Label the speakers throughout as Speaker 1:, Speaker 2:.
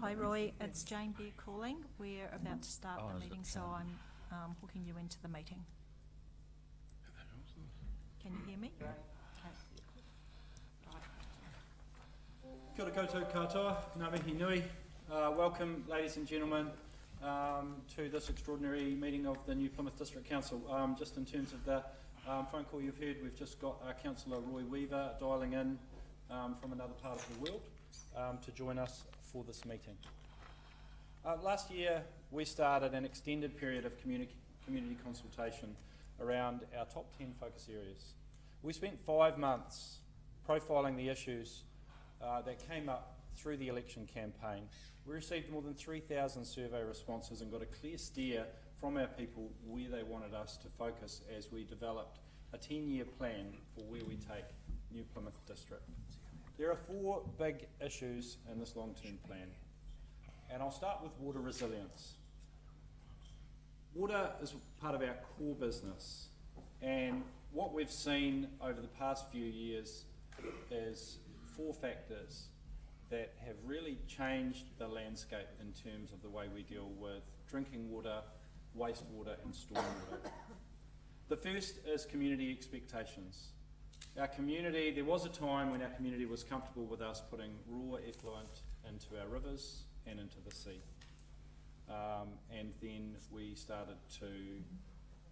Speaker 1: Hi Roy, it's Jane Bear calling. We're about to start the meeting, so I'm hooking you into the meeting. Can you hear me? Okay.
Speaker 2: Kia ora koutou katoa, ngā mihi nui. Welcome, ladies and gentlemen, to this extraordinary meeting of the New Plymouth District Council. Just in terms of the phone call you've heard, we've just got Councillor Roy Weaver dialing in from another part of the world to join us for this meeting. Last year, we started an extended period of community consultation around our top 10 focus areas. We spent 5 months profiling the issues that came up through the election campaign. We received more than 3,000 survey responses and got a clear steer from our people where they wanted us to focus as we developed a 10-year plan for where we take New Plymouth District. There are 4 big issues in this long-term plan, and I'll start with water resilience. Water is part of our core business, and what we've seen over the past few years is 4 factors that have really changed the landscape in terms of the way we deal with drinking water, wastewater and stormwater. The first is community expectations. Our community, there was a time when our community was comfortable with us putting raw effluent into our rivers and into the sea. And then we started to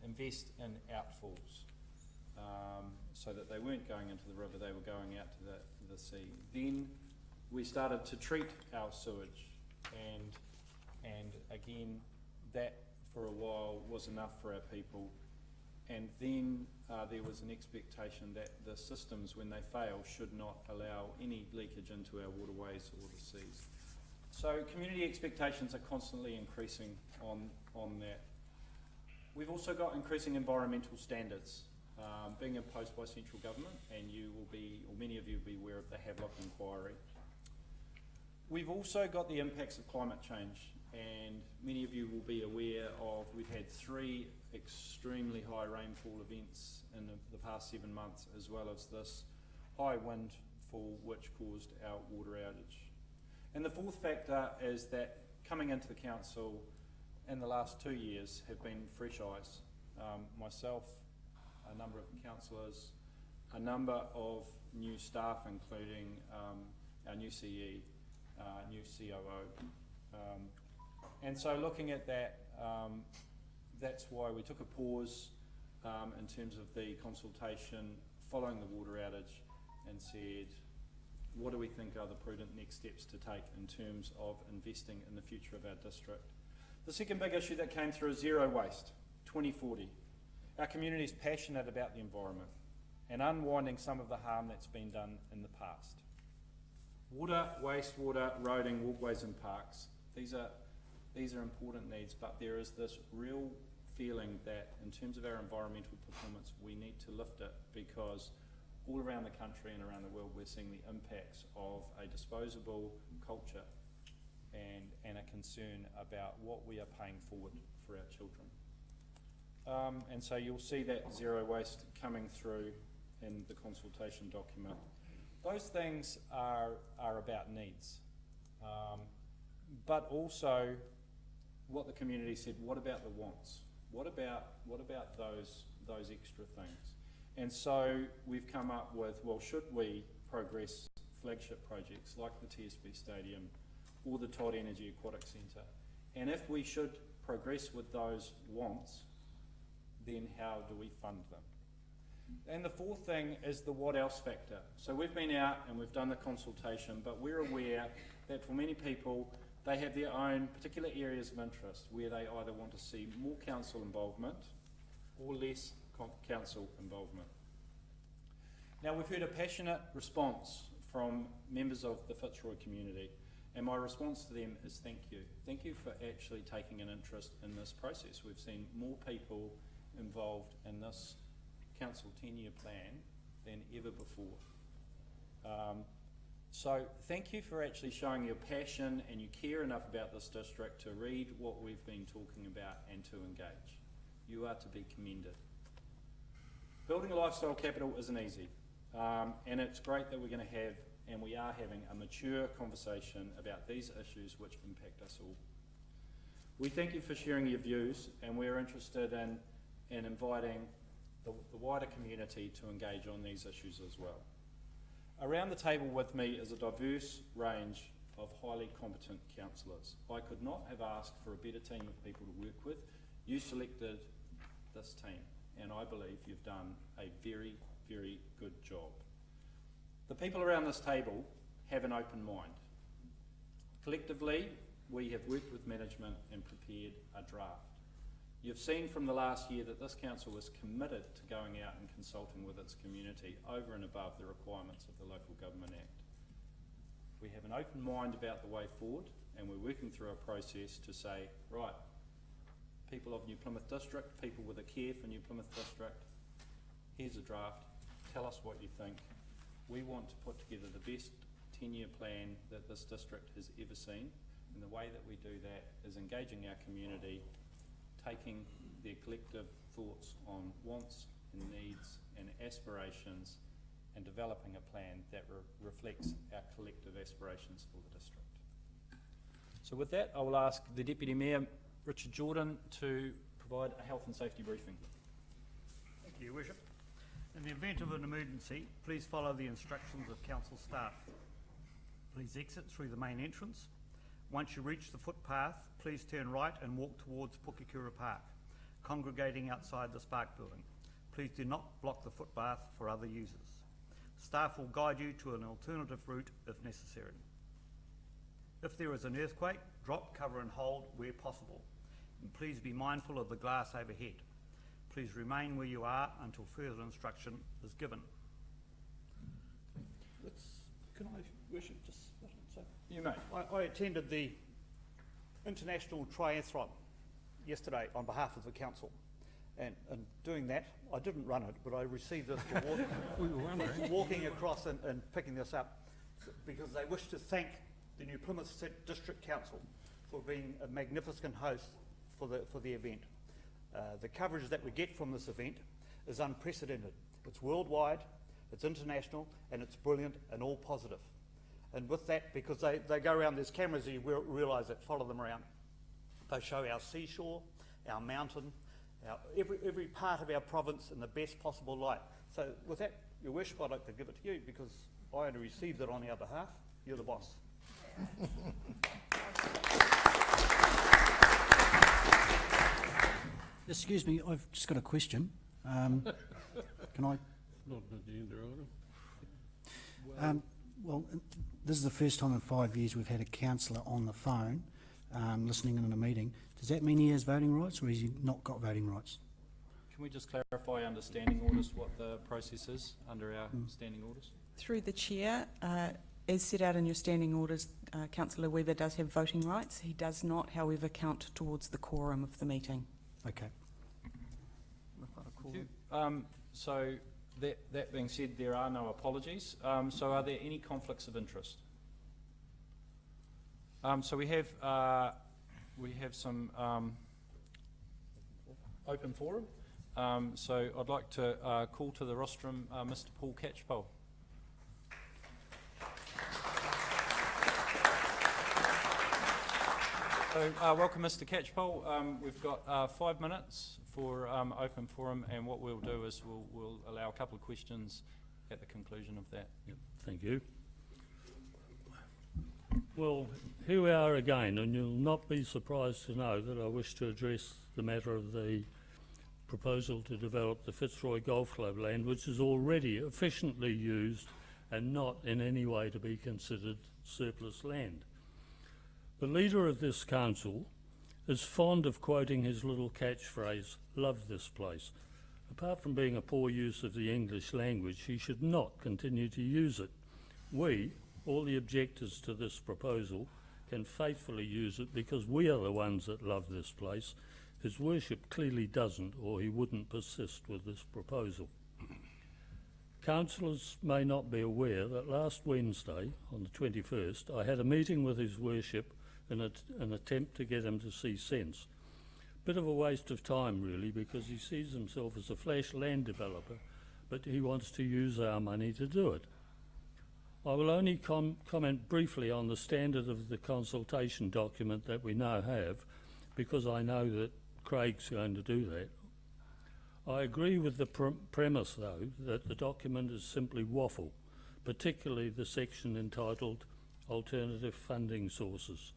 Speaker 2: invest in outfalls so that they weren't going into the river, they were going out to the sea. Then we started to treat our sewage, and again, that for a while was enough for our people. And then there was an expectation that the systems, when they fail, should not allow any leakage into our waterways or the seas. So community expectations are constantly increasing on that. We've also got increasing environmental standards being imposed by central government, and you will be, or many of you will be aware of the Havelock inquiry. We've also got the impacts of climate change, and many of you will be aware of, we've had 3 extremely high rainfall events in the past 7 months, as well as this high windfall which caused our water outage. And the 4th factor is that coming into the council in the last 2 years have been fresh eyes. Myself, a number of councillors, a number of new staff, including our new CE, new COO. And so looking at that, that's why we took a pause in terms of the consultation following the water outage and said, what do we think are the prudent next steps to take in terms of investing in the future of our district? The second big issue that came through is zero waste, 2040. Our community is passionate about the environment and unwinding some of the harm that's been done in the past. Water, wastewater, roading, walkways and parks, these are important needs, but there is this real feeling that in terms of our environmental performance, we need to lift it, because all around the country and around the world we're seeing the impacts of a disposable culture and a concern about what we are paying forward for our children. And so you'll see that zero waste coming through in the consultation document. Those things are about needs, but also what the community said, what about the wants? What about those extra things? And so we've come up with, well, should we progress flagship projects like the TSB Stadium or the Todd Energy Aquatic Centre? And if we should progress with those wants, then how do we fund them? And the 4th thing is the what else factor. So we've been out and we've done the consultation, but we're aware that for many people, they have their own particular areas of interest where they either want to see more council involvement or less council involvement. Now, we've heard a passionate response from members of the Fitzroy community, and my response to them is thank you. Thank you for actually taking an interest in this process. We've seen more people involved in this council 10-year plan than ever before. So thank you for actually showing your passion and you care enough about this district to read what we've been talking about and to engage. You are to be commended. Building a lifestyle capital isn't easy, and it's great that we're going to have and we are having a mature conversation about these issues which impact us all. We thank you for sharing your views, and we're interested in inviting the wider community to engage on these issues as well. Around the table with me is a diverse range of highly competent councillors. I could not have asked for a better team of people to work with. You selected this team, and I believe you've done a very, very good job. The people around this table have an open mind. Collectively, we have worked with management and prepared a draft. You've seen from the last year that this council is committed to going out and consulting with its community over and above the requirements of the Local Government Act. We have an open mind about the way forward, and we're working through a process to say, right, people of New Plymouth District, people with a care for New Plymouth District, here's a draft, tell us what you think. We want to put together the best 10-year plan that this district has ever seen, and the way that we do that is engaging our community, taking their collective thoughts on wants and needs and aspirations, and developing a plan that reflects our collective aspirations for the district. So with that, I will ask the Deputy Mayor, Richard Jordan, to provide a health and safety briefing.
Speaker 3: Thank you, Your Worship. In the event of an emergency, please follow the instructions of council staff. Please exit through the main entrance. Once you reach the footpath, please turn right and walk towards Pukekura Park, congregating outside the Spark building. Please do not block the footpath for other users. Staff will guide you to an alternative route if necessary. If there is an earthquake, drop, cover and hold where possible. And please be mindful of the glass overhead. Please remain where you are until further instruction is given. Can I, Worship, just say?
Speaker 2: You may.
Speaker 3: I attended the International Triathlon yesterday on behalf of the council, and doing that, I didn't run it, but I received this for walking across and picking this up, because they wish to thank the New Plymouth District Council for being a magnificent host for the event. The coverage that we get from this event is unprecedented. It's worldwide, it's international, and it's brilliant and all positive. And with that, because they go around, there's cameras, you realise that follow them around. They show our seashore, our mountain, every part of our province in the best possible light. So with that, Your Worship, I'd like to give it to you, because I only received it on our behalf. You're the boss.
Speaker 4: Excuse me, I've just got a question. Can I?
Speaker 5: Not an agenda item.
Speaker 4: Well, this is the first time in 5 years we've had a councillor on the phone listening in on a meeting. Does that mean he has voting rights, or has he not got voting rights?
Speaker 2: Can we just clarify under standing orders what the process is under our standing orders?
Speaker 6: Through the Chair, as set out in your standing orders, Councillor Weaver does have voting rights. He does not, however, count towards the quorum of the meeting.
Speaker 4: Okay.
Speaker 2: So that being said, there are no apologies. So are there any conflicts of interest? So we have some open forum. So I'd like to call to the rostrum Mr. Paul Catchpole. So welcome, Mr. Catchpole. We've got 5 minutes for open forum, and what we'll do is we'll allow a couple of questions at the conclusion of that.
Speaker 5: Yep, thank you. Well, here we are again, and you'll not be surprised to know that I wish to address the matter of the proposal to develop the Fitzroy Golf Club land, which is already efficiently used and not in any way to be considered surplus land. The leader of this council is fond of quoting his little catchphrase, "Love this place." Apart from being a poor use of the English language, he should not continue to use it. We, all the objectors to this proposal, can faithfully use it because we are the ones that love this place. His worship clearly doesn't, or he wouldn't persist with this proposal. Councillors may not be aware that last Wednesday, on the 21st, I had a meeting with his worship in an attempt to get him to see sense. Bit of a waste of time, really, because he sees himself as a flash land developer, but he wants to use our money to do it. I will only comment briefly on the standard of the consultation document that we now have, because I know that Craig's going to do that. I agree with the premise, though, that the document is simply waffle, particularly the section entitled Alternative Funding Sources.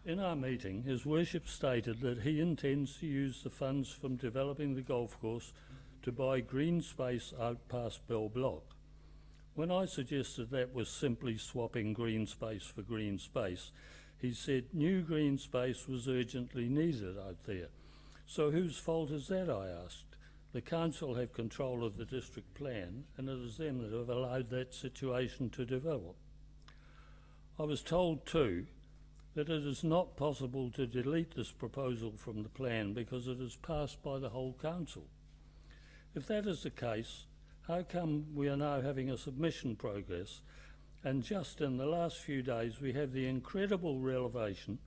Speaker 5: In our meeting, His Worship stated that he intends to use the funds from developing the golf course to buy green space out past Bell Block. When I suggested that was simply swapping green space for green space, he said new green space was urgently needed out there. So whose fault is that, I asked? The council have control of the district plan, and it is them that have allowed that situation to develop. I was told too that it is not possible to delete this proposal from the plan because it is passed by the whole council. If that is the case, how come we are now having a submission progress, and just in the last few days we have the incredible revelation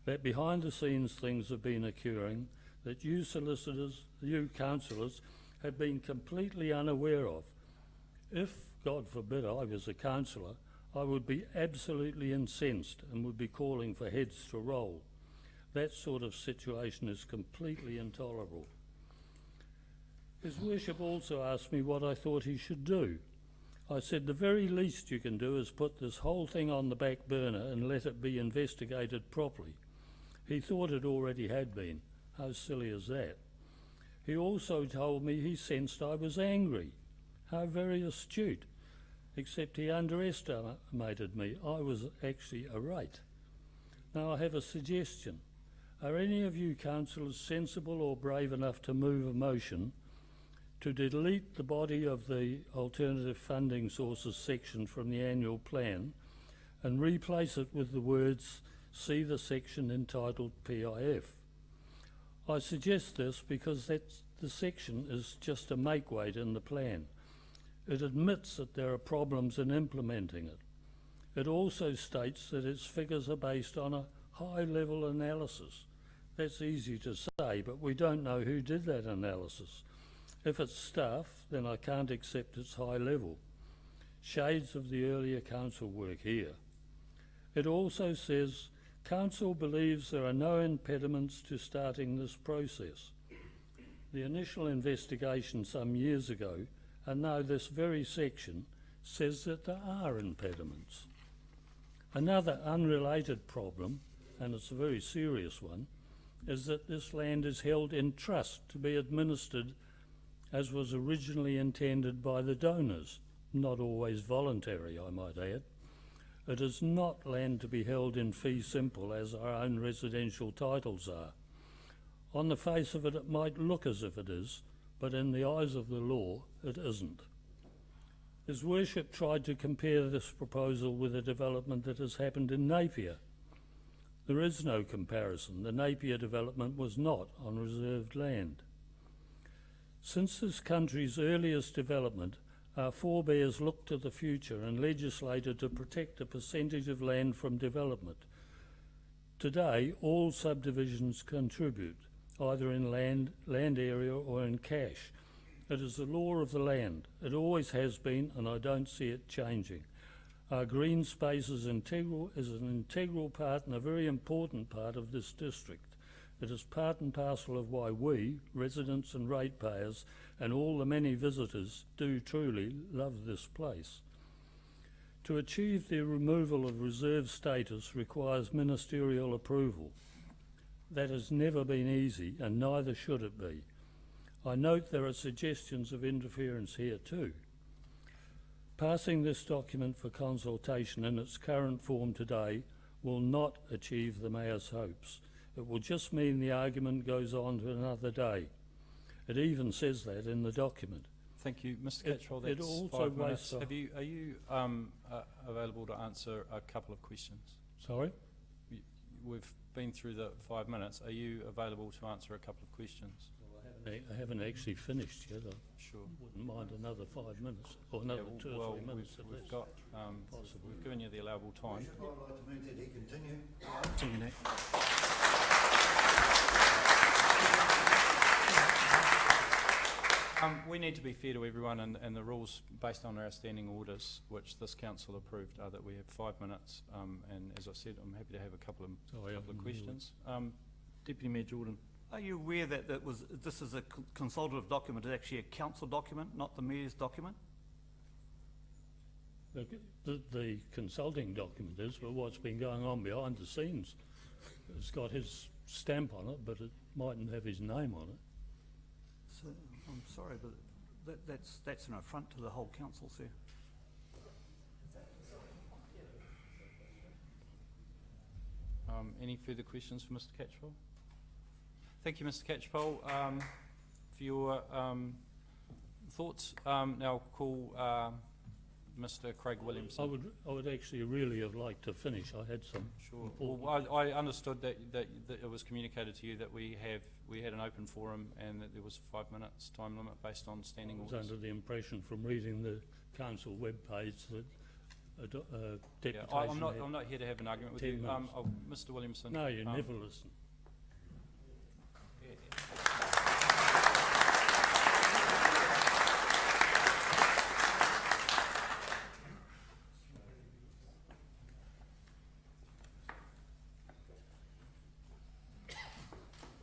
Speaker 5: that behind the scenes things have been occurring that you solicitors, you councillors, have been completely unaware of? If, God forbid, I was a councillor, I would be absolutely incensed and would be calling for heads to roll. That sort of situation is completely intolerable. His Worship also asked me what I thought he should do. I said the very least you can do is put this whole thing on the back burner and let it be investigated properly. He thought it already had been. How silly is that? He also told me he sensed I was angry. How very astute. Except he underestimated me. I was actually a rate. Now I have a suggestion. Are any of you councillors sensible or brave enough to move a motion to delete the body of the alternative funding sources section from the annual plan and replace it with the words, see the section entitled PIF? I suggest this because the section is just a make-weight in the plan. It admits that there are problems in implementing it. It also states that its figures are based on a high-level analysis. That's easy to say, but we don't know who did that analysis. If it's staff, then I can't accept its high level. Shades of the earlier council work here. It also says, Council believes there are no impediments to starting this process. The initial investigation some years ago, and now this very section, says that there are impediments. Another unrelated problem, and it's a very serious one, is that this land is held in trust to be administered as was originally intended by the donors, not always voluntary, I might add. It is not land to be held in fee simple as our own residential titles are. On the face of it, it might look as if it is, but in the eyes of the law, it isn't. His Worship tried to compare this proposal with a development that has happened in Napier. There is no comparison. The Napier development was not on reserved land. Since this country's earliest development, our forebears looked to the future and legislated to protect a percentage of land from development. Today, all subdivisions contribute, either in land area or in cash. It is the law of the land. It always has been, and I don't see it changing. Our green space is an integral part and a very important part of this district. It is part and parcel of why we, residents and ratepayers, and all the many visitors do truly love this place. To achieve the removal of reserve status requires ministerial approval. That has never been easy, and neither should it be. I note there are suggestions of interference here too. Passing this document for consultation in its current form today will not achieve the Mayor's hopes. It will just mean the argument goes on to another day. It even says that in the document.
Speaker 2: Thank you, Mr. Catchroll.
Speaker 5: It
Speaker 2: That's
Speaker 5: also
Speaker 2: 5 minutes.
Speaker 5: wastes
Speaker 2: Are you available to answer a couple of questions?
Speaker 5: Sorry?
Speaker 2: We've been through the 5 minutes. Are you available to answer a couple of questions?
Speaker 5: I haven't actually finished yet. I
Speaker 2: Sure.
Speaker 5: wouldn't mind another 5 minutes, or another 2 or 3 minutes at least.
Speaker 2: We've given you the allowable time.
Speaker 7: I'd like to move that he continue.
Speaker 4: Continue, Nick.
Speaker 2: We need to be fair to everyone, and the rules based on our standing orders, which this council approved, are that we have 5 minutes. And as I said, I'm happy to have a couple of questions. Deputy Mayor Jordan.
Speaker 3: Are you aware that this is a consultative document, it's actually a council document, not the mayor's document?
Speaker 5: The consulting document is, but what's been going on behind the scenes, it's got his stamp on it, but it mightn't have his name on it.
Speaker 3: So, I'm sorry, but that's an affront to the whole council, sir.
Speaker 2: Any further questions for Mr. Catchpole? Thank you, Mr. Catchpole, for your thoughts. Now I'll call Mr. Craig Williamson.
Speaker 5: I would actually really have liked to finish. I had some.
Speaker 2: Sure. Well, I understood that it was communicated to you that we had an open forum and that there was 5 minutes time limit based on standing
Speaker 5: I was
Speaker 2: orders.
Speaker 5: under the impression from reading the council webpage that a deputation.
Speaker 2: Yeah, I'm not here to have an argument with
Speaker 5: 10
Speaker 2: you.
Speaker 5: minutes.
Speaker 2: Mr. Williamson.
Speaker 5: No, you never listen.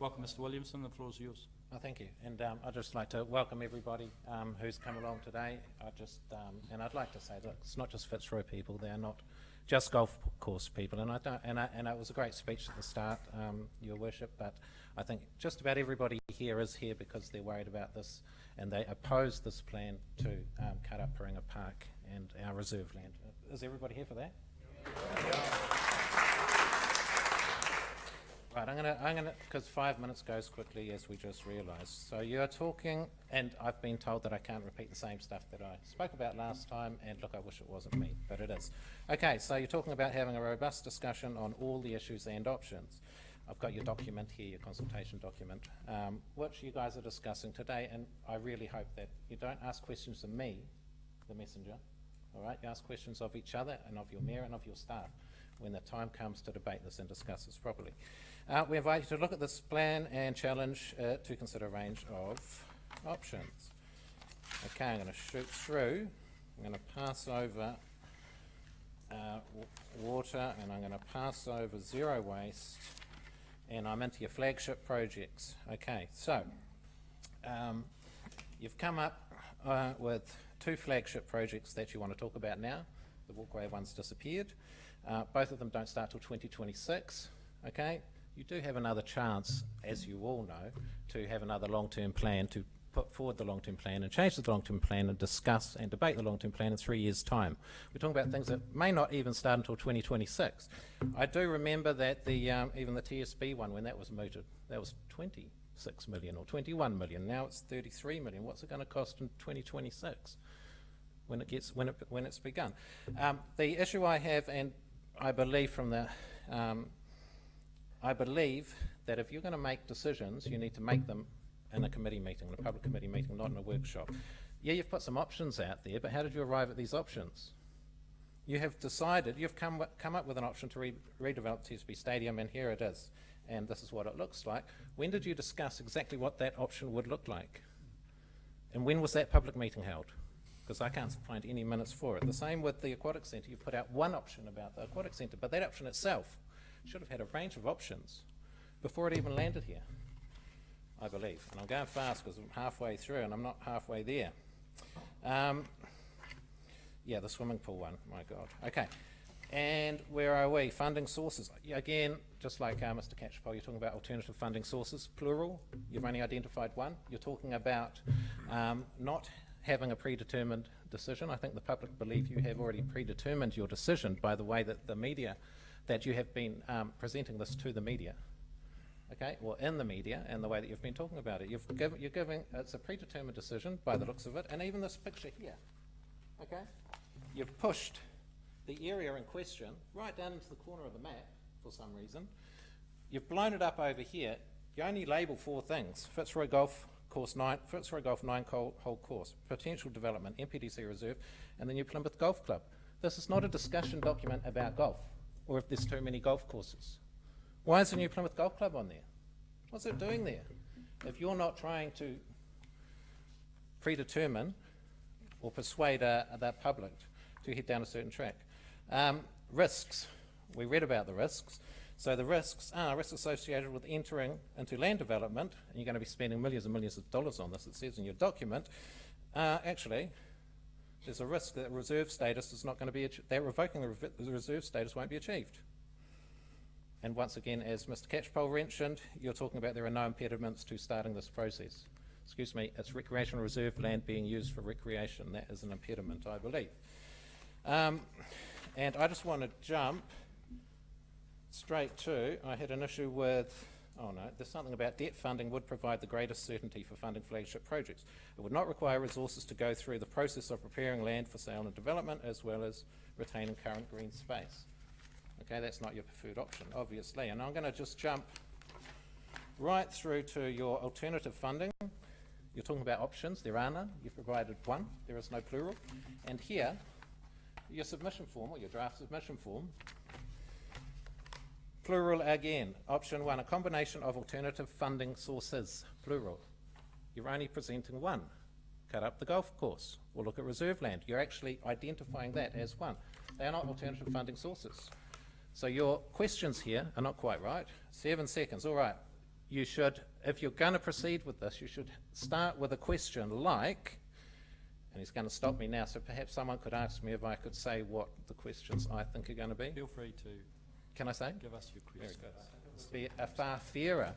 Speaker 2: Welcome, Mr. Williamson. The floor is yours.
Speaker 8: Oh, thank you. And I'd just like to welcome everybody who's come along today. And I'd like to say that it's not just Fitzroy people. They are not just golf course people. And it was a great speech at the start, Your Worship. But I think just about everybody here is here because they're worried about this, and they oppose this plan to cut up Paringa Park and our reserve land. Is everybody here for that? Right, I'm gonna, because 5 minutes goes quickly, as we just realised. So you're talking, and I've been told that I can't repeat the same stuff that I spoke about last time, and look, I wish it wasn't me, but it is. Okay, so you're talking about having a robust discussion on all the issues and options. I've got your document here, your consultation document, which you guys are discussing today, and I really hope that you don't ask questions of me, the messenger, all right? You ask questions of each other and of your mayor and of your staff when the time comes to debate this and discuss this properly. We invite you to look at this plan and challenge to consider a range of options. Okay, I'm going to shoot through. I'm going to pass over water, and I'm going to pass over zero waste, and I'm into your flagship projects. Okay, so you've come up with 2 flagship projects that you want to talk about now. The walkway one's disappeared. Both of them don't start till 2026. Okay, you do have another chance, as you all know, to have another long-term plan, to put forward the long-term plan and change the long-term plan and discuss and debate the long-term plan in 3 years' time. We're talking about things that may not even start until 2026. I do remember that even the TSB one, when that was mooted, that was 26 million or 21 million. Now it's 33 million. What's it going to cost in 2026 when it's begun? The issue I have, and I believe from the I believe that if you're going to make decisions, you need to make them in a committee meeting, in a public committee meeting, not in a workshop. Yeah, you've put some options out there, but how did you arrive at these options? You have decided, you've come up with an option to redevelop TSB Stadium, and here it is. And this is what it looks like. When did you discuss exactly what that option would look like? And when was that public meeting held? Because I can't find any minutes for it. The same with the Aquatic Centre. You put out one option about the Aquatic Centre, but that option itself should have had a range of options before it even landed here, I believe. And I'm going fast because I'm halfway through and I'm not halfway there. Yeah, the swimming pool one, my God. Okay, and where are we? Funding sources. Again, just like Mr. Catchpole, you're talking about alternative funding sources, plural. You've only identified one. You're talking about not having a predetermined decision. I think the public believe you have already predetermined your decision by the way that the media, that you have been presenting this to the media, okay, or in the media, and the way that you've been talking about it. You're giving, it's a predetermined decision by the looks of it, and even this picture here, okay? You've pushed the area in question right down into the corner of the map for some reason. You've blown it up over here. You only label 4 things: Fitzroy Golf Course 9, Fitzroy Golf 9-hole course, potential development, MPDC reserve, and the New Plymouth Golf Club. This is not a discussion document about golf, or if there's too many golf courses. Why is the New Plymouth Golf Club on there? What's it doing there? If you're not trying to predetermine or persuade the public to head down a certain track. Risks. We read about the risks. So the risks are risks associated with entering into land development, and you're going to be spending millions and millions of dollars on this, it says in your document. Actually, there's a risk that reserve status is not going to be that revoking the reserve status won't be achieved. And once again, as Mr. Catchpole mentioned, you're talking about there are no impediments to starting this process. Excuse me, it's recreational reserve land being used for recreation. That is an impediment, I believe. And I just want to jump straight to, I had an issue with, oh no, there's something about debt funding would provide the greatest certainty for funding flagship projects. It would not require resources to go through the process of preparing land for sale and development, as well as retaining current green space. Okay, that's not your preferred option, obviously. And I'm going to just jump right through to your alternative funding. You're talking about options. There are none. You've provided one. There is no plural. And here, your submission form, or your draft submission form, plural again. Option 1, a combination of alternative funding sources, plural. You're only presenting one. Cut up the golf course, or look at reserve land. You're actually identifying that as one. They are not alternative funding sources. So your questions here are not quite right. 7 seconds, all right. You should, if you're going to proceed with this, you should start with a question like, and he's going to stop me now, so perhaps someone could ask me if I could say what the questions I think are going to be.
Speaker 2: Feel free to
Speaker 8: Can I say?
Speaker 2: give us your
Speaker 8: Very
Speaker 2: questions.
Speaker 8: good. It's be a far fairer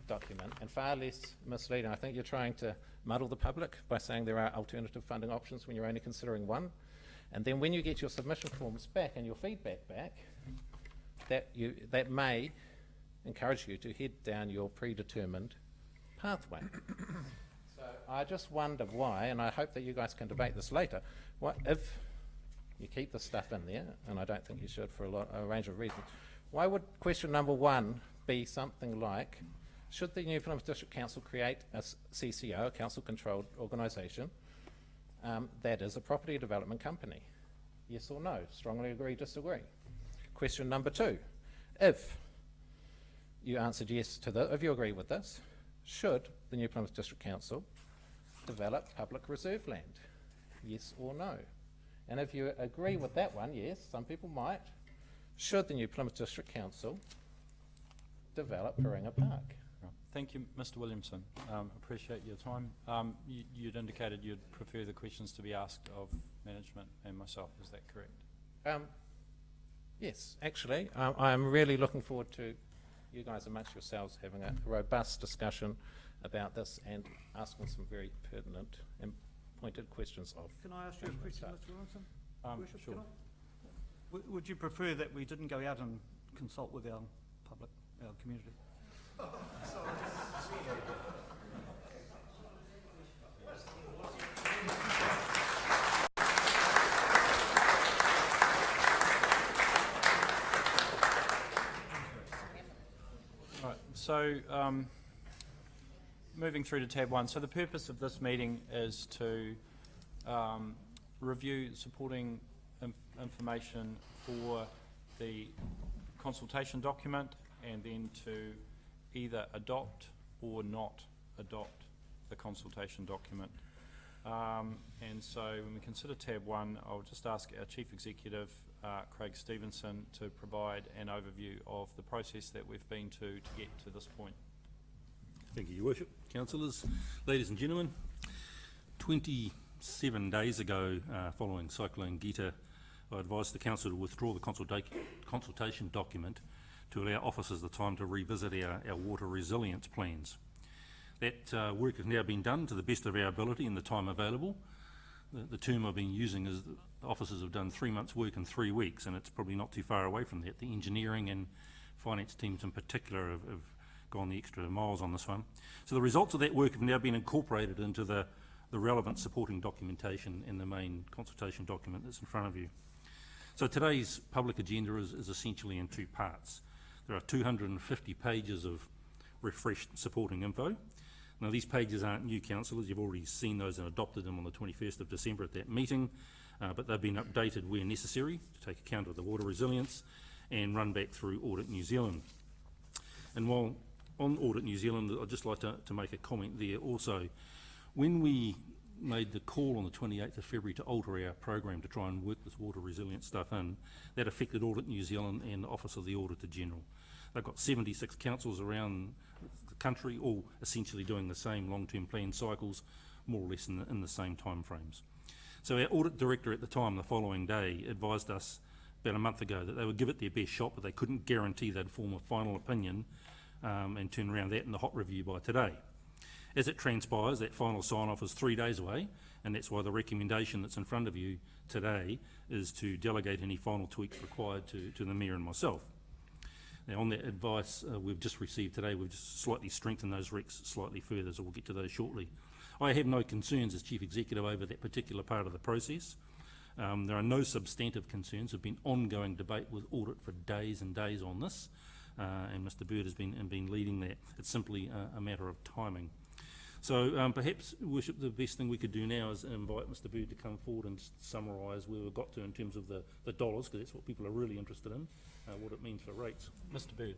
Speaker 8: document and far less misleading. I think you're trying to muddle the public by saying there are alternative funding options when you're only considering one. And then when you get your submission forms back and your feedback back, that may encourage you to head down your predetermined pathway. So I just wonder why, and I hope that you guys can debate this later, what if you keep this stuff in there, and I don't think you should for a range of reasons, why would question number 1 be something like, should the New Plymouth District Council create a CCO, a council-controlled organisation, that is a property development company? Yes or no? Strongly agree, disagree? Question number 2, if you answered yes to this, if you agree with this, should the New Plymouth District Council develop public reserve land? Yes or no? And if you agree with that one, yes, some people might, should the New Plymouth District Council develop Paringa Park?
Speaker 2: Thank you, Mr. Williamson. Appreciate your time. You'd indicated you'd prefer the questions to be asked of management and myself. Is that correct?
Speaker 8: Yes, actually, I'm really looking forward to you guys amongst yourselves having a robust discussion about this and asking some very pertinent and pointed questions of.
Speaker 3: Can I ask you a question, Mr. Williamson? Worship,
Speaker 2: Sure.
Speaker 3: can I? Would you prefer that we didn't go out and consult with our public, our community?
Speaker 2: Right, so moving through to tab 1. So the purpose of this meeting is to review supporting information for the consultation document, and then to either adopt or not adopt the consultation document. And so when we consider tab 1, I'll just ask our Chief Executive, Craig Stevenson, to provide an overview of the process that we've been to get to this point.
Speaker 9: Thank you, Your Worship. Councillors, ladies and gentlemen, 27 days ago, following Cyclone Gita, I advised the Council to withdraw the consultation document to allow officers the time to revisit our water resilience plans. That work has now been done to the best of our ability in the time available. The term I've been using is the officers have done 3 months' work in 3 weeks, and it's probably not too far away from that. The engineering and finance teams in particular have gone the extra miles on this one. So the results of that work have now been incorporated into the relevant supporting documentation in the main consultation document that's in front of you. So today's public agenda is essentially in 2 parts. There are 250 pages of refreshed supporting info. Now these pages aren't new, councillors, you've already seen those and adopted them on the 21st of December at that meeting, but they've been updated where necessary to take account of the water resilience and run back through Audit New Zealand. And while on Audit New Zealand, I'd just like to make a comment there also. When we made the call on the 28th of February to alter our program to try and work this water resilience stuff in, that affected Audit New Zealand and the Office of the Auditor General. They've got 76 councils around the country, all essentially doing the same long-term plan cycles, more or less in the same time frames. So our audit director at the time, the following day, advised us about a month ago that they would give it their best shot, but they couldn't guarantee they'd form a final opinion and turn around that in the hot review by today. As it transpires, that final sign-off is 3 days away, and that's why the recommendation that's in front of you today is to delegate any final tweaks required to the Mayor and myself. Now, on that advice we've just received today, we've just slightly strengthened those recs slightly further, so we'll get to those shortly. I have no concerns as Chief Executive over that particular part of the process. There are no substantive concerns. There have been ongoing debate with audit for days and days on this, and Mr Bird has been leading that. It's simply a matter of timing. So perhaps, Worship, the best thing we could do now is invite Mr Bird to come forward and summarise where we've got to in terms of the dollars, because that's what people are really interested in, what it means for rates. Mr Bird.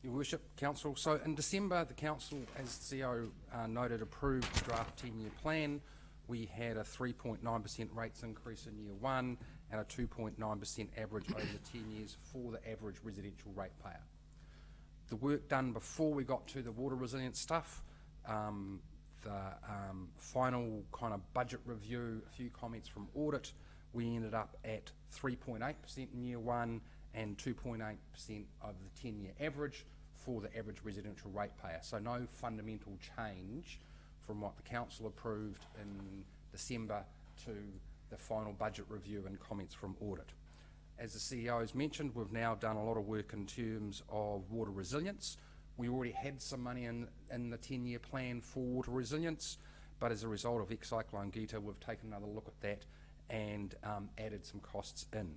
Speaker 10: Your Worship, Council. So in December, the Council, as CEO noted, approved the draft 10-year plan. We had a 3.9% rates increase in year one and a 2.9% average over the 10 years for the average residential ratepayer. The work done before we got to the water resilience stuff, the final kind of budget review, a few comments from audit, we ended up at 3.8% in year one and 2.8% of the 10-year average for the average residential ratepayer. So no fundamental change from what the Council approved in December to the final budget review and comments from audit. As the CEO has mentioned, we've now done a lot of work in terms of water resilience. We already had some money in the 10-year plan for water resilience, but as a result of Cyclone Gita, we've taken another look at that and added some costs in.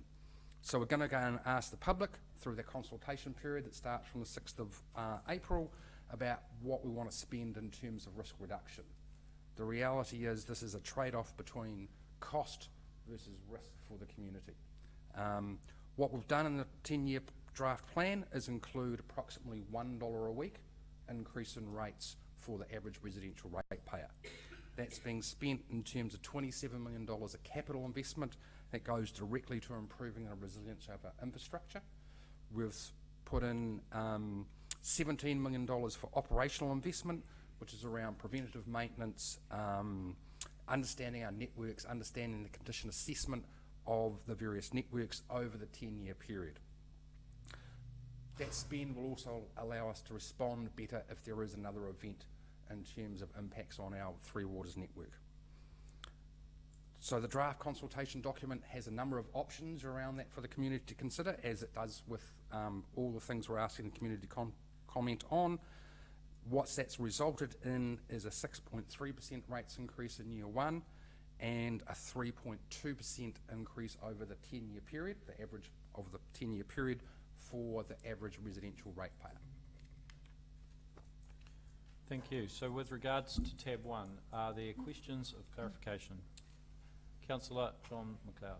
Speaker 10: So we're going to go and ask the public through the consultation period that starts from the 6th of April about what we want to spend in terms of risk reduction. The reality is this is a trade-off between cost versus risk for the community. What we've done in the 10-year draft plan is include approximately $1 a week increase in rates for the average residential ratepayer. That's being spent in terms of $27 million of capital investment that goes directly to improving the resilience of our infrastructure. We've put in $17 million for operational investment, which is around preventative maintenance, understanding our networks, understanding the condition assessment of the various networks over the 10-year period. That spend will also allow us to respond better if there is another event in terms of impacts on our Three Waters network. So the draft consultation document has a number of options around that for the community to consider, as it does with all the things we're asking the community to comment on. What that's resulted in is a 6.3% rates increase in year one and a 3.2% increase over the 10-year period, the average of the 10-year period for the average residential ratepayer.
Speaker 2: Thank you. So with regards to tab 1, are there questions of clarification? Councillor John McLeod.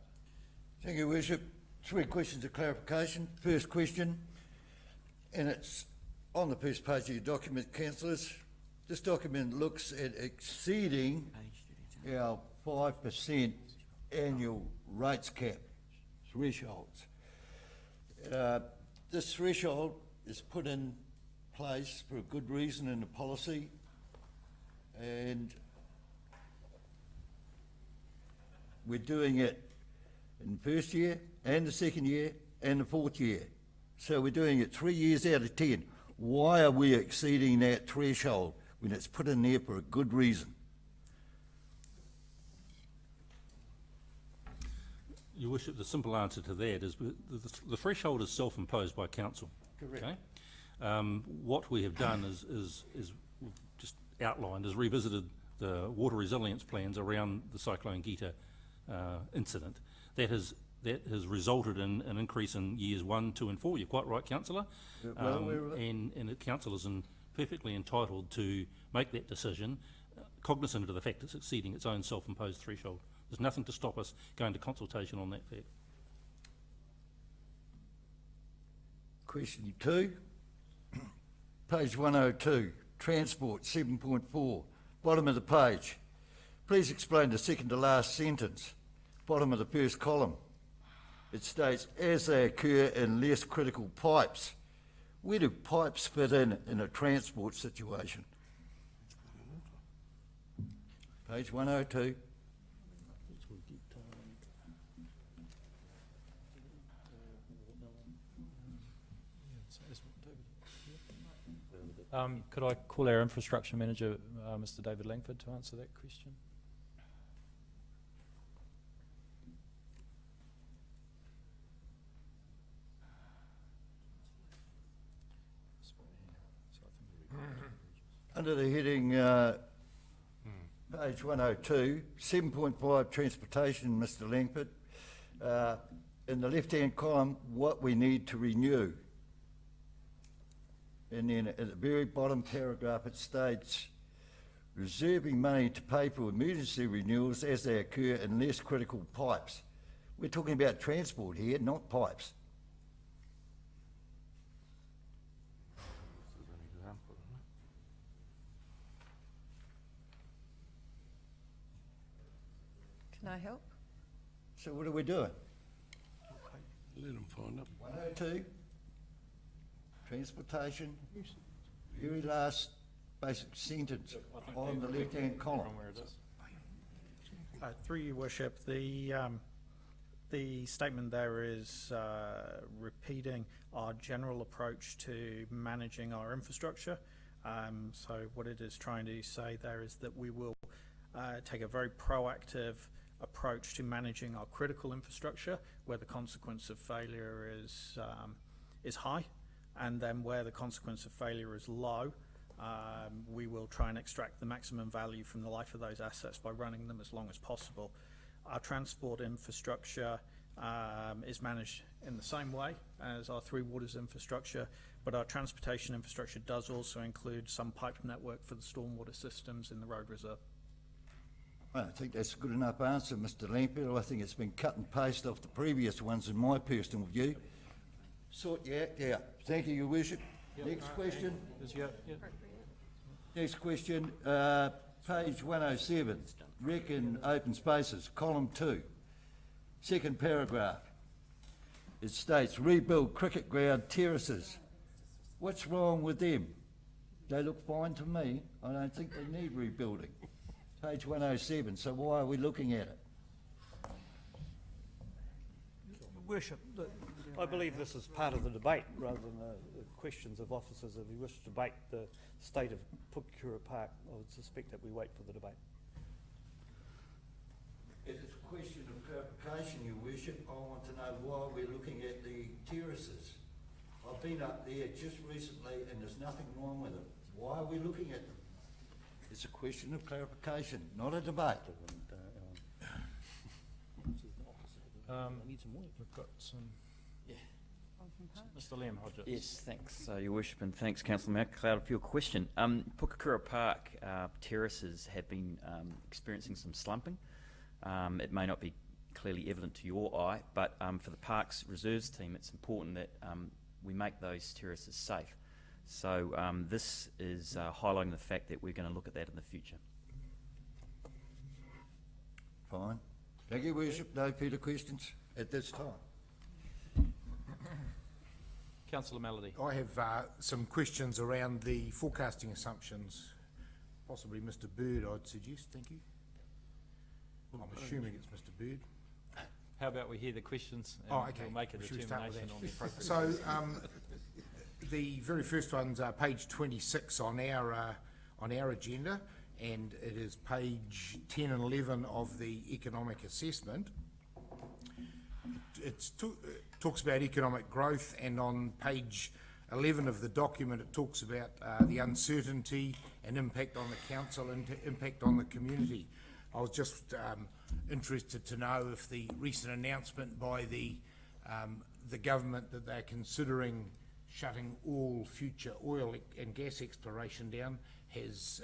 Speaker 7: Thank you, Worship. 3 questions of clarification. First question, and it's on the first page of your document, councillors. This document looks at exceeding our 5% annual rates cap thresholds. This threshold is put in place for a good reason in the policy, and we're doing it in the first year and the second year and the 4th year. So we're doing it 3 years out of 10. Why are we exceeding that threshold when it's put in there for a good reason?
Speaker 9: Your Worship, the simple answer to that is the threshold is self-imposed by Council.
Speaker 3: Correct.
Speaker 9: Okay? What we have done is we've just outlined, is revisited the water resilience plans around the Cyclone Gita incident. That has resulted in an increase in years 1, 2 and 4. You're quite right, Councillor. And the Council is perfectly entitled to make that decision, cognizant of the fact it's exceeding its own self-imposed threshold. There's nothing to stop us going to consultation on that fact.
Speaker 7: Question 2. page 102, transport 7.4, bottom of the page. Please explain the second to last sentence, bottom of the first column. It states, as they occur in less critical pipes. Where do pipes fit in a transport situation? Page 102.
Speaker 11: Could I call our infrastructure manager, Mr. David Langford, to answer that question?
Speaker 7: Under the heading, page 102, 7.5 transportation, Mr. Langford. In the left-hand column, what we need to renew. And then at the very bottom paragraph, it states, reserving money to pay for emergency renewals as they occur in less critical pipes. We're talking about transport here, not pipes.
Speaker 12: Can I help?
Speaker 7: So what are we doing?
Speaker 13: Let them find it.
Speaker 7: 102, transportation, very last basic sentence on the left-hand column.
Speaker 14: Through your worship, the statement there is repeating our general approach to managing our infrastructure. So what it is trying to say there is that we will take a very proactive approach to managing our critical infrastructure, where the consequence of failure is high, and then where the consequence of failure is low, we will try and extract the maximum value from the life of those assets by running them as long as possible. Our transport infrastructure is managed in the same way as our Three Waters infrastructure, but our transportation infrastructure does also include some pipe network for the stormwater systems in the road reserve.
Speaker 7: I think that's a good enough answer, Mr. Langford. I think it's been cut and pasted off the previous ones in my personal view. Sort your act out. Thank you, Your Worship. Next question. Next question, page 107, rec and open spaces, column 2, second paragraph. It states, rebuild cricket ground terraces. What's wrong with them? They look fine to me. I don't think they need rebuilding. Page 107, so why are we looking at it?
Speaker 3: Worship, I believe this is part of the debate rather than the questions of officers. If you wish to debate the state of Pukekohe Park, I would suspect that we wait for the debate.
Speaker 7: If it's a question of clarification, Your Worship, I want to know why we're looking at the terraces. I've been up there just recently and there's nothing wrong with them. Why are we looking at them? It's a question of clarification, not a debate.
Speaker 11: We've got some. Yeah. Mr. Liam Hodgetts.
Speaker 15: Yes, thanks, Your Worship, and thanks, Councillor MacLeod, for your question. Pukekohe Park terraces have been experiencing some slumping. It may not be clearly evident to your eye, but for the Parks Reserves team, it's important that we make those terraces safe. So this is highlighting the fact that we're going to look at that in the future.
Speaker 7: Fine. Thank you, Worship. No further questions at this time.
Speaker 11: Councillor Melody.
Speaker 13: I have some questions around the forecasting assumptions. Possibly Mr. Bird, I'd suggest. Thank you. I'm assuming it's Mr. Bird.
Speaker 11: How about we hear the questions and
Speaker 13: okay.
Speaker 11: we'll make a determination on the appropriate.
Speaker 13: So the very first one's page 26 on our agenda, and it is page 10 and 11 of the economic assessment. It talks about economic growth, and on page 11 of the document it talks about the uncertainty and impact on the council and impact on the community. I was just interested to know if the recent announcement by the government that they're considering shutting all future oil and gas exploration down has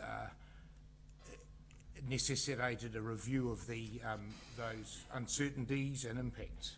Speaker 13: necessitated a review of the those uncertainties and impacts.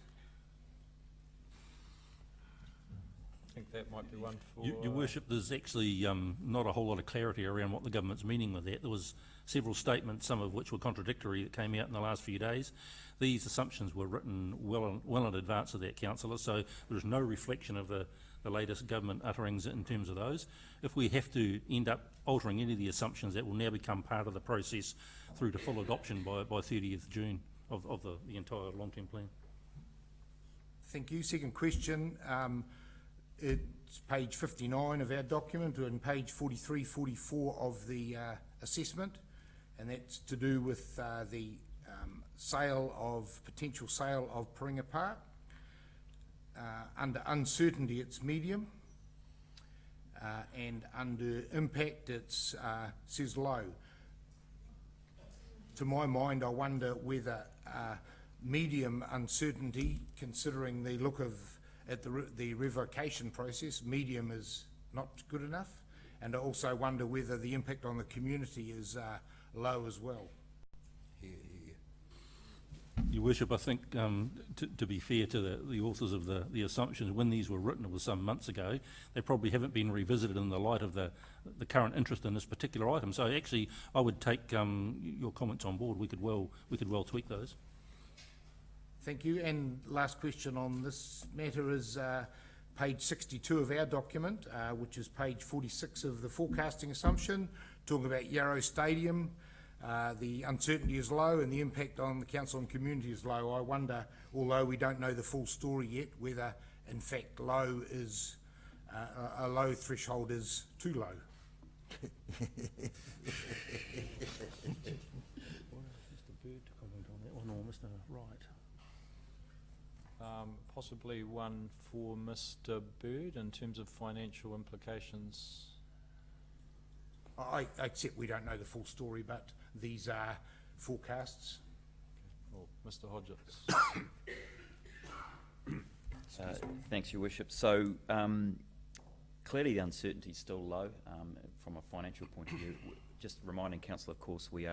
Speaker 11: think that might be one for...
Speaker 9: Your Worship, there's actually not a whole lot of clarity around what the government's meaning with that. There was several statements, some of which were contradictory, that came out in the last few days. These assumptions were written well in advance of that, Councillor, so there's no reflection of the latest government utterings in terms of those. If we have to end up altering any of the assumptions, that will now become part of the process through to full adoption by 30th June of the entire long-term plan.
Speaker 13: Thank you. Second question. It's page 59 of our document and page 43, 44 of the assessment, and that's to do with the potential sale of Paringa Park. Under uncertainty, it's medium, and under impact, it says low. To my mind, I wonder whether medium uncertainty, considering the look at the revocation process, medium is not good enough, and I also wonder whether the impact on the community is low as well.
Speaker 9: Your Worship, I think to be fair to the authors of the assumptions, when these were written, it was some months ago, they probably haven't been revisited in the light of the current interest in this particular item. So actually, I would take your comments on board. We could well tweak those.
Speaker 13: Thank you. And last question on this matter is page 62 of our document, which is page 46 of the forecasting assumption, talking about Yarrow Stadium. The uncertainty is low and the impact on the council and community is low. I wonder, although we don't know the full story yet, whether in fact low is a low threshold is too low.
Speaker 9: Mr. Bird to comment on that one, or Mr. Wright?
Speaker 11: Possibly one for Mr. Bird in terms of financial implications.
Speaker 13: I accept we don't know the full story, but these are forecasts.
Speaker 11: Well, Mr. Hodges.
Speaker 15: Thanks, Your Worship. So clearly the uncertainty is still low from a financial point of view. Just reminding Council, of course, we're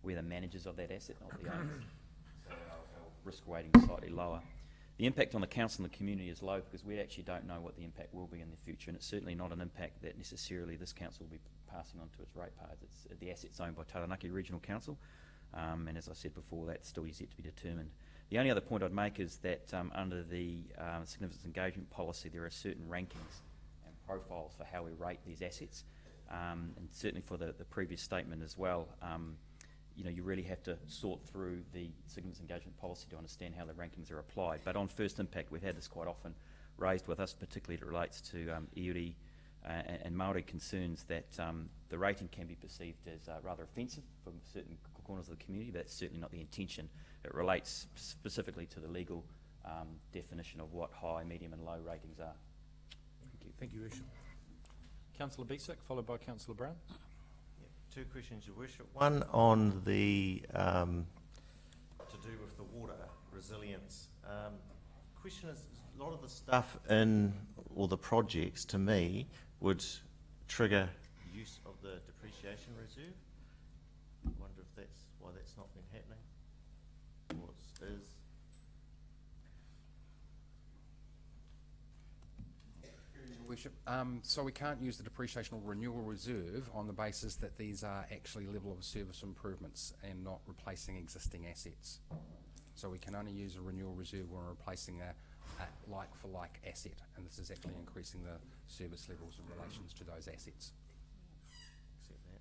Speaker 15: the managers of that asset, not the owners. So our risk weighting is slightly lower. The impact on the council and the community is low because we actually don't know what the impact will be in the future, and it's certainly not an impact that necessarily this council will be passing on to its ratepayers. It's the asset's owned by Taranaki Regional Council, and as I said before, that's still yet to be determined. The only other point I'd make is that under the significance engagement policy, there are certain rankings and profiles for how we rate these assets, and certainly for the previous statement as well. You really have to sort through the significance engagement policy to understand how the rankings are applied. But on first impact, we've had this quite often raised with us, particularly as it relates to iwi and Māori concerns that the rating can be perceived as rather offensive from certain corners of the community, but that's certainly not the intention. It relates specifically to the legal definition of what high, medium and low ratings are.
Speaker 13: Thank you. Thank you, Worship.
Speaker 11: Councillor Beesick, followed by Councillor Brown.
Speaker 12: Two questions, Your Worship. One on the to do with the water resilience. Question is, a lot of the stuff in all the projects, to me, would trigger use of the depreciation reserve. I wonder if that's why that's not been happening, or it is.
Speaker 10: Worship. So we can't use the depreciation or renewal reserve on the basis that these are actually level of service improvements and not replacing existing assets. So we can only use a renewal reserve when we're replacing a like-for-like asset, and this is actually increasing the service levels in relations to those assets.
Speaker 12: Accept that.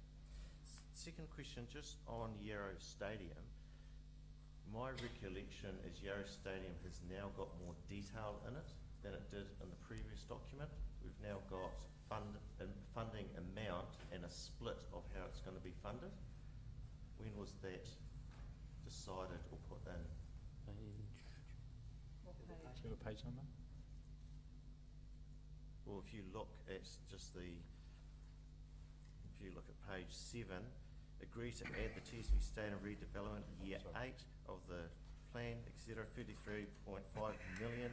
Speaker 12: Second question, just on Yarrow Stadium. My recollection is Yarrow Stadium has now got more detail in it than it did in the previous document. We've now got funding amount and a split of how it's going to be funded. When was that decided or put in?
Speaker 11: What page? Do you have a page number?
Speaker 12: Well, if you look at page 7, agree to add the TSV Stadium redevelopment year 8 of the plan, etc. 33.5 million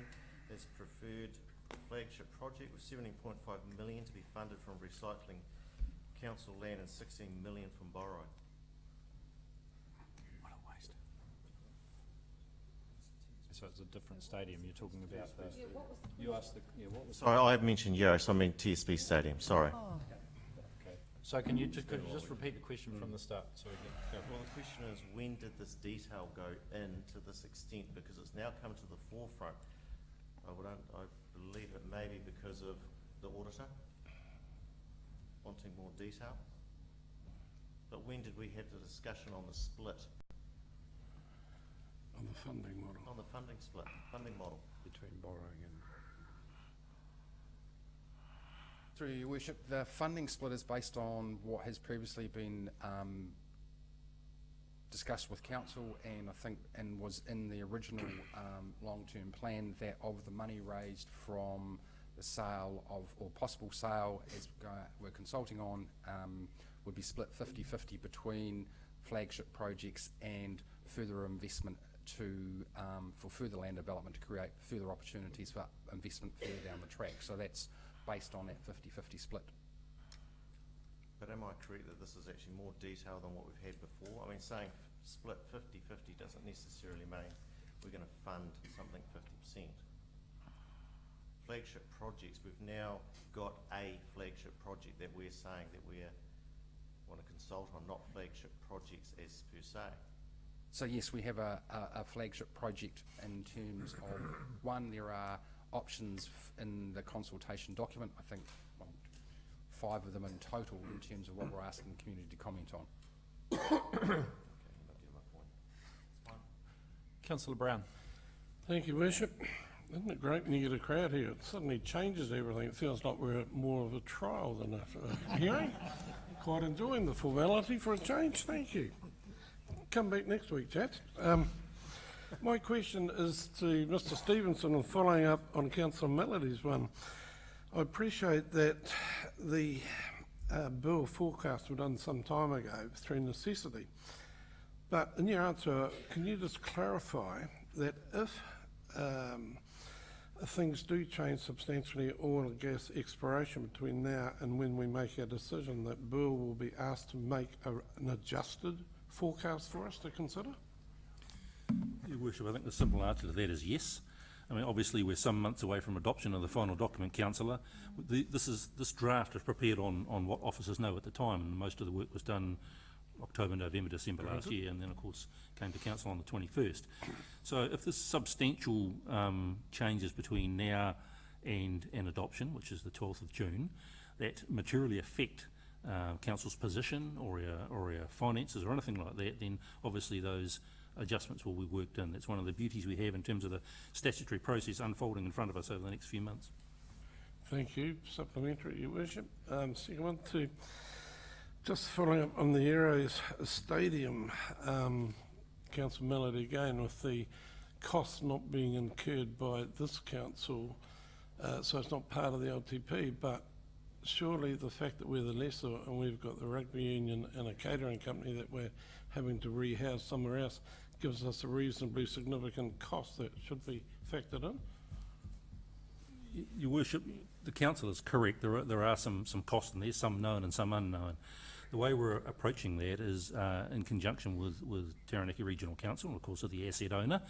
Speaker 12: is preferred flagship project with 17.5 million to be funded from recycling council land and 16 million from borrowing.
Speaker 10: What a waste.
Speaker 11: so it's a different stadium. You're talking about the... You asked the... Yeah, what was...
Speaker 12: Sorry, I mentioned Yarrow, so I mean TSB Stadium, sorry.
Speaker 11: Okay. So could you just repeat the question from the start? So we can go.
Speaker 12: Well, the question is, when did this detail go in to this extent? Because it's now come to the forefront. I believe it may be because of the auditor wanting more detail. But when did we have the discussion on the split?
Speaker 13: On the funding model.
Speaker 12: On the funding split, funding model.
Speaker 10: Between borrowing and... Through your worship, the funding split is based on what has previously been discussed with council, and I think was in the original long-term plan, that of the money raised from the sale of, or possible sale, as we're consulting on, would be split 50-50 between flagship projects and further investment for further land development to create further opportunities for investment further down the track. So that's based on that 50-50 split.
Speaker 12: But am I correct that this is actually more detailed than what we've had before? I mean, saying split 50-50 doesn't necessarily mean we're going to fund something 50%. Flagship projects, we've now got a flagship project that we're saying that we want to consult on, not flagship projects as per se.
Speaker 10: So yes, we have a flagship project in terms of, one, there are options in the consultation document, I think 5 of them in total in terms of what we're asking the community to comment on.
Speaker 11: Councillor Brown.
Speaker 13: Thank you, Worship. Isn't it great when you get a crowd here? It suddenly changes everything. It feels like we're at more of a trial than a hearing. Quite enjoying the formality for a change. Thank you. Come back next week, chaps. My question is to Mr. Stevenson, and following up on Councillor Melody's one. I appreciate that the bill forecasts were done some time ago through necessity. But in your answer, can you just clarify that if things do change substantially, oil and gas exploration between now and when we make our decision, that Bill will be asked to make an adjusted forecast for us to consider?
Speaker 9: Your Worship, I think the simple answer to that is yes. I mean, obviously we're some months away from adoption of the final document, Councillor. This draft is prepared on what officers know at the time, and most of the work was done October, November, December last year, and then of course came to council on the 21st. So if there's substantial changes between now and adoption, which is the 12th of June, that materially affect council's position or our finances or anything like that, then obviously those adjustments will be worked in. That's one of the beauties we have in terms of the statutory process unfolding in front of us over the next few months.
Speaker 13: Thank you. Supplementary, Your Worship. Second one, to just following up on the Arrows Stadium, Councillor Melody again, with the costs not being incurred by this council, so it's not part of the LTP, but surely the fact that we're the lessor and we've got the rugby union and a catering company that we're having to rehouse somewhere else gives us a reasonably significant cost that should be factored in.
Speaker 9: Your Worship, the council is correct. There are some costs in there, some known and some unknown. The way we're approaching that is in conjunction with Taranaki Regional Council, and of course with the asset owner.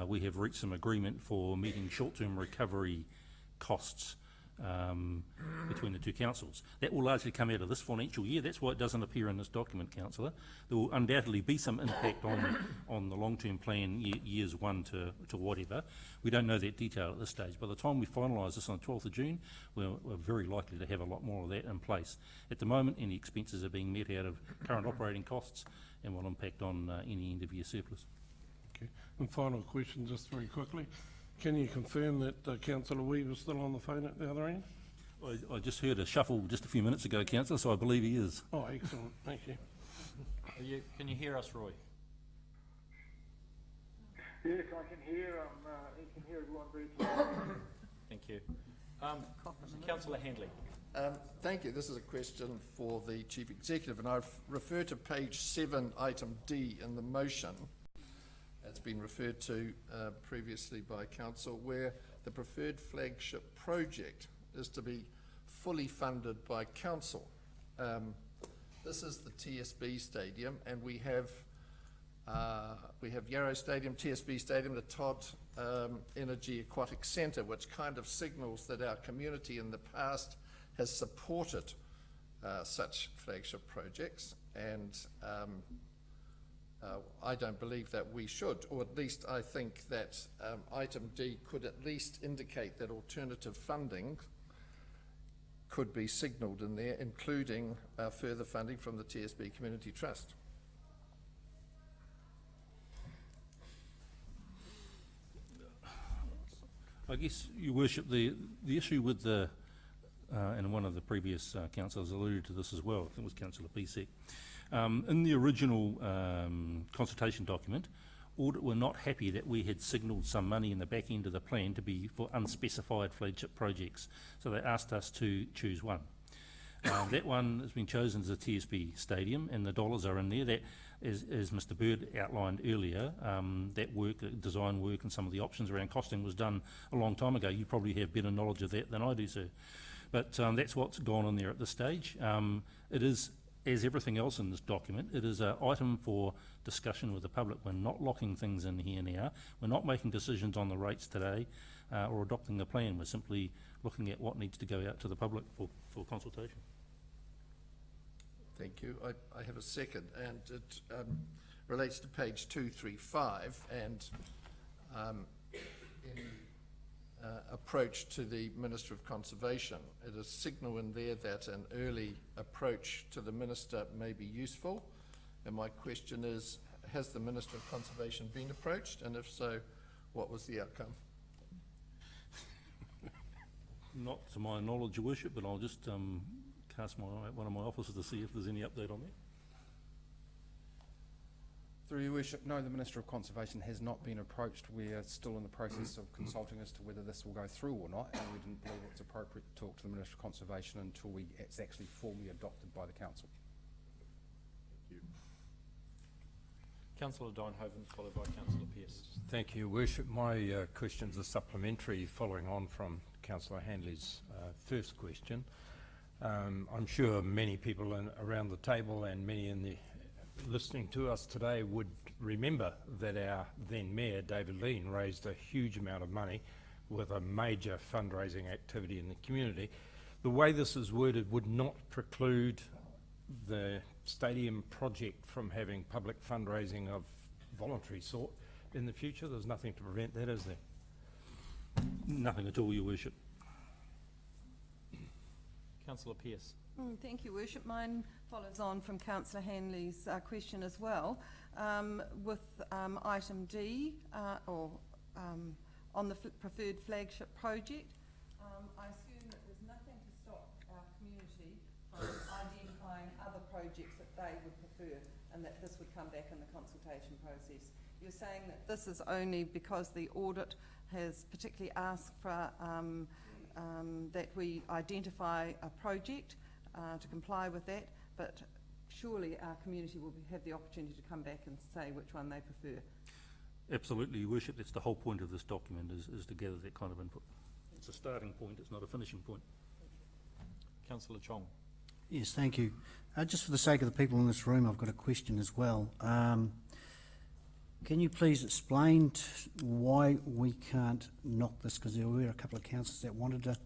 Speaker 9: We have reached some agreement for meeting short-term recovery costs between the two councils. That will largely come out of this financial year. That's why it doesn't appear in this document, Councillor. There will undoubtedly be some impact on the long-term plan, years 1 to whatever. We don't know that detail at this stage. By the time we finalise this on the 12th of June, we're very likely to have a lot more of that in place. At the moment, any expenses are being met out of current operating costs and will impact on any end-of-year surplus.
Speaker 13: Okay. And final question, just very quickly. Can you confirm that Councillor Weaver's still on the phone at the other end?
Speaker 9: I just heard a shuffle just a few minutes ago, Councillor, so I believe he is.
Speaker 13: Oh, excellent. Thank you.
Speaker 11: Can you hear us, Roy?
Speaker 16: Yes, I can hear. You can hear everyone very clearly.
Speaker 11: Thank you. Councillor Handley.
Speaker 17: Thank you. This is a question for the Chief Executive, and I refer to page 7, item D in the motion. It's been referred to previously by Council, where the preferred flagship project is to be fully funded by Council. This is the TSB Stadium, and we have We have Yarrow Stadium, TSB Stadium, the Todd Energy Aquatic Centre, which kind of signals that our community in the past has supported such flagship projects, and I don't believe that we should, or at least I think that item D could at least indicate that alternative funding could be signalled in there, including further funding from the TSB Community Trust.
Speaker 9: I guess, Your Worship, the issue with the, and one of the previous councillors alluded to this as well, I think it was Councillor Piesek. In the original consultation document, Audit were not happy that we had signalled some money in the back end of the plan to be for unspecified flagship projects, so they asked us to choose one. That one has been chosen as the TSB Stadium, and the dollars are in there. That, as Mr Bird outlined earlier, that work, design work and some of the options around costing was done a long time ago. You probably have better knowledge of that than I do, sir. But that's what's gone on there at this stage. It is, as everything else in this document, it is an item for discussion with the public. We're not locking things in here now. We're not making decisions on the rates today or adopting the plan. We're simply looking at what needs to go out to the public for consultation.
Speaker 17: Thank you. I have a second, and it relates to page 235 and in approach to the Minister of Conservation. It is signal in there that an early approach to the Minister may be useful, and my question is, has the Minister of Conservation been approached, and if so, what was the outcome?
Speaker 9: Not to my knowledge, Your Worship, but I'll just cast one of my officers to see if there's any update on that.
Speaker 10: Through Your Worship, no, the Minister of Conservation has not been approached. We are still in the process of consulting as to whether this will go through or not, and we didn't believe it's appropriate to talk to the Minister of Conservation until it's actually formally adopted by the Council.
Speaker 11: Thank you. Councillor Duynhoven, followed by Councillor Pearce.
Speaker 18: Thank you, Your Worship. My questions are supplementary, following on from Councillor Handley's first question. I'm sure many people around the table and many in the listening to us today would remember that our then Mayor, David Lean, raised a huge amount of money with a major fundraising activity in the community. The way this is worded would not preclude the stadium project from having public fundraising of voluntary sort in the future. There's nothing to prevent that, is there?
Speaker 9: Nothing at all, Your Worship.
Speaker 11: Councillor Pearce.
Speaker 19: Thank you, Worship. Mine follows on from Councillor Handley's question as well. With item D, on the preferred flagship project, I assume that there's nothing to stop our community from identifying other projects that they would prefer, and that this would come back in the consultation process. You're saying that this is only because the audit has particularly asked for that we identify a project to comply with that, but surely our community will have the opportunity to come back and say which one they prefer.
Speaker 9: Absolutely, Your Worship. That's the whole point of this document, is to gather that kind of input. It's a starting point, it's not a finishing point.
Speaker 11: Councillor Chong.
Speaker 4: Yes, thank you. Just for the sake of the people in this room, I've got a question as well. Can you please explain why we can't knock this, because there were a couple of councillors that wanted to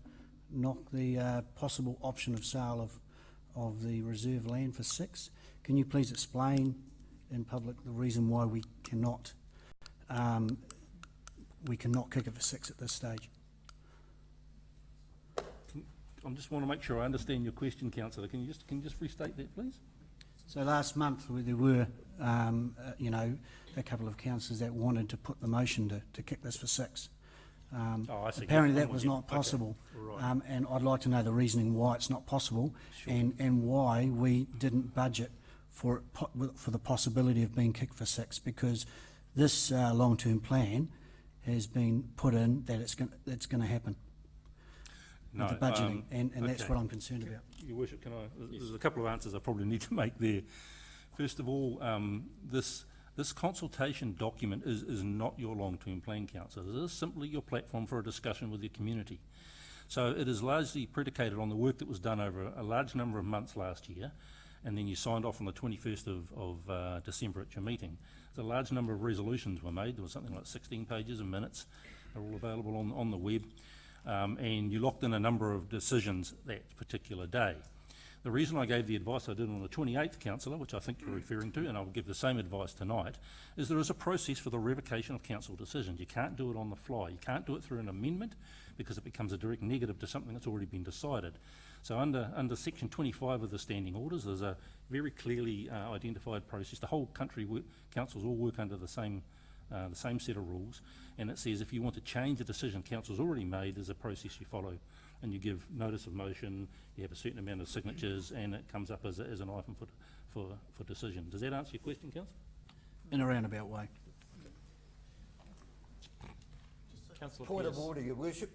Speaker 4: knock the possible option of sale of the reserve land for 6. Can you please explain in public the reason why we cannot kick it for 6 at this stage?
Speaker 9: I just want to make sure I understand your question, Councillor. Can you just restate that, please?
Speaker 4: So last month there were, a couple of councillors that wanted to put the motion to kick this for 6.
Speaker 9: I see.
Speaker 4: Apparently that was not possible,
Speaker 9: okay. Right.
Speaker 4: And I'd like to know the reasoning why it's not possible,
Speaker 9: sure.
Speaker 4: and why we didn't budget for the possibility of being kicked for 6, because this long-term plan has been put in that it's going to happen.
Speaker 9: No,
Speaker 4: with the budgeting, and
Speaker 9: okay.
Speaker 4: That's what I'm concerned about.
Speaker 9: Your Worship, can I? There's a couple of answers I probably need to make there. First of all, this consultation document is not your long-term plan, Councillor. It is simply your platform for a discussion with your community. So it is largely predicated on the work that was done over a large number of months last year, and then you signed off on the 21st of December at your meeting. So a large number of resolutions were made. There was something like 16 pages of minutes. They're all available on the web. And you locked in a number of decisions that particular day. The reason I gave the advice I did on the 28th, Councillor, which I think you're referring to, and I'll give the same advice tonight, is there is a process for the revocation of council decisions. You can't do it on the fly. You can't do it through an amendment because it becomes a direct negative to something that's already been decided. So under section 25 of the standing orders, there's a very clearly identified process. The whole country councils all work under the same set of rules, and it says if you want to change a decision council's already made, there's a process you follow, and you give notice of motion, you have a certain amount of signatures, and it comes up as an item for decision. Does that answer your question, Councillor?
Speaker 4: In a roundabout way.
Speaker 7: Point of order, Your Worship.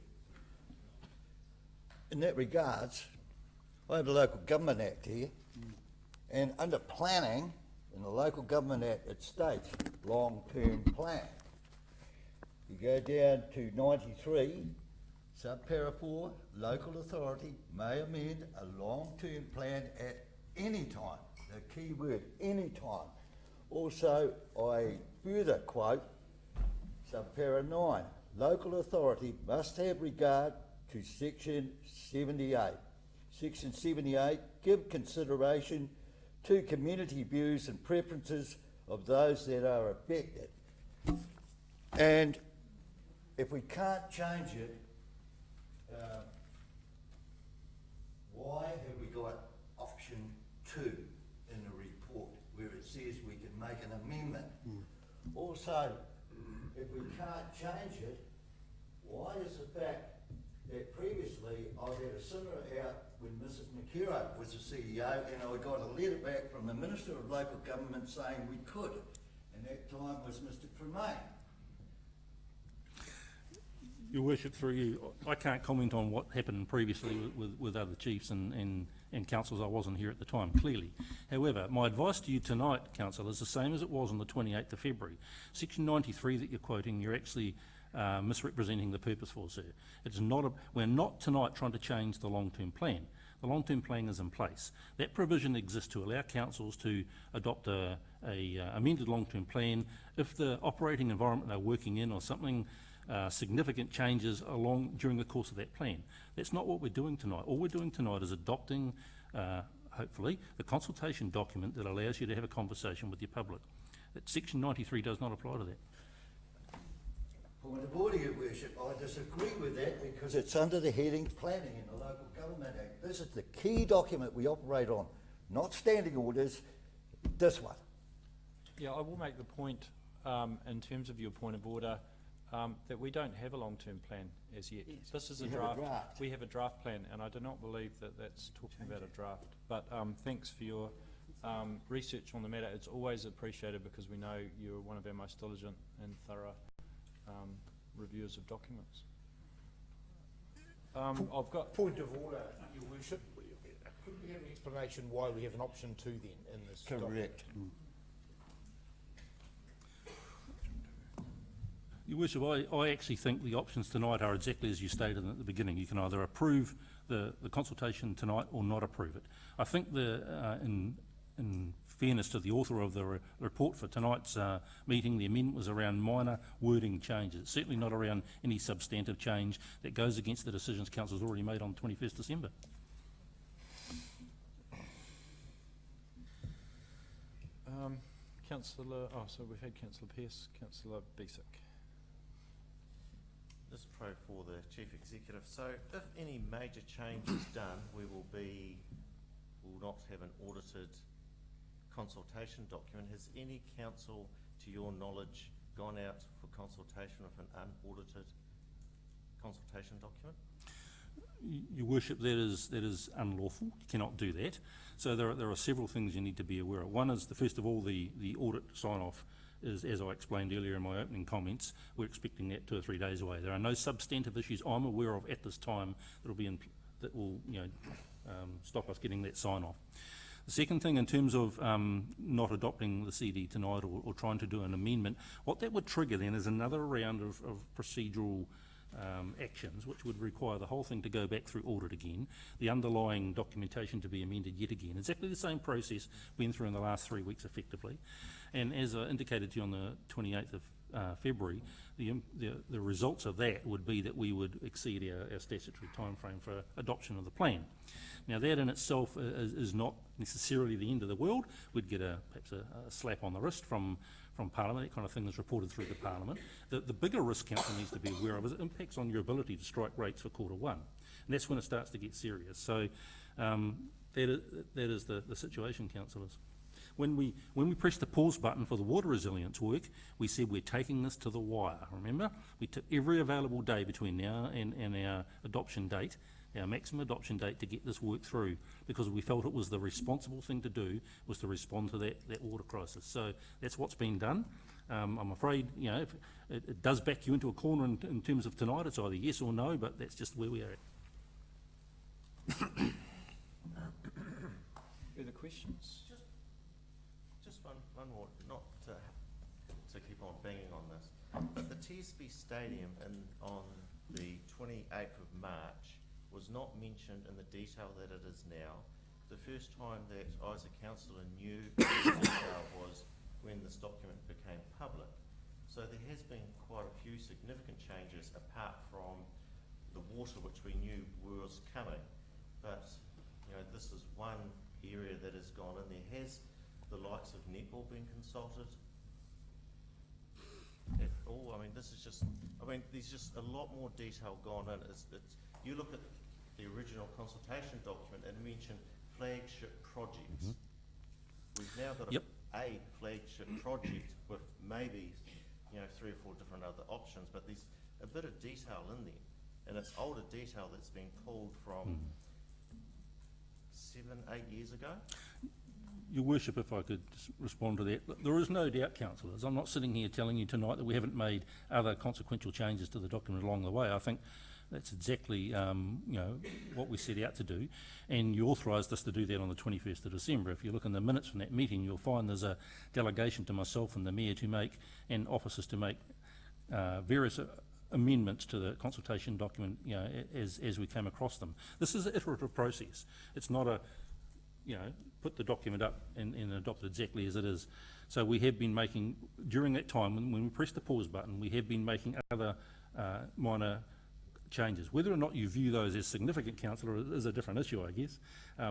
Speaker 7: In that regards, I have the Local Government Act here, and under planning, in the Local Government Act, it states long-term plan. You go down to 93, subpara 4, local authority may amend a long-term plan at any time. The key word, any time. Also, I further quote subpara 9, local authority must have regard to section 78. Section 78, give consideration to community views and preferences of those that are affected. And if we can't change it, why have we got option 2 in the report where it says we can make an amendment? Also, if we can't change it, why is the fact that previously I've had a similar out when Mrs McKerrow was the CEO, and I got a letter back from the Minister of Local Government saying we could, and that time was Mr Tremaine.
Speaker 9: Your Worship, through you, I can't comment on what happened previously with other chiefs and councils. I wasn't here at the time, clearly. However, my advice to you tonight, Councillor, is the same as it was on the 28th of February. Section 93 that you're quoting, you're actually misrepresenting the purpose for, sir. We're not tonight trying to change the long-term plan. The long-term plan is in place. That provision exists to allow councils to adopt a amended long-term plan if the operating environment they're working in or something significant changes during the course of that plan. That's not what we're doing tonight. All we're doing tonight is adopting, hopefully, the consultation document that allows you to have a conversation with your public. That Section 93 does not apply to that.
Speaker 7: Point of order, Your Worship, I disagree with that because it's under the heading planning in the Local Government Act. This is the key document we operate on, not standing orders, this one.
Speaker 11: Yeah, I will make the point in terms of your point of order that we don't have a long-term plan as yet.
Speaker 7: Yes.
Speaker 11: This is
Speaker 7: We
Speaker 11: a
Speaker 7: have a
Speaker 11: draft.
Speaker 7: draft.
Speaker 11: We have a draft plan, and I do not believe that that's talking about a draft. But thanks for your research on the matter. It's always appreciated because we know you're one of our most diligent and thorough reviewers of documents. I've got
Speaker 13: Point of order, Your Worship. Could we have an explanation why we have an option 2 then in this document?
Speaker 7: Correct.
Speaker 9: Your Worship, I actually think the options tonight are exactly as you stated at the beginning. You can either approve the consultation tonight or not approve it. I think in fairness to the author of the report for tonight's meeting, the amendment was around minor wording changes, certainly not around any substantive change that goes against the decisions Council's already made on 21st December.
Speaker 11: Councillor, so we've had Councillor Pearce, Councillor Besic.
Speaker 12: This is pro for the Chief Executive. So if any major change is done, we will not have an audited consultation document. Has any council, to your knowledge, gone out for consultation with an unaudited consultation document?
Speaker 9: Your Worship, that is unlawful. You cannot do that. So there are several things you need to be aware of. One is, first of all, the audit sign-off is, as I explained earlier in my opening comments, we're expecting that 2 or 3 days away. There are no substantive issues I'm aware of at this time that will stop us getting that sign-off. The second thing, in terms of not adopting the CD tonight or trying to do an amendment, what that would trigger then is another round of procedural actions, which would require the whole thing to go back through audit again, the underlying documentation to be amended yet again. Exactly the same process went through in the last 3 weeks effectively. And as I indicated to you on the 28th of February, the results of that would be that we would exceed our statutory timeframe for adoption of the plan. Now that in itself is not necessarily the end of the world. We'd get perhaps a slap on the wrist from Parliament. That kind of thing is reported through to Parliament. The bigger risk Council needs to be aware of is it impacts on your ability to strike rates for Q1, and that's when it starts to get serious. So that is the situation, councillors. When we pressed the pause button for the water resilience work, we said we're taking this to the wire. Remember, we took every available day between now and our adoption date, our maximum adoption date, to get this work through, because we felt it was the responsible thing to do, was to respond to that water crisis. So that's what's been done. I'm afraid, you know, if it does back you into a corner in terms of tonight. It's either yes or no, but that's just where we are at.
Speaker 11: Further questions?
Speaker 12: Just one more, not to keep on banging on this, but the TSB Stadium on the 28th of March was not mentioned in the detail that it is now. The first time that I as a councillor knew the detail was when this document became public. So there has been quite a few significant changes apart from the water, which we knew was coming. But you know, this is one area that has gone in there. Has the likes of netball been consulted at all? I mean, this is just, I mean, there's just a lot more detail gone in. You look at the original consultation document and mentioned flagship projects. We've now got a flagship project with maybe, you know, 3 or 4 different other options, but there's a bit of detail in there, and it's older detail that's been pulled from 7, 8 years ago.
Speaker 9: Your Worship, if I could just respond to that. There is no doubt, councillors, I'm not sitting here telling you tonight that we haven't made other consequential changes to the document along the way. I think that's exactly you know, what we set out to do, and you authorised us to do that on the 21st of December. If you look in the minutes from that meeting, you'll find there's a delegation to myself and the Mayor to make, and officers to make various amendments to the consultation document, you know, as we came across them. This is an iterative process. It's not a, you know, put the document up and adopt it exactly as it is. So we have been making, during that time, when we pressed the pause button, we have been making other minor changes. Whether or not you view those as significant, councillor, is a different issue, I guess.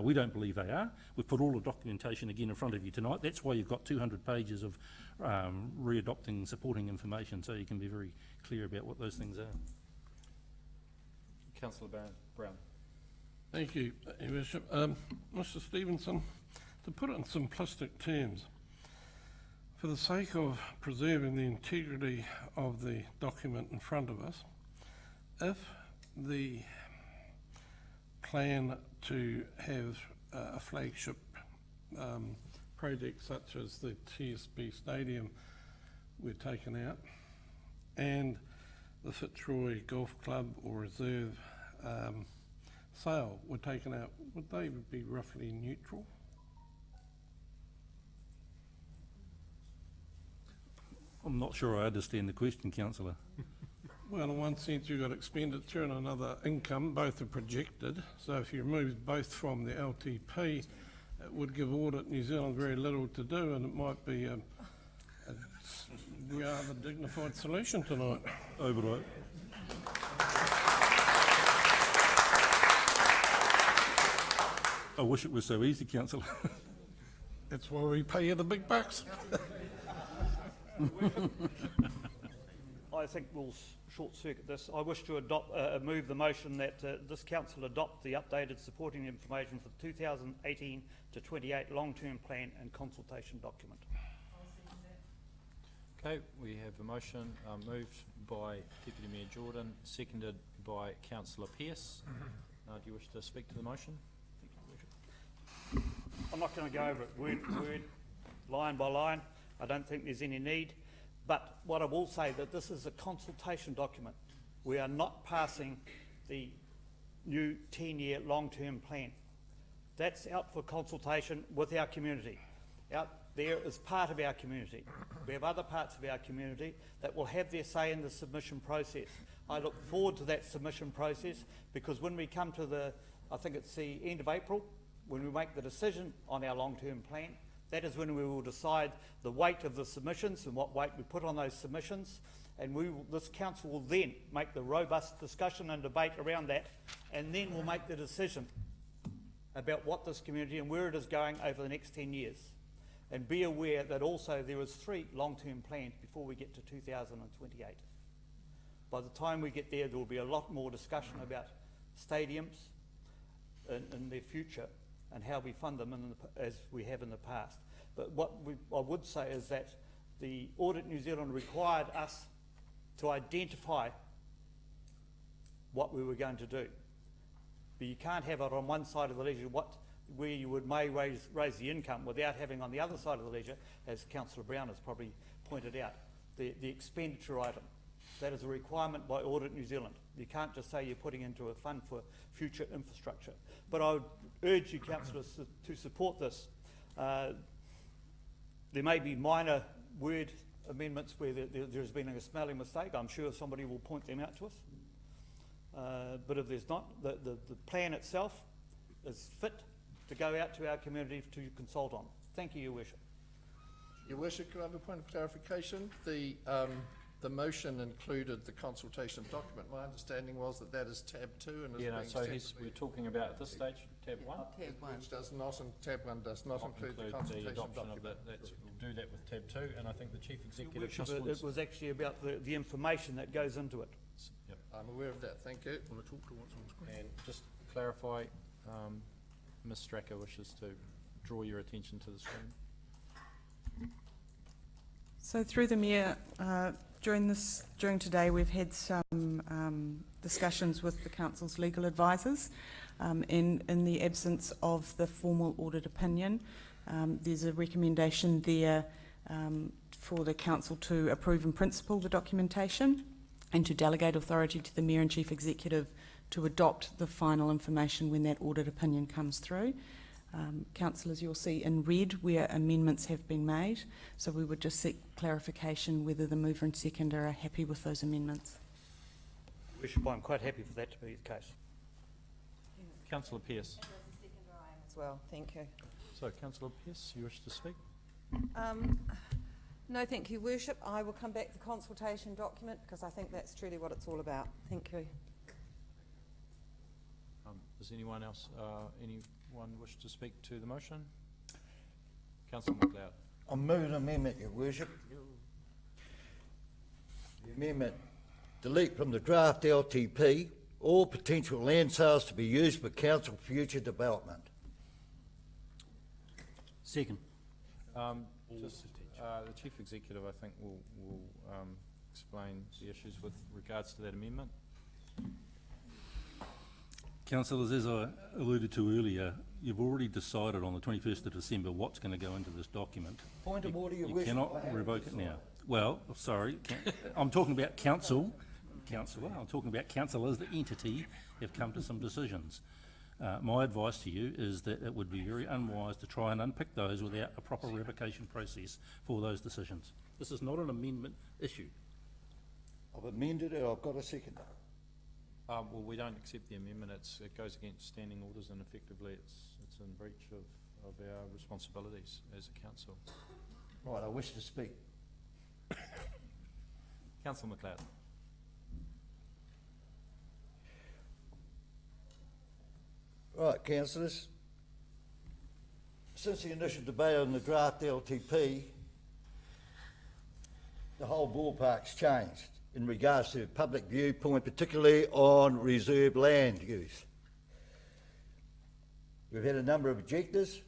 Speaker 9: We don't believe they are. We've put all the documentation again in front of you tonight. That's why you've got 200 pages of re-adopting supporting information, so you can be very clear about what those things are.
Speaker 11: Councillor Brown.
Speaker 20: Thank you, Your Worship. Mr Stevenson, to put it in simplistic terms, for the sake of preserving the integrity of the document in front of us, if the plan to have a flagship project such as the TSB Stadium were taken out, and the Fitzroy Golf Club or Reserve sale were taken out, would they be roughly neutral?
Speaker 9: I'm not sure I understand the question, councillor.
Speaker 20: Well, in one sense you've got expenditure and another income, both are projected, so if you remove both from the LTP, it would give Audit New Zealand very little to do, and it might be a rather dignified solution tonight.
Speaker 9: Overright. I wish it was so easy, councillor.
Speaker 20: That's why we pay you the big bucks.
Speaker 3: I think we'll short-circuit this. I wish to move the motion that this council adopt the updated supporting information for the 2018 to 28 long-term plan and consultation document.
Speaker 11: Okay, we have a motion moved by Deputy Mayor Jordan, seconded by Councillor Pearce. Do you wish to speak to the motion?
Speaker 3: I'm not going to go over it word for word, line by line. I don't think there's any need. But what I will say that this is a consultation document. We are not passing the new 10-year long-term plan. That's out for consultation with our community. there is part of our community. We have other parts of our community that will have their say in the submission process. I look forward to that submission process because when we come to the, I think it's the end of April, when we make the decision on our long-term plan, that is when we will decide the weight of the submissions and what weight we put on those submissions. And this council will then make the robust discussion and debate around that, and then we'll make the decision about what this community and where it is going over the next 10 years. And be aware that also there is 3 long-term plans before we get to 2028. By the time we get there will be a lot more discussion about stadiums in their future and how we fund them as we have in the past. But what I would say is that the Audit New Zealand required us to identify what we were going to do. But you can't have it on one side of the ledger where you may raise the income without having on the other side of the ledger, as Councillor Brown has probably pointed out, the expenditure item. That is a requirement by Audit New Zealand. You can't just say you're putting into a fund for future infrastructure. But I would urge you, councillors, to support this. There may be minor word amendments where there has been a spelling mistake. I'm sure somebody will point them out to us. But if there's not, the plan itself is fit to go out to our community to consult on. Thank you, Your Worship.
Speaker 17: Your Worship, can I have a point of clarification? The motion included the consultation document. My understanding was that is tab 2 and is
Speaker 11: Yeah, no,
Speaker 17: being
Speaker 11: so
Speaker 17: separately-
Speaker 11: we're talking about at this stage, tab 1?
Speaker 17: Which does not, and tab 1 does not include the consultation
Speaker 11: adoption
Speaker 17: document.
Speaker 11: of that. We'll do that with tab 2, and I think the Chief
Speaker 3: Your
Speaker 11: Executive
Speaker 3: Worship,
Speaker 11: just wants...
Speaker 3: it was actually about the information that goes into it.
Speaker 11: Yep.
Speaker 17: I'm aware of that, thank you.
Speaker 11: And just to clarify, Ms Stracker wishes to draw your attention to the screen.
Speaker 6: So through the Mayor, during today we've had some discussions with the Council's legal advisors. In the absence of the formal audit opinion, there's a recommendation there for the Council to approve in principle the documentation and to delegate authority to the Mayor and Chief Executive to adopt the final information when that audit opinion comes through. Councillors, you'll see in red where amendments have been made, so we would just seek clarification whether the mover and seconder are happy with those amendments.
Speaker 3: Bishop, I'm quite happy for that to be the case.
Speaker 11: Councillor Pearce.
Speaker 19: As well, thank you.
Speaker 11: So, Councillor Pearce, you wish to speak?
Speaker 19: No, thank you, Worship. I will come back to the consultation document because I think that's truly what it's all about. Thank you.
Speaker 11: Does anyone else, anyone wish to speak to the motion? Councillor McLeod.
Speaker 7: I move an amendment, Your Worship. The amendment, delete from the draft LTP all potential land sales to be used for council future development.
Speaker 4: Second.
Speaker 11: The Chief Executive, I think, will explain the issues with regards to that amendment.
Speaker 9: Councillors, as I alluded to earlier, you've already decided on the 21st of December what's going to go into this document.
Speaker 7: Point of order, Your
Speaker 9: You
Speaker 7: Worship.
Speaker 9: cannot revoke it now. Well, sorry, I'm talking about councillor, I'm talking about councillors, the entity, have come to some decisions. My advice to you is that it would be very unwise to try and unpick those without a proper revocation process for those decisions. This is not an amendment issue.
Speaker 7: I've amended it, I've got a second.
Speaker 11: Well, we don't accept the amendment. It goes against standing orders, and effectively it's in breach of our responsibilities as a council.
Speaker 7: Right, I wish to speak.
Speaker 11: Councillor McLeod.
Speaker 7: Right, councillors. Since the initial debate on the draft LTP, the whole ballpark's changed in regards to public viewpoint, particularly on reserve land use. We've had a number of objectors.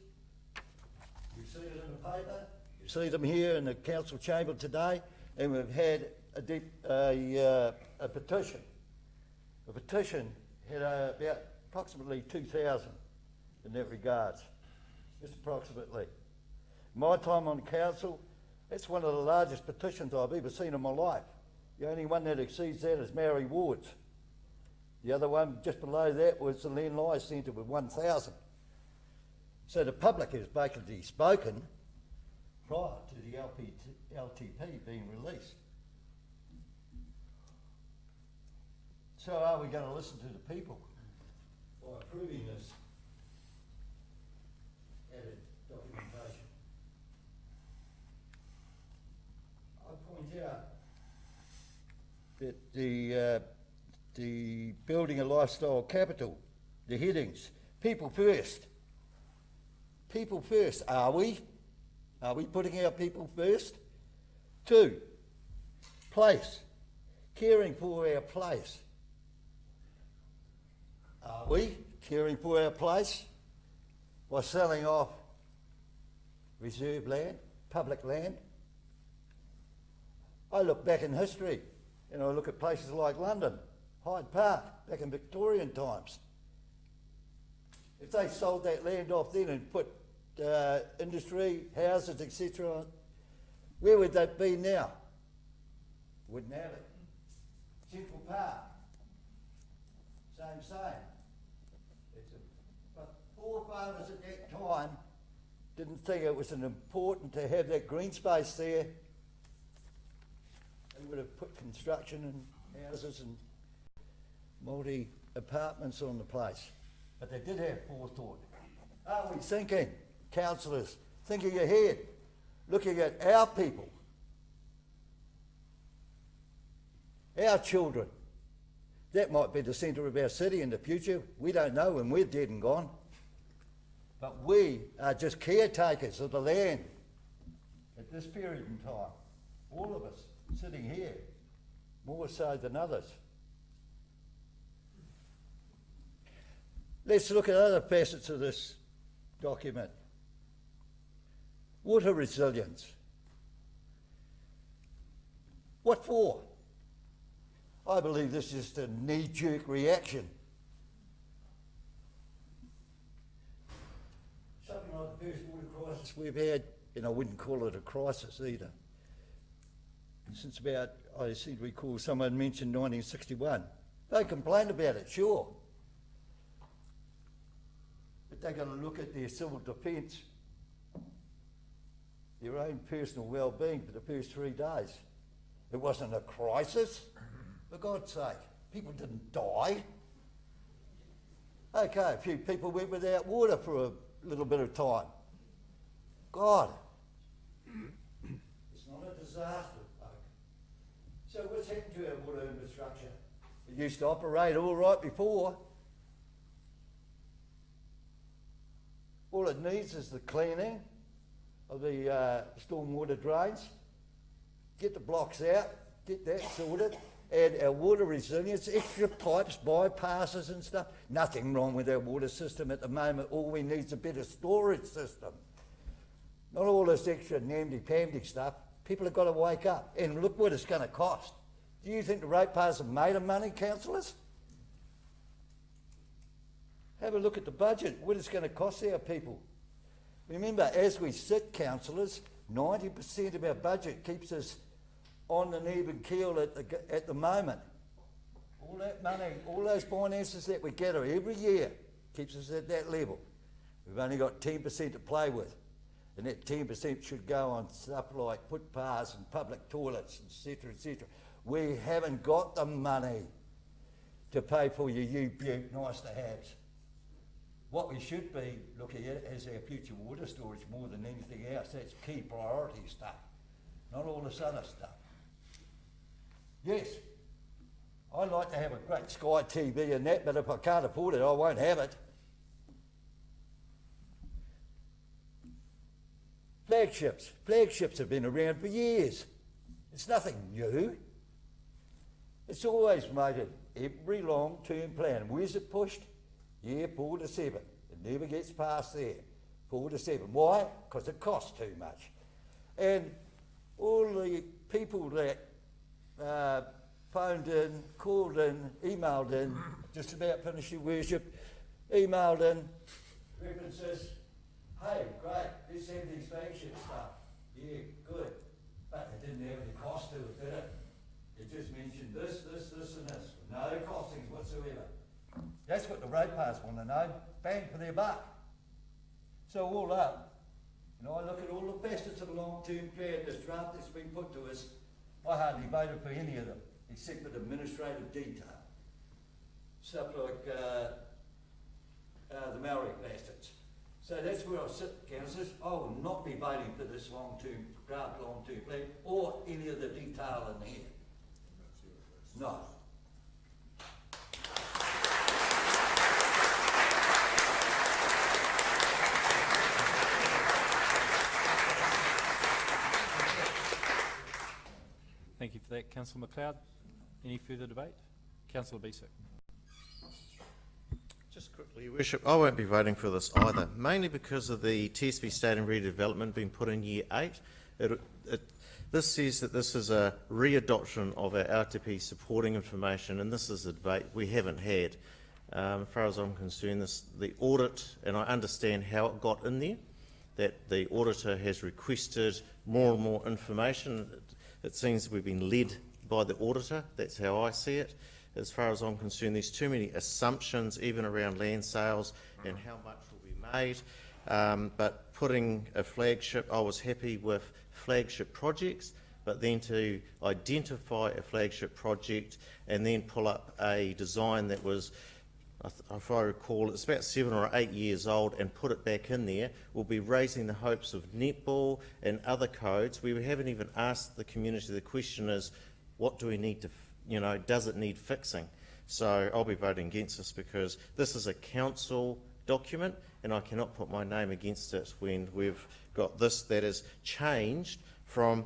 Speaker 7: You see it in the paper, you see them here in the council chamber today, and we've had a petition. The petition had about approximately 2,000 in that regards, just approximately. My time on council, that's one of the largest petitions I've ever seen in my life. The only one that exceeds that is Maori Ward's. The other one just below that was the Land Life Centre with 1,000. So the public has basically spoken prior to the LTP being released. So are we going to listen to the people by approving this added documentation? I point out that the building a lifestyle capital, the headings, people first. People first, are we? Are we putting our people first? 2, place, caring for our place. Are we caring for our place by selling off reserve land, public land? I look back in history and I look at places like London, Hyde Park, back in Victorian times. If they sold that land off then and put industry, houses, etc., where would that be now? Wouldn't have it. Central Park, same. But forefathers at that time didn't think it was important to have that green space there. They would have put construction and houses and multi-apartments on the place. But they did have forethought. Are we thinking, councillors, thinking ahead, looking at our people, our children? That might be the centre of our city in the future. We don't know when we're dead and gone. But we are just caretakers of the land at this period in time. All of us sitting here, more so than others. Let's look at other facets of this document. Water resilience. What for? I believe this is just a knee-jerk reaction. Something like the first water crisis we've had, and I wouldn't call it a crisis either. Since about, I seem to recall someone mentioned 1961. They complained about it, sure. But they've got to look at their civil defence, their own personal well-being for the first 3 days. It wasn't a crisis, for God's sake. People didn't die. Okay, a few people went without water for a little bit of time. God, it's not a disaster, folks. So what's happened to our water infrastructure? It used to operate all right before. All it needs is the cleaning of the stormwater drains, get the blocks out, get that sorted, and our water resilience, extra pipes, bypasses and stuff. Nothing wrong with our water system at the moment. All we need is a better storage system. Not all this extra namby-pamby stuff. People have got to wake up. And look what it's going to cost. Do you think the ratepayers have made of money, councillors? Have a look at the budget, what it's going to cost our people. Remember, as we sit, councillors, 90% of our budget keeps us on an even keel at the moment. All that money, all those finances that we gather every year keeps us at that level. We've only got 10% to play with. And that 10% should go on stuff like footpaths and public toilets, etc., etc. We haven't got the money to pay for your U-Butte nice-to-haves. What we should be looking at is our future water storage more than anything else. That's key priority stuff, not all this other stuff. Yes, I'd like to have a great Sky TV and that, but if I can't afford it, I won't have it. Flagships. Flagships have been around for years. It's nothing new. It's always made it every long-term plan. Where's it pushed? Yeah, 4 to 7. It never gets past there. 4 to 7. Why? Because it costs too much. And all the people that phoned in, called in, emailed in, just about finished your worship, emailed in, references, hey, great, let's have these flagship stuff. Yeah, good. But it didn't have any cost to it, did it? It just mentioned this, and this. No costings whatsoever. That's what the ratepayers want to know. Bang for their buck. So all up, And I look at all the facets of the long-term plan, this draft that's been put to us, I hardly voted for any of them, except for the administrative detail. Stuff like the Maori bastards. So that's where I sit, councillors. I will not be voting for this draft long-term plan or any of the detail in here. No.
Speaker 11: Thank you for that, Councillor McLeod. Any further debate? Councillor Bisick.
Speaker 12: Just quickly, Your Worship, I won't be voting for this either, mainly because of the TSB Stadium redevelopment being put in Year 8. This says that this is a re-adoption of our RTP supporting information, and this is a debate we haven't had. As far as I'm concerned, the audit, and I understand how it got in there, that the auditor has requested more and more information. It seems we've been led by the auditor. That's how I see it. As far as I'm concerned, there's too many assumptions, even around land sales and how much will be made. But putting a flagship, I was happy with flagship projects, but then to identify a flagship project and then pull up a design that was, if I recall, it's about 7 or 8 years old, and put it back in there, will be raising the hopes of netball and other codes. We haven't even asked the community. The question is, what do we need to, does it need fixing? So I'll be voting against this because this is a council document and I cannot put my name against it when we've got this that has changed from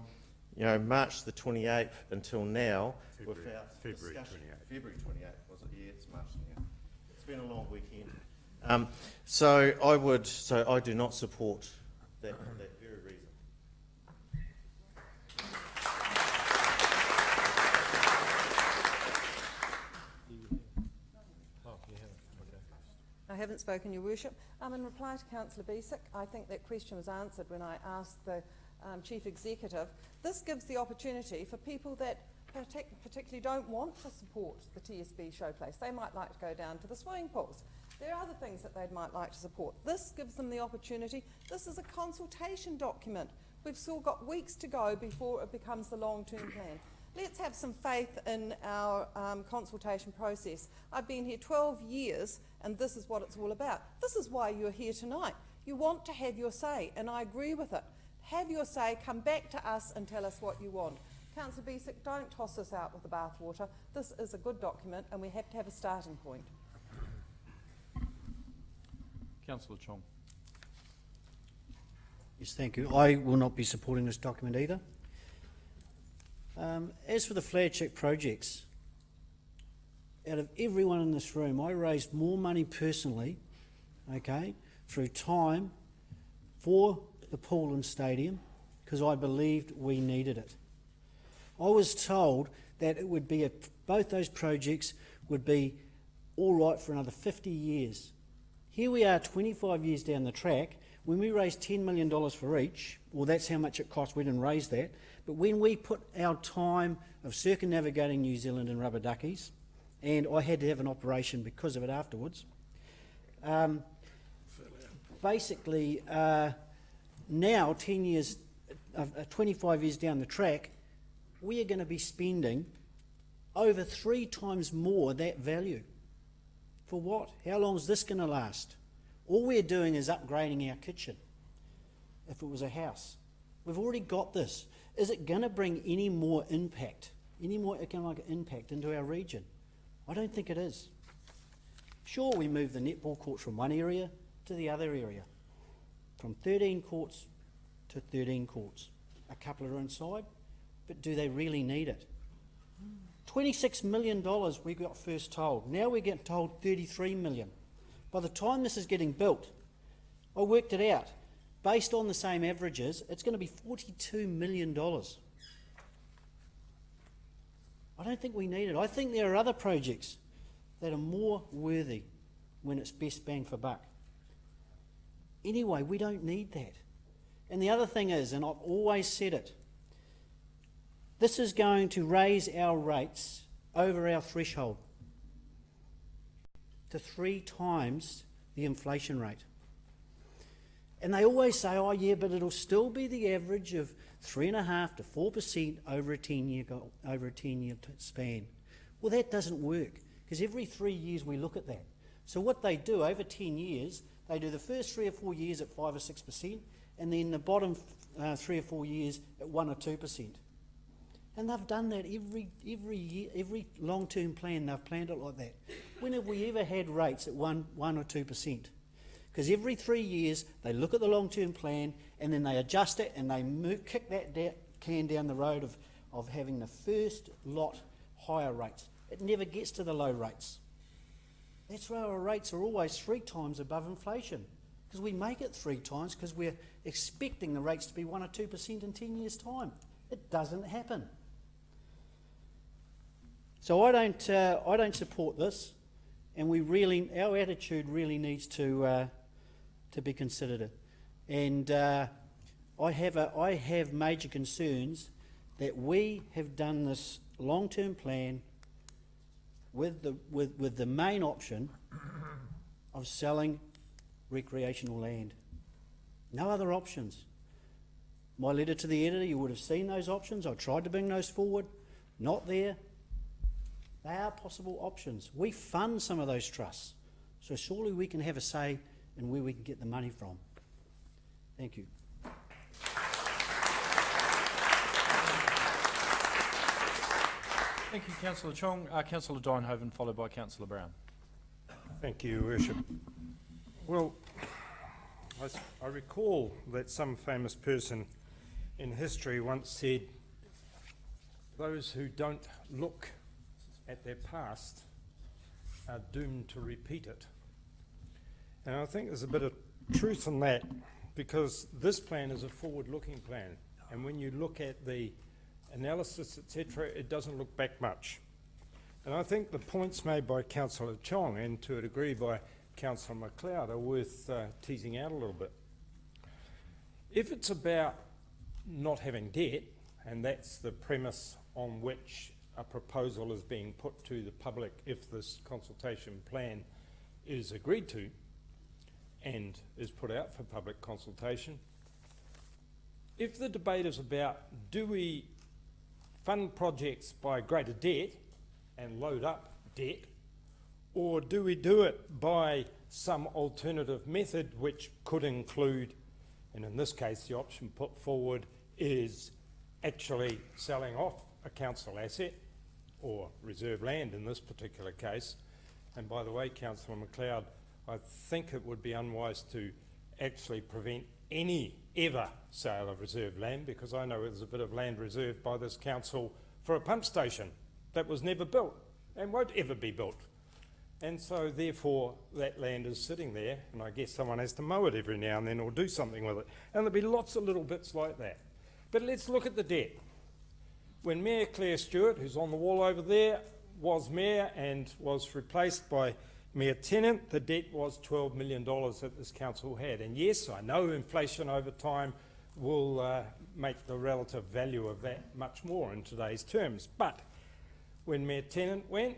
Speaker 12: March the 28th until now.
Speaker 9: February 28th.
Speaker 12: February 28th, was it? Yeah, it's March now. It's been a long weekend. So I do not support that very reason.
Speaker 19: I haven't spoken, Your Worship. In reply to Councillor Bisick, I think that question was answered when I asked the Chief Executive. This gives the opportunity for people that particularly don't want to support the TSB showplace. They might like to go down to the swimming pools. There are other things that they might like to support. This gives them the opportunity. This is a consultation document. We've still got weeks to go before it becomes the long-term plan. Let's have some faith in our consultation process. I've been here 12 years and this is what it's all about. This is why you're here tonight. You want to have your say, and I agree with it. Have your say, come back to us and tell us what you want. Councillor Bisick, don't toss us out with the bathwater. This is a good document and we have to have a starting point.
Speaker 11: Councillor Chong.
Speaker 4: Yes, thank you. I will not be supporting this document either. As for the flagship projects, out of everyone in this room, I raised more money personally, through time for the pool and stadium because I believed we needed it. I was told that it would be both those projects would be all right for another 50 years. Here we are 25 years down the track. When we raised $10 million for each, well, that's how much it cost. We didn't raise that. But when we put our time of circumnavigating New Zealand in rubber duckies, and I had to have an operation because of it afterwards, basically now 25 years down the track, we are going to be spending over 3 times more that value. For what? How long is this going to last? All we're doing is upgrading our kitchen. If it was a house, we've already got this. Is it going to bring any more impact, any more economic impact into our region? I don't think it is. Sure, we move the netball courts from one area to the other area, from 13 courts to 13 courts. A couple are inside, but do they really need it? $26 million we got first told. Now we're getting told $33 million. By the time this is getting built, I worked it out. Based on the same averages, it's going to be $42 million. I don't think we need it. I think there are other projects that are more worthy when it's best bang for buck. Anyway, we don't need that. And the other thing is, and I've always said it, this is going to raise our rates over our threshold to 3 times the inflation rate. And they always say, oh yeah, but it'll still be the average of 3.5% to 4% over a 10-year span. Well, that doesn't work, because every 3 years we look at that. So what they do over 10 years, they do the first 3 or 4 years at 5 or 6%, and then the bottom 3 or 4 years at 1 or 2%. And they've done that every year, every long-term plan, they've planned it like that. When have we ever had rates at 1 or 2%? Because every 3 years they look at the long-term plan and then they adjust it and they kick that can down the road of having the first lot higher rates. It never gets to the low rates. That's why our rates are always 3 times above inflation, because we make it 3 times because we're expecting the rates to be 1 or 2% in 10 years' time. It doesn't happen. So I don't support this, and our attitude really needs to be considered. And I have major concerns that we have done this long-term plan with the main option of selling recreational land. No other options. My letter to the editor, you would have seen those options. I tried to bring those forward. Not there. They are possible options. We fund some of those trusts, so surely we can have a say in where we can get the money from. Thank you.
Speaker 11: Thank you, Councillor Chong. Councillor Duynhoven, followed by Councillor Brown.
Speaker 18: Thank you, Your Worship. Well, I recall that some famous person in history once said, those who don't look at their past are doomed to repeat it. And I think there's a bit of truth in that, because this plan is a forward-looking plan, and when you look at the analysis, etc., it doesn't look back much. And I think the points made by Councillor Chong, and to a degree by Councillor McLeod, are worth teasing out a little bit. If it's about not having debt, and that's the premise on which a proposal is being put to the public if this consultation plan is agreed to and is put out for public consultation, if the debate is about do we fund projects by greater debt and load up debt, or do we do it by some alternative method which could include, and in this case the option put forward is actually selling off a council asset or reserve land in this particular case. And by the way, Councillor McLeod, I think it would be unwise to actually prevent any ever sale of reserve land, because I know there's a bit of land reserved by this council for a pump station that was never built and won't ever be built. And so therefore that land is sitting there, and I guess someone has to mow it every now and then or do something with it. And there'll be lots of little bits like that. But let's look at the debt. When Mayor Claire Stewart, who's on the wall over there, was mayor and was replaced by Mayor Tennant, the debt was $12 million that this council had. And yes, I know inflation over time will make the relative value of that much more in today's terms. But when Mayor Tennant went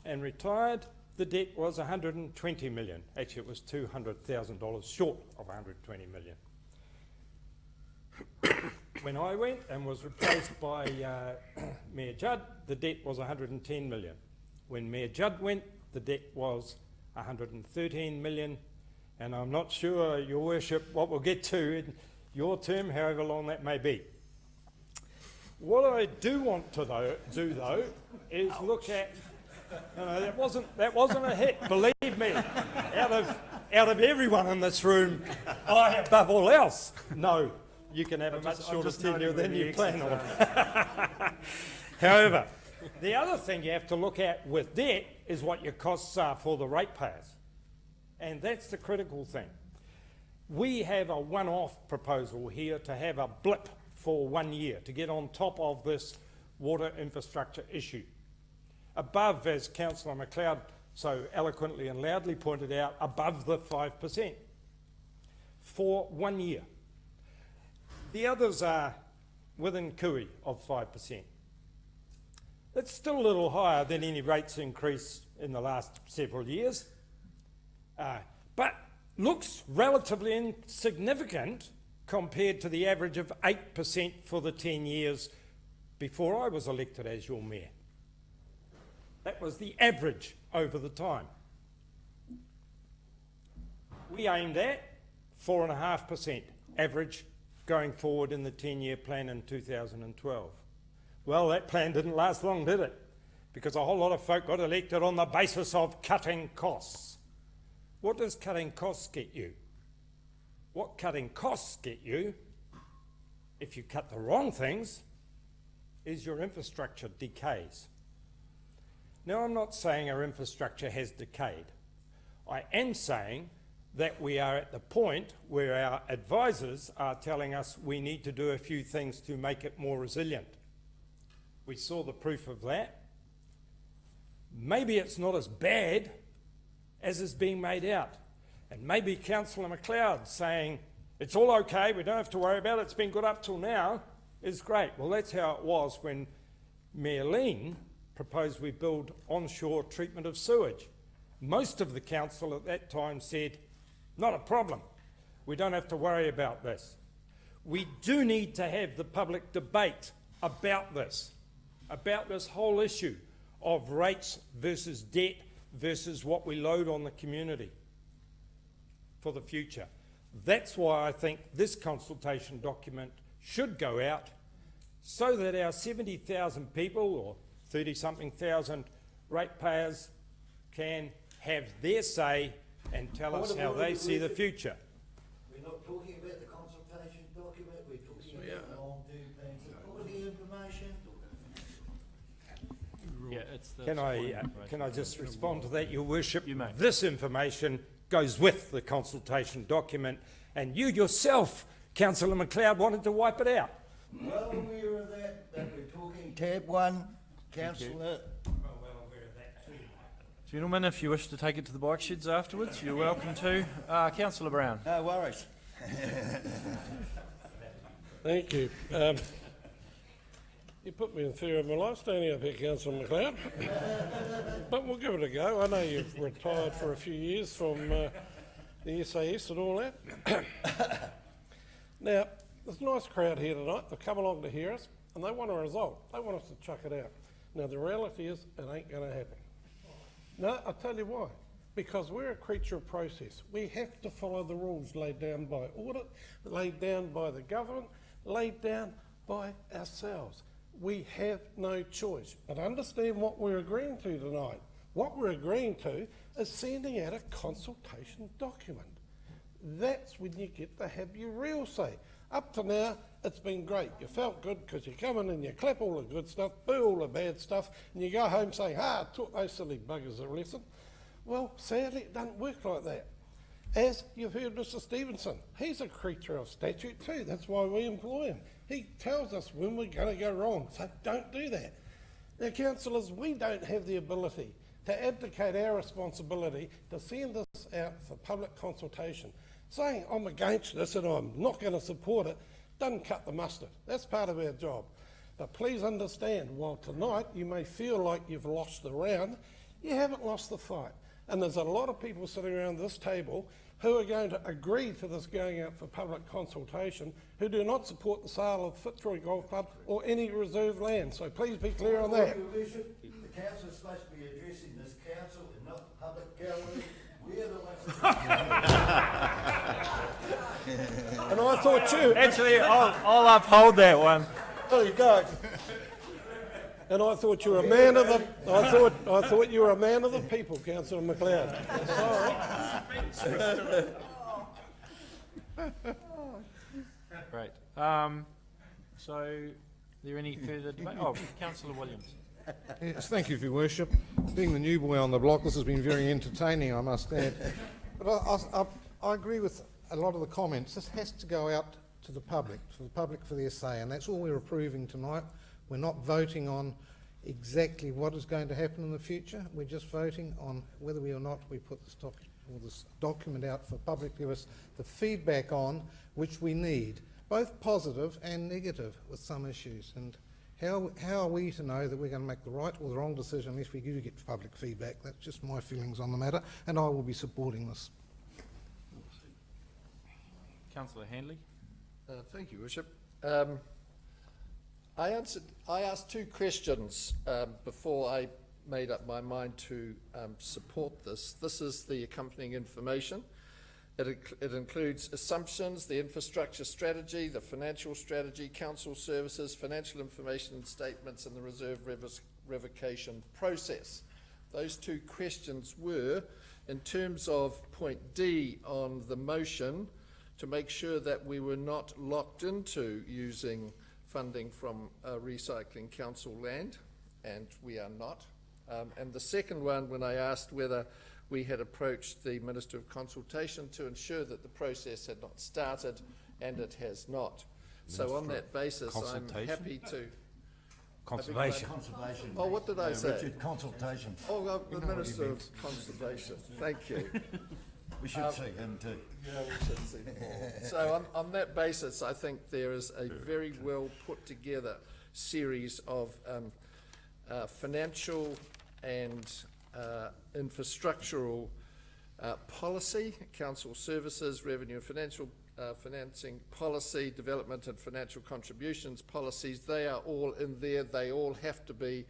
Speaker 18: and retired, the debt was $120 million. Actually, it was $200,000 short of $120 million. When I went and was replaced by Mayor Judd, the debt was $110 million. When Mayor Judd went, the debt was $113 million, and I'm not sure, Your Worship, what we'll get to in your term, however long that may be. What I do want to do though is look at. No, that wasn't a hit. Believe me, out of everyone in this room, I above all else know you can have a much shorter tenure than you plan on. However, the other thing you have to look at with debt is what your costs are for the ratepayers, and that's the critical thing. We have a one-off proposal here to have a blip for 1 year to get on top of this water infrastructure issue. Above, as Councillor McLeod so eloquently and loudly pointed out, above the 5% for 1 year. The others are within cooey of 5%. It's still a little higher than any rates increase in the last several years. But
Speaker 21: looks relatively insignificant compared to the average of 8% for the 10 years before I was elected as your mayor. That was the average over the time. We aimed at 4.5% average going forward in the 10-year plan in 2012. Well, that plan didn't last long, did it? Because a whole lot of folk got elected on the basis of cutting costs. What does cutting costs get you? What cutting costs get you, if you cut the wrong things, is your infrastructure decays. Now, I'm not saying our infrastructure has decayed. I am saying that we are at the point where our advisors are telling us we need to do a few things to make it more resilient. We saw the proof of that. Maybe it's not as bad as is being made out. And maybe Councillor McLeod saying, it's all okay, we don't have to worry about it, it's been good up till now, is great. Well, that's how it was when Mayor Lean proposed we build onshore treatment of sewage. Most of the council at that time said, not a problem, we don't have to worry about this. We do need to have the public debate about this whole issue of rates versus debt versus what we load on the community for the future. That's why I think this consultation document should go out so that our 70,000 people or 30-something thousand ratepayers can have their say and tell us how they see the future.
Speaker 7: We're not talking about the consultation document, we're talking about the long-term plans. All the information.
Speaker 11: Yeah, it's the
Speaker 21: Can I just respond to that, Your Worship? You may. This information goes with the consultation document, and you yourself, Councillor McLeod, wanted to wipe it out.
Speaker 7: Well aware of that we're talking tab 1, Councillor.
Speaker 22: Gentlemen, if you wish to take it to the bike sheds afterwards, you're welcome to. Councillor Brown.
Speaker 7: No worries.
Speaker 20: Thank you. You put me in fear of my life standing up here, Councillor McLeod. But we'll give it a go. I know you've retired for a few years from the SAS and all that. Now, there's a nice crowd here tonight. They've come along to hear us, and they want a result. They want us to chuck it out. Now, the reality is it ain't going to happen. No, I'll tell you why. Because we're a creature of process. We have to follow the rules laid down by audit, laid down by the government, laid down by ourselves. We have no choice. But understand what we're agreeing to tonight. What we're agreeing to is sending out a consultation document. That's when you get to have your real say. Up to now, it's been great. You felt good because you come in and you clap all the good stuff, boo all the bad stuff, and you go home saying, I taught those silly buggers a lesson. Well, sadly, it doesn't work like that. As you've heard Mr Stevenson, he's a creature of statute too. That's why we employ him. He tells us when we're going to go wrong, so don't do that. Now, councillors, we don't have the ability to abdicate our responsibility to send this out for public consultation. Saying I'm against this and I'm not going to support it doesn't cut the mustard. That's part of our job. But please understand, while tonight you may feel like you've lost the round, you haven't lost the fight. And there's a lot of people sitting around this table who are going to agree to this going out for public consultation who do not support the sale of Fitzroy Golf Club or any reserve land. So please be clear on that.
Speaker 7: Your Worship, the council is supposed to be addressing this council and not the public gallery. We're the ones
Speaker 21: And I thought you...
Speaker 22: Actually, I'll uphold that one.
Speaker 7: There you go.
Speaker 20: And I thought you were a man of the. I thought you were a man of the people, Councillor McLeod. Sorry.
Speaker 11: Great. So, are there any further debate? Oh, Councillor Williams.
Speaker 23: Yes, thank you, Your Worship. Being the new boy on the block, this has been very entertaining, I must add. But I agree with a lot of the comments. This has to go out to the public, for their say, and that's all we're approving tonight. We're not voting on exactly what is going to happen in the future. We're just voting on whether or not we put this document out for public to give us the feedback on which we need, both positive and negative with some issues. And how are we to know that we're going to make the right or the wrong decision unless we do get public feedback? That's just my feelings on the matter, and I will be supporting this.
Speaker 11: Councillor Handley.
Speaker 17: Thank you, Bishop. I asked two questions before I made up my mind to support this. This is the accompanying information. It includes assumptions, the infrastructure strategy, the financial strategy, council services, financial information and statements, and the reserve revocation process. Those two questions were, in terms of point D on the motion, to make sure that we were not locked into using funding from recycling council land, and we are not. And the second one, when I asked whether we had approached the Minister of Consultation to ensure that the process had not started, and it has not. So on that basis, I'm happy to...
Speaker 18: Conservation.
Speaker 17: Oh, what did I say?
Speaker 7: Richard, consultation.
Speaker 17: Oh, the Minister of Conservation. Thank you.
Speaker 7: We should see him too.
Speaker 17: Yeah, we should see him all. So on that basis, I think there is a very well put together series of financial and infrastructural policy, council services, revenue and financial financing policy, development and financial contributions policies. They are all in there. They all have to be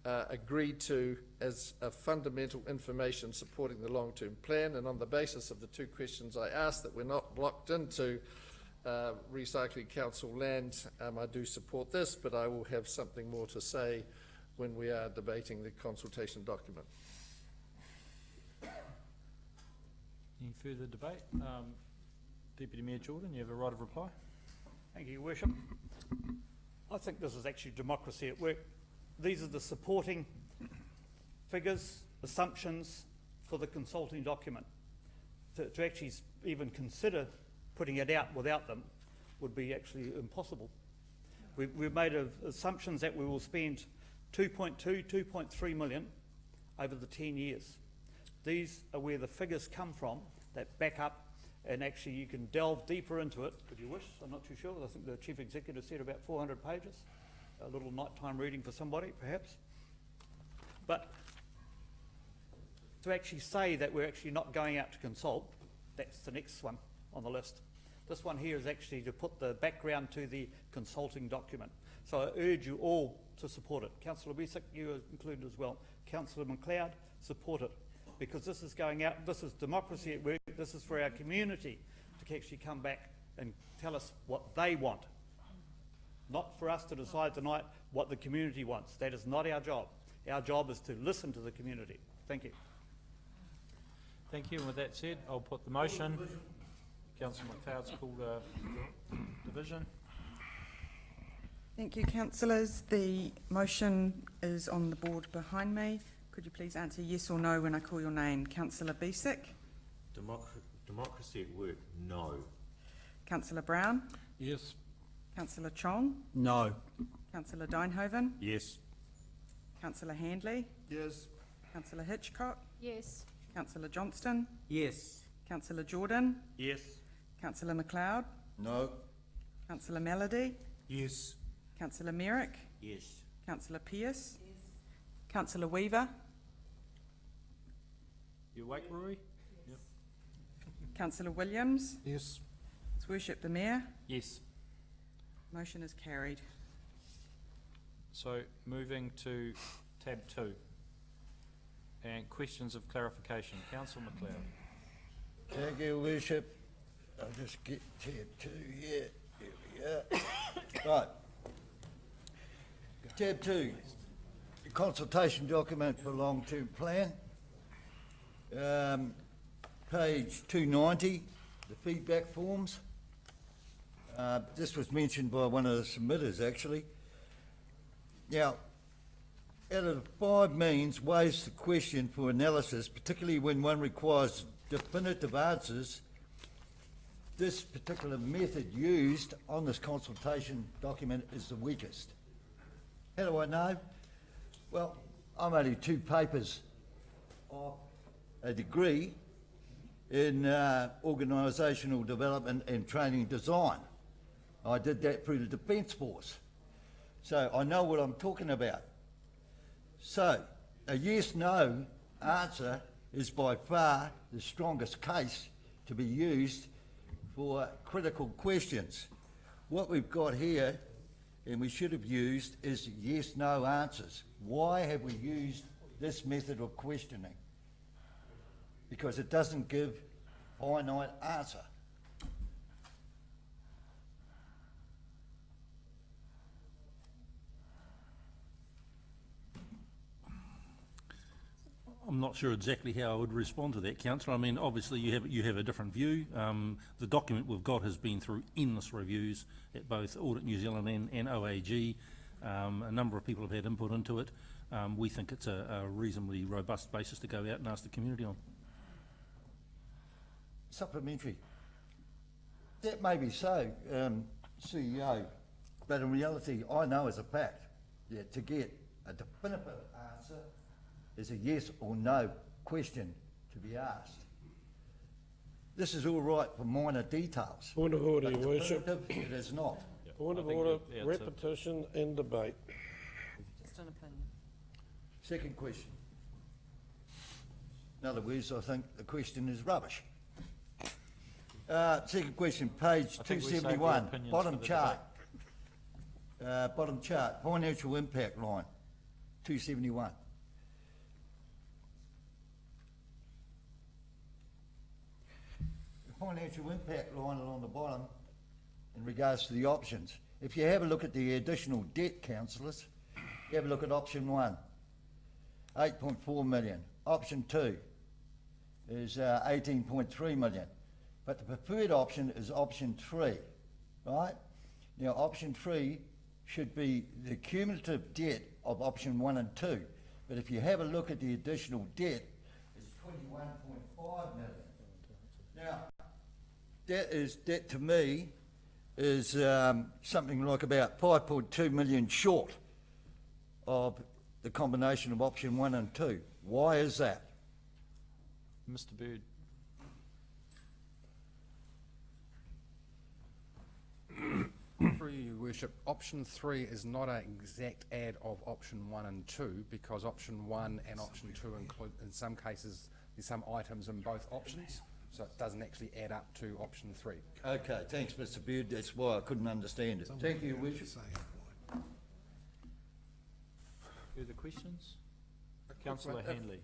Speaker 17: agreed to as a fundamental information supporting the long-term plan. And on the basis of the two questions I asked, that we're not locked into recycling council land, I do support this, but I will have something more to say when we are debating the consultation document.
Speaker 11: Any further debate? Deputy Mayor Jordan, you have a right of reply.
Speaker 3: Thank you, Your Worship. I think this is actually democracy at work. These are the supporting figures, assumptions for the consulting document. To actually even consider putting it out without them would be actually impossible. We've made assumptions that we will spend 2.3 million over the 10 years. These are where the figures come from that back up, and actually you can delve deeper into it if you wish. I'm not too sure. I think the Chief Executive said about 400 pages. A little nighttime reading for somebody, perhaps. But to actually say that we're actually not going out to consult, that's the next one on the list. This one here is actually to put the background to the consulting document. So I urge you all to support it. Councillor Bisick, you are included as well. Councillor McLeod, support it. Because this is going out, this is democracy at work, this is for our community to actually come back and tell us what they want. Not for us to decide tonight what the community wants. That is not our job. Our job is to listen to the community. Thank you.
Speaker 11: Thank you, and with that said, I'll put the motion. Councillor McLeod's called a division.
Speaker 6: Thank you, councillors. The motion is on the board behind me. Could you please answer yes or no when I call your name? Councillor Bisick?
Speaker 12: Democracy at work, no.
Speaker 6: Councillor Brown?
Speaker 20: Yes.
Speaker 6: Councillor Chong?
Speaker 4: No.
Speaker 6: Councillor Deinhoven?
Speaker 9: Yes.
Speaker 6: Councillor Handley?
Speaker 17: Yes.
Speaker 6: Councillor Hitchcock?
Speaker 1: Yes.
Speaker 6: Councillor Johnston?
Speaker 22: Yes.
Speaker 6: Councillor Jordan?
Speaker 3: Yes.
Speaker 6: Councillor McLeod?
Speaker 7: No.
Speaker 6: Councillor Melody?
Speaker 13: Yes.
Speaker 6: Councillor Merrick?
Speaker 12: Yes.
Speaker 6: Councillor Pearce? Yes. Councillor Weaver?
Speaker 11: You awake, Rory? Yep.
Speaker 6: Councillor Williams?
Speaker 23: Yes.
Speaker 6: His Worship the Mayor?
Speaker 11: Yes.
Speaker 6: Motion is carried.
Speaker 11: So moving to tab 2 and questions of clarification. Councillor McLeod.
Speaker 7: Thank you, Worship. I'll just get tab 2 here. Here we are. Right. Tab 2, the consultation document for long-term plan. Page 290, the feedback forms. This was mentioned by one of the submitters, actually. Now, out of the 5 means, ways to question for analysis, particularly when one requires definitive answers, this particular method used on this consultation document is the weakest. How do I know? Well, I'm only 2 papers off a degree in organisational development and training design. I did that through the Defence Force, so I know what I'm talking about. So, a yes-no answer is by far the strongest case to be used for critical questions. What we've got here, and we should have used, is yes/no answers. Why have we used this method of questioning? Because it doesn't give a finite answer.
Speaker 9: I'm not sure exactly how I would respond to that, Councillor. I mean, obviously you have a different view. The document we've got has been through endless reviews at both Audit New Zealand and OAG. A number of people have had input into it. We think it's a reasonably robust basis to go out and ask the community on.
Speaker 7: Supplementary. That may be so, CEO, but in reality, I know as a fact that to get a definitive answer is a yes or no question to be asked. This is all right for minor details.
Speaker 20: Point of order,
Speaker 7: but
Speaker 20: Your Worship.
Speaker 7: definitive, it is not.
Speaker 20: Point of order, repetition and debate.
Speaker 19: Just an opinion.
Speaker 7: Second question. In other words, I think the question is rubbish. Second question, page
Speaker 11: I think we saved our
Speaker 7: 271,
Speaker 11: opinions
Speaker 7: bottom
Speaker 11: for the
Speaker 7: chart. Bottom chart, financial impact line, 271. The financial impact line along the bottom in regards to the options. If you have a look at the additional debt, councillors, you have a look at option 1, 8.4 million. Option 2 is 18.3 million. But the preferred option is option 3, right? Now, option 3 should be the cumulative debt of option 1 and 2. But if you have a look at the additional debt, it's 21.5 million. Now, that to me is something like about 5.2 million short of the combination of option 1 and 2. Why is that?
Speaker 11: Mr. Bird.
Speaker 10: Through you, Your Worship, option 3 is not an exact add of option 1 and 2 because option 1 and option 2 include, in some cases, there's some items in both options, so it doesn't actually add up to option 3.
Speaker 7: Okay, thanks, Mr. Beard. That's why I couldn't understand it. Thank you, Your Worship.
Speaker 11: Further questions? Councillor Handley.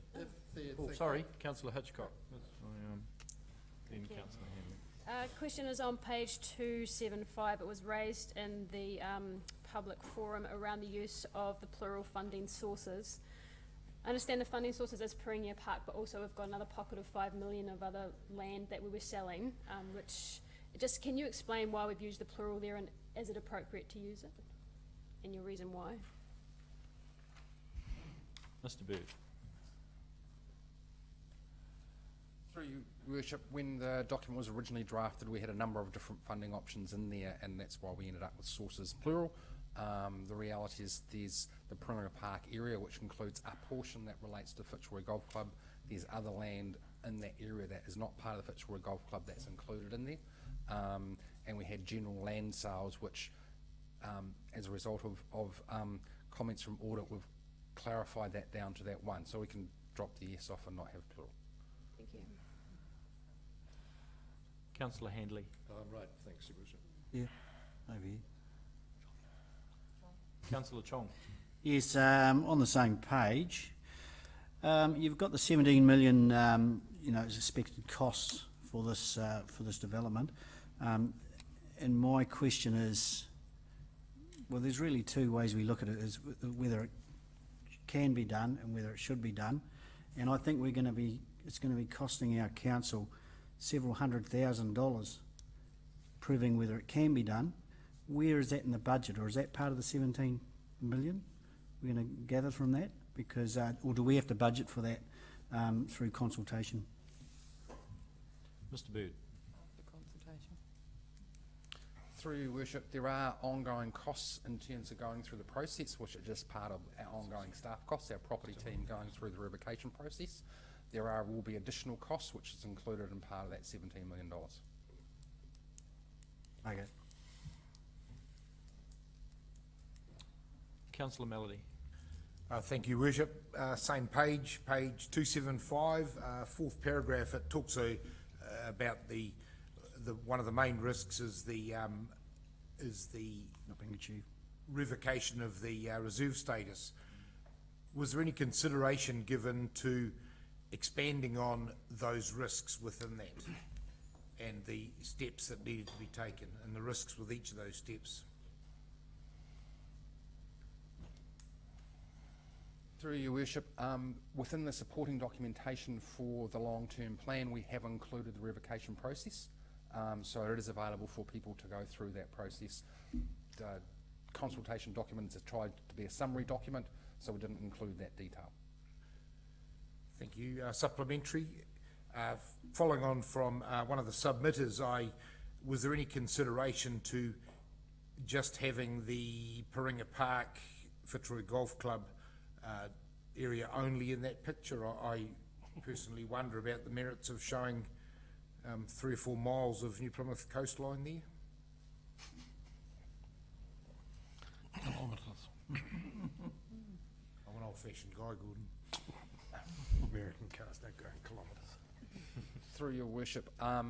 Speaker 11: Sorry, Councillor Hitchcock. Then Councillor Handley.
Speaker 1: Question is on page 275. It was raised in the public forum around the use of the plural funding sources. I understand the funding sources is Perennia Park, but also we've got another pocket of 5 million of other land that we were selling, can you explain why we've used the plural there and is it appropriate to use it? And your reason why?
Speaker 11: Mr. Bird.
Speaker 10: Through you, Worship, when the document was originally drafted, we had a number of different funding options in there, and that's why we ended up with sources plural. The reality is there's the Perennia Park area, which includes a portion that relates to Fitzroy Golf Club. There's other land in that area that is not part of the Fitzroy Golf Club that's included in there. And we had general land sales, which, as a result of comments from audit, we've clarified that down to that one, so we can drop the yes off and not have plural.
Speaker 1: Thank you.
Speaker 11: Councillor Handley.
Speaker 17: Right, thanks, Your Worship.
Speaker 4: Yeah, over here.
Speaker 11: Councillor Chong.
Speaker 4: Yes, on the same page, you've got the 17 million, expected costs for this development, and my question is, well, there's really two ways we look at it: is whether it can be done and whether it should be done, and I think it's going to be costing our council several $100,000 proving whether it can be done. Where is that in the budget, or is that part of the 17 million? We're going to gather from that, because, or do we have to budget for that through consultation?
Speaker 11: Mr. Bird.
Speaker 19: The consultation.
Speaker 10: Through your Worship, there are ongoing costs in terms of going through the process, which are just part of our ongoing staff costs, our property team going through the revocation process. There will be additional costs, which is included in part of that $17 million.
Speaker 4: Okay.
Speaker 11: Councillor Melody.
Speaker 13: Thank you, Worship. Same page 275, fourth paragraph. It talks about the one of the main risks is the
Speaker 4: Not being achieved.
Speaker 13: revocation of the reserve status. Was there any consideration given to expanding on those risks within that and the steps that needed to be taken and the risks with each of those steps?
Speaker 10: Through your worship, within the supporting documentation for the long-term plan, we have included the revocation process. So it is available for people to go through that process. The consultation document has tried to be a summary document, so we didn't include that detail.
Speaker 13: Thank you. Supplementary. Following on from one of the submitters, was there any consideration to just having the Paringa Park Fitzroy Golf Club area only in that picture? I personally wonder about the merits of showing 3 or 4 miles of New Plymouth coastline there.
Speaker 20: Kilometres.
Speaker 13: I'm an old-fashioned guy, Gordon.
Speaker 18: American cars don't go in kilometres.
Speaker 10: Through your worship, I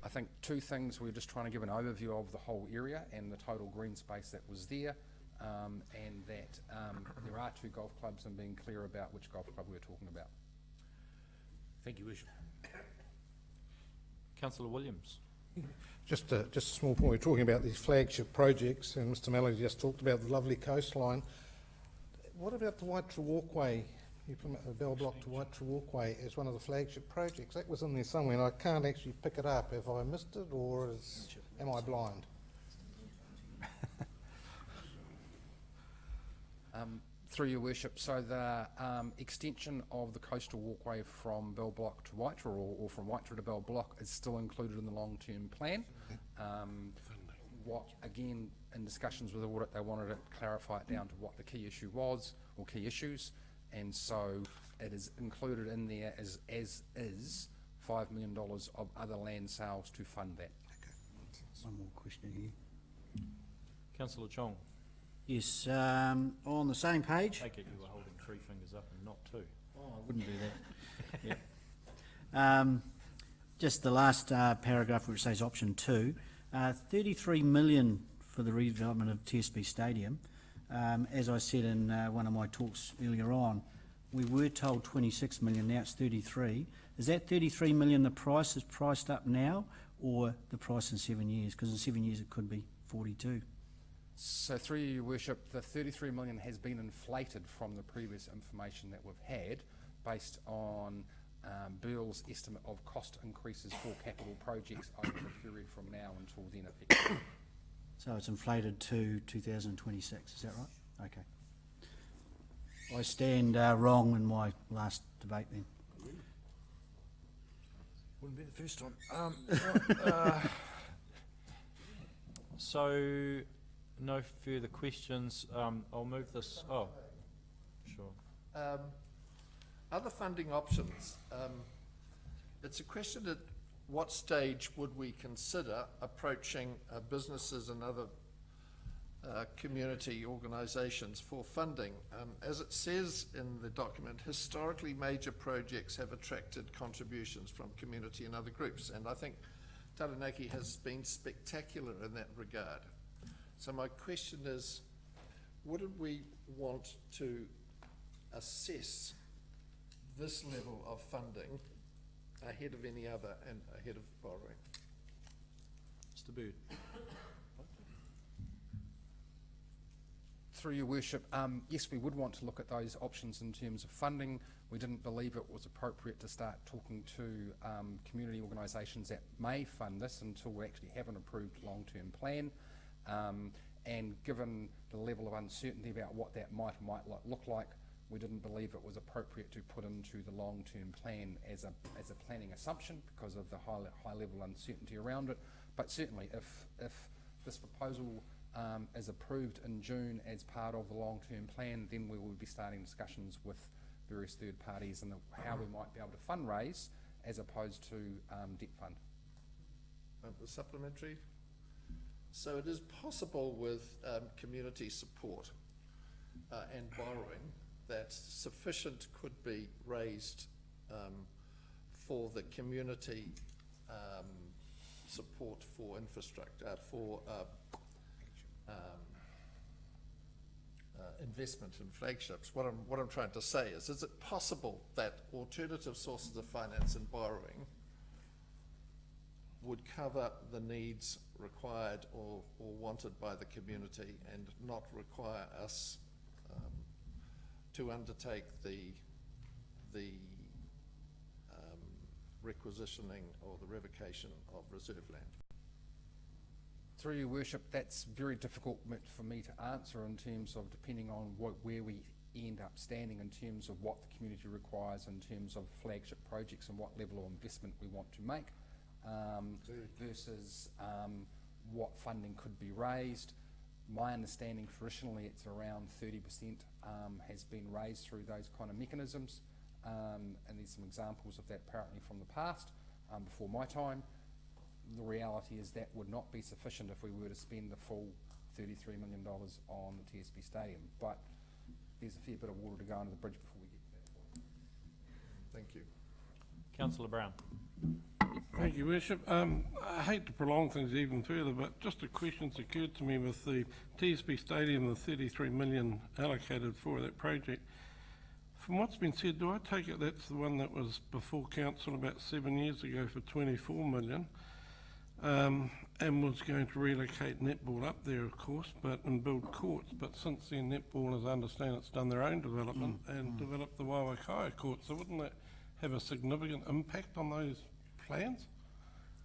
Speaker 10: think 2 things. We're just trying to give an overview of the whole area and the total green space that was there, and that there are 2 golf clubs, and being clear about which golf club we're talking about.
Speaker 13: Thank you, Worship.
Speaker 11: Councillor Williams.
Speaker 23: Just a small point. We're talking about these flagship projects, and Mr. Mallory just talked about the lovely coastline. What about the Waitara Walkway? You put the Bell Block to Waitara Walkway as one of the flagship projects. That was in there somewhere, and I can't actually pick it up. Have I missed it, or am I blind?
Speaker 10: Through your worship, so the extension of the coastal walkway from Bell Block to Waitara, or from Waitara to Bell Block, is still included in the long-term plan. What, again, in discussions with the audit, they wanted to clarify it down to what the key issue was, or key issues, and so it is included in there as is $5 million of other land sales to fund that.
Speaker 4: Okay. One more question here.
Speaker 11: Councillor Chong.
Speaker 4: Yes, on the same page.
Speaker 11: Take it you were holding 3 fingers up and not 2.
Speaker 4: Oh, I wouldn't do that. Yep. Just the last paragraph where it says option 2, 33 million for the redevelopment of TSB Stadium. As I said in one of my talks earlier on, we were told 26 million, now it's 33. Is that 33 million the price is priced up now, or the price in 7 years? Because in 7 years it could be 42.
Speaker 10: So through your worship, the 33 million has been inflated from the previous information that we've had based on Beale's estimate of cost increases for capital projects over the period from now until then effectively.
Speaker 4: So it's inflated to 2026, is that right? Okay. I stand wrong in my last debate then.
Speaker 17: Wouldn't be the first time.
Speaker 11: So, no further questions. I'll move this. Oh, sure.
Speaker 17: Other funding options. It's a question at what stage would we consider approaching businesses and other community organisations for funding? As it says in the document, historically major projects have attracted contributions from community and other groups, and I think Taranaki has been spectacular in that regard. So my question is, wouldn't we want to assess this level of funding ahead of any other and ahead of borrowing?
Speaker 11: Mr. Bird.
Speaker 10: Through your worship, yes, we would want to look at those options in terms of funding. We didn't believe it was appropriate to start talking to community organisations that may fund this until we actually have an approved long-term plan. And given the level of uncertainty about what that might look like, we didn't believe it was appropriate to put into the long-term plan as a planning assumption because of the high level uncertainty around it. But certainly, if this proposal is approved in June as part of the long-term plan, then we will be starting discussions with various third parties and how we might be able to fundraise as opposed to debt fund.
Speaker 17: The supplementary. So it is possible with community support and borrowing that sufficient could be raised for the community support for infrastructure, for investment in flagships. What I'm trying to say is it possible that alternative sources of finance and borrowing would cover the needs required or wanted by the community and not require us to undertake the requisitioning or the revocation of reserve land?
Speaker 10: Through your worship, that's very difficult for me to answer in terms of depending on where we end up standing in terms of what the community requires in terms of flagship projects and what level of investment we want to make versus what funding could be raised. My understanding traditionally it's around 30% has been raised through those kind of mechanisms, and there's some examples of that apparently from the past before my time. The reality is that would not be sufficient if we were to spend the full $33 million on the TSB Stadium, but there's a fair bit of water to go under the bridge before we get to that point.
Speaker 17: Thank you.
Speaker 11: Councillor Brown.
Speaker 20: Thank you, Worship. I hate to prolong things even further, but just a question's occurred to me with the TSB Stadium, the 33 million allocated for that project. From what's been said, do I take it that's the one that was before council about 7 years ago for 24 million? And was going to relocate netball up there, of course, and build courts. But since then, netball, as I understand, it's done their own development and developed the Waiwakaia court. So wouldn't that have a significant impact on those plans?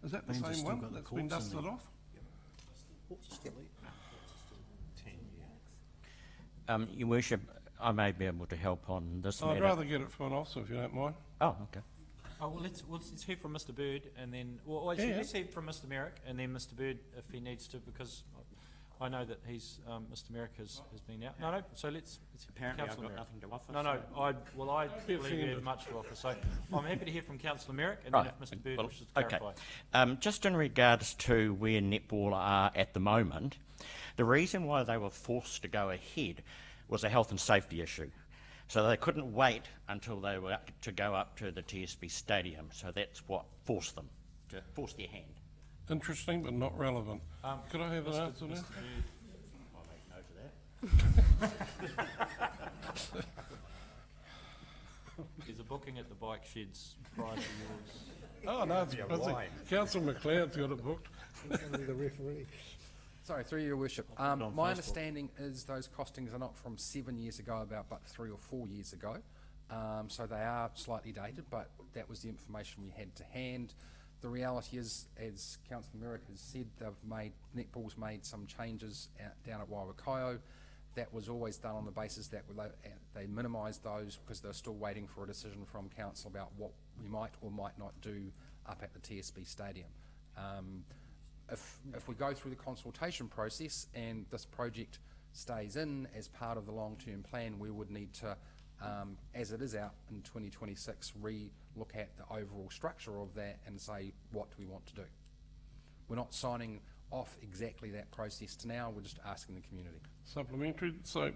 Speaker 20: Is that the same one that's been dusted off?
Speaker 2: Your Worship, I may be able to help on this matter.
Speaker 20: I'd rather get it from an officer, if you don't mind.
Speaker 2: Oh, okay.
Speaker 11: Oh, well, let's hear from Mr. Bird, and then let's hear from Mr. Merrick, and then Mr. Bird if he needs to, because I know that he's Mr. Merrick has been out. No. So let's
Speaker 2: apparently I've got
Speaker 11: Merrick.
Speaker 2: nothing to offer.
Speaker 11: No. I believe you have much to offer. So I'm happy to hear from Councillor Merrick, and then if Mr. Bird wishes to clarify.
Speaker 2: Okay. Just in regards to where netball are at the moment, the reason why they were forced to go ahead was a health and safety issue. So they couldn't wait until they were to go up to the TSB Stadium. So that's what forced them to force their hand.
Speaker 20: Interesting, but not relevant. Could I have an answer now?
Speaker 2: I'll make note of that.
Speaker 11: There's a booking at the bike sheds prior to yours.
Speaker 20: Oh, no, it's Councillor McLeod's got it booked.
Speaker 23: He's going to be the referee.
Speaker 10: Sorry, through your worship. My understanding is those costings are not from 7 years ago, but 3 or 4 years ago. So they are slightly dated, but that was the information we had to hand. The reality is, as Councillor Merrick has said, netball's made some changes down at Waiwakaio. That was always done on the basis that they minimised those because they're still waiting for a decision from council about what we might or might not do up at the TSB Stadium. If we go through the consultation process and this project stays in as part of the long-term plan, we would need to, as it is out in 2026, re-look at the overall structure of that and say, what do we want to do? We're not signing off exactly that process to now, we're just asking the community.
Speaker 20: Supplementary. So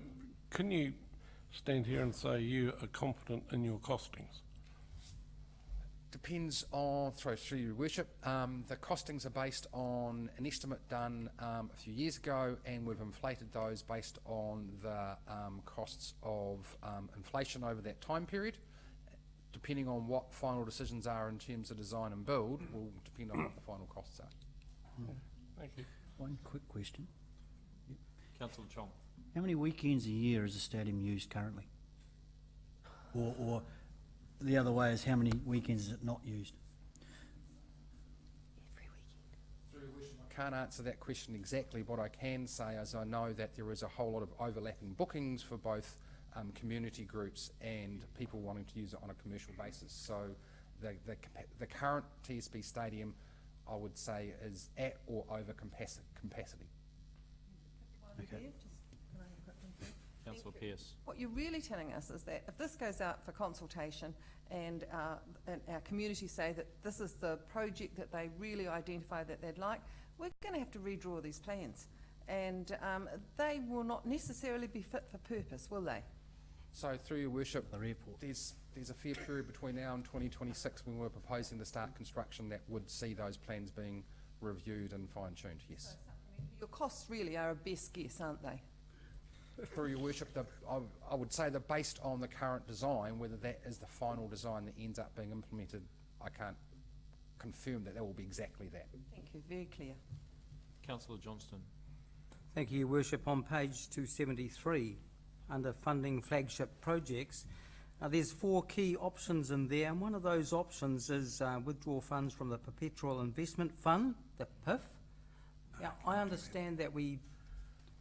Speaker 20: can you stand here and say you are confident in your costings?
Speaker 10: Depends on, through your worship, the costings are based on an estimate done a few years ago, and we've inflated those based on the costs of inflation over that time period. Depending on what final decisions are in terms of design and build will depend on what the final costs are.
Speaker 20: Thank you.
Speaker 4: One quick question.
Speaker 11: Councillor Chong.
Speaker 4: How many weekends a year is the stadium used currently? Or the other way is, how many weekends is it not used?
Speaker 10: Every weekend. I can't answer that question exactly. What I can say is I know that there is a whole lot of overlapping bookings for both community groups and people wanting to use it on a commercial basis. So the current TSB Stadium, I would say, is at or over capacity.
Speaker 19: Okay.
Speaker 11: Councillor Pearce.
Speaker 19: What you're really telling us is that if this goes out for consultation and our community say that this is the project that they really identify that they'd like, we're going to have to redraw these plans, and they will not necessarily be fit for purpose, will they?
Speaker 10: So through your worship, there's a fair period between now and 2026 when we're proposing to start construction that would see those plans being reviewed and fine-tuned, yes.
Speaker 19: Your costs really are a best guess, aren't they?
Speaker 10: Through your worship, I would say that based on the current design, whether that is the final design that ends up being implemented, I can't confirm that will be exactly that.
Speaker 19: Thank you, very clear.
Speaker 11: Councillor Johnston.
Speaker 5: Thank you, Your Worship. On page 273, under funding flagship projects, there's 4 key options in there, and one of those options is withdraw funds from the Perpetual Investment Fund, the PIF. Now, I understand that we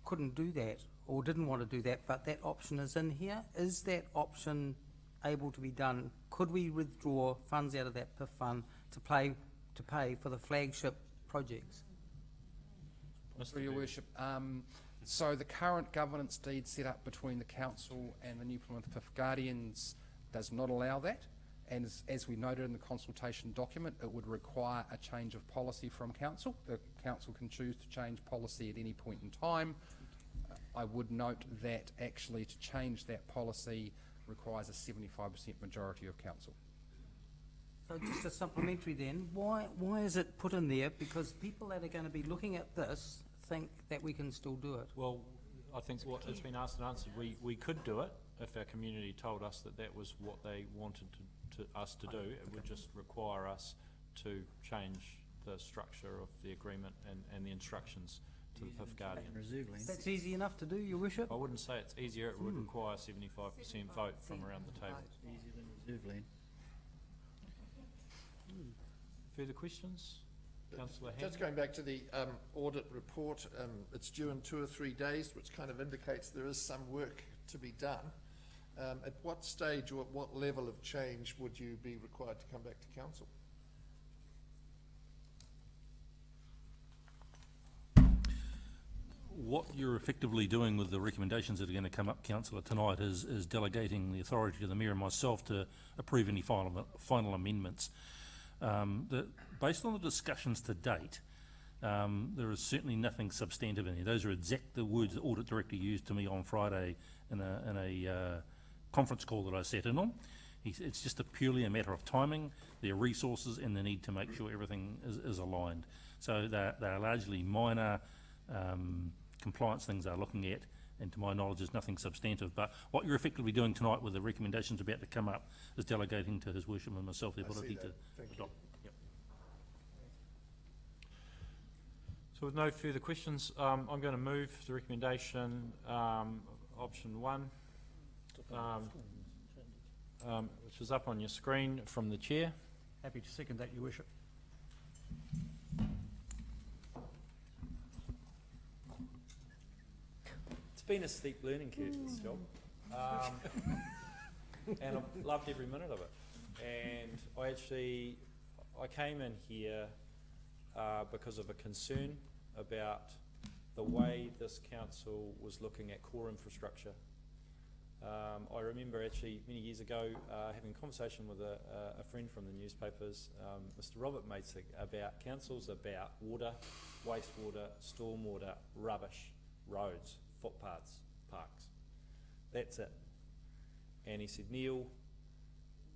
Speaker 5: couldn't do that, or didn't want to do that, but that option is in here. Is that option able to be done? Could we withdraw funds out of that PIF fund to pay for the flagship projects?
Speaker 10: Through your worship, so the current governance deed set up between the council and the New Plymouth PIF Guardians does not allow that, and as we noted in the consultation document, it would require a change of policy from council. The council can choose to change policy at any point in time. I would note that actually to change that policy requires a 75% majority of council.
Speaker 5: So just a supplementary then, why is it put in there? Because people that are going to be looking at this think that we can still do it.
Speaker 11: Well, I think what it's been asked and answered. We could do it if our community told us that that was what they wanted us to do. It would just require us to change the structure of the agreement and the instructions to the PIF Guardian.
Speaker 5: That's easy enough to do, Your Worship?
Speaker 11: I wouldn't say it's easier. It would require 75% vote from around the table.
Speaker 7: Easier than reserve land.
Speaker 11: Further questions? Councillor Hand.
Speaker 17: Just going back to the audit report, it's due in 2 or 3 days, which kind of indicates there is some work to be done. At what stage or at what level of change would you be required to come back to council?
Speaker 9: What you're effectively doing with the recommendations that are going to come up, councillor, tonight is delegating the authority to the mayor and myself to approve any final amendments. Based on the discussions to date, there is certainly nothing substantive in here. Those are the words the audit director used to me on Friday in a conference call that I sat in on. It's just purely a matter of timing, their resources, and the need to make sure everything is aligned. So they're largely minor compliance things they're looking at, and to my knowledge there's nothing substantive. But what you're effectively doing tonight with the recommendations about to come up is delegating to His Worship and myself the ability to adopt. Yep.
Speaker 11: So with no further questions, I'm going to move the recommendation, option 1, which is up on your screen from the chair.
Speaker 5: Happy to second that, Your Worship.
Speaker 11: It's been a steep learning curve, this job, and I've loved every minute of it. And I came in here because of a concern about the way this council was looking at core infrastructure. I remember actually many years ago having a conversation with a friend from the newspapers, Mr. Robert Maitsig, about councils about water, wastewater, stormwater, rubbish, roads, footpaths, parks. That's it. And he said, Neil,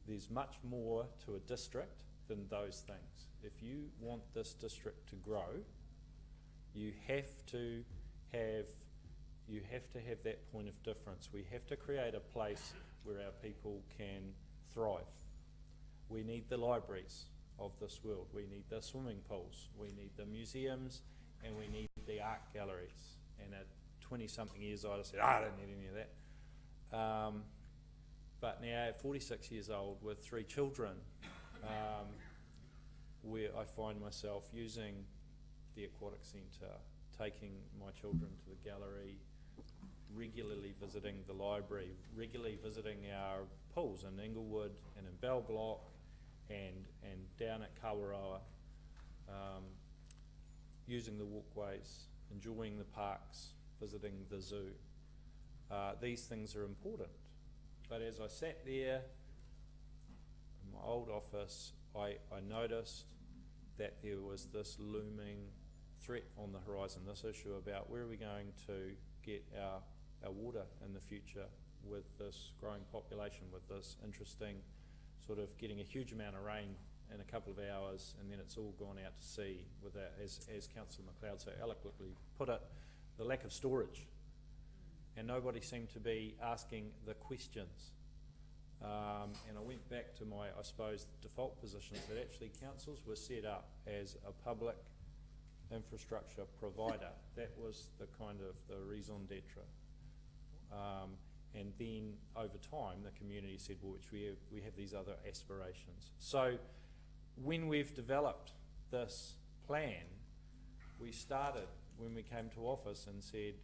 Speaker 11: there's much more to a district than those things. If you want this district to grow, you have to have that point of difference. We have to create a place where our people can thrive. We need the libraries of this world. We need the swimming pools. We need the museums, and we need the art galleries. And at 20-something years old, I said, I don't need any of that. But now at 46 years old with 3 children, where I find myself using the aquatic centre, taking my children to the gallery, regularly visiting the library, regularly visiting our pools in Inglewood and in Bell Block and down at Kawaroa, using the walkways, enjoying the parks, visiting the zoo. These things are important. But as I sat there in my old office, I noticed that there was this looming threat on the horizon, this issue about where are we going to get our water in the future with this growing population, with this interesting sort of getting a huge amount of rain in a couple of hours, and then it's all gone out to sea with that, as Councillor McLeod so eloquently put it, the lack of storage. And nobody seemed to be asking the questions. And I went back to my, I suppose, default positions that actually councils were set up as a public infrastructure provider. That was the kind of the raison d'etre. And then over time, the community said, well, we have these other aspirations. So when we've developed this plan, we started when we came to office and said,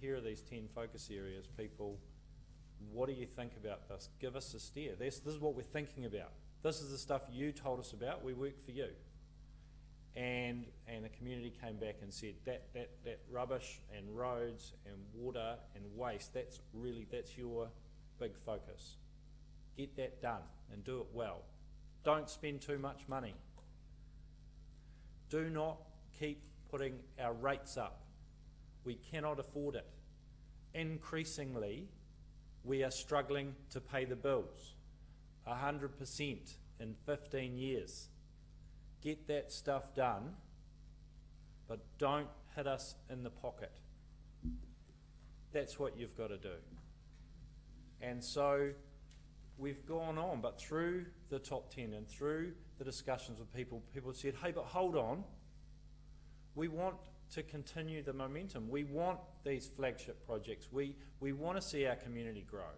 Speaker 11: here are these 10 focus areas, people. What do you think about this? Give us a steer. This is what we're thinking about. This is the stuff you told us about. We work for you. And the community came back and said that rubbish and roads and water and waste, that's your big focus. Get that done and do it well. Don't spend too much money. Do not keep putting our rates up. We cannot afford it. Increasingly, we are struggling to pay the bills. 100% in 15 years. Get that stuff done, but don't hit us in the pocket. That's what you've got to do. And so we've gone on, but through the top 10 and through the discussions with people, people said, hey, but hold on. We want to continue the momentum. We want these flagship projects. We want to see our community grow.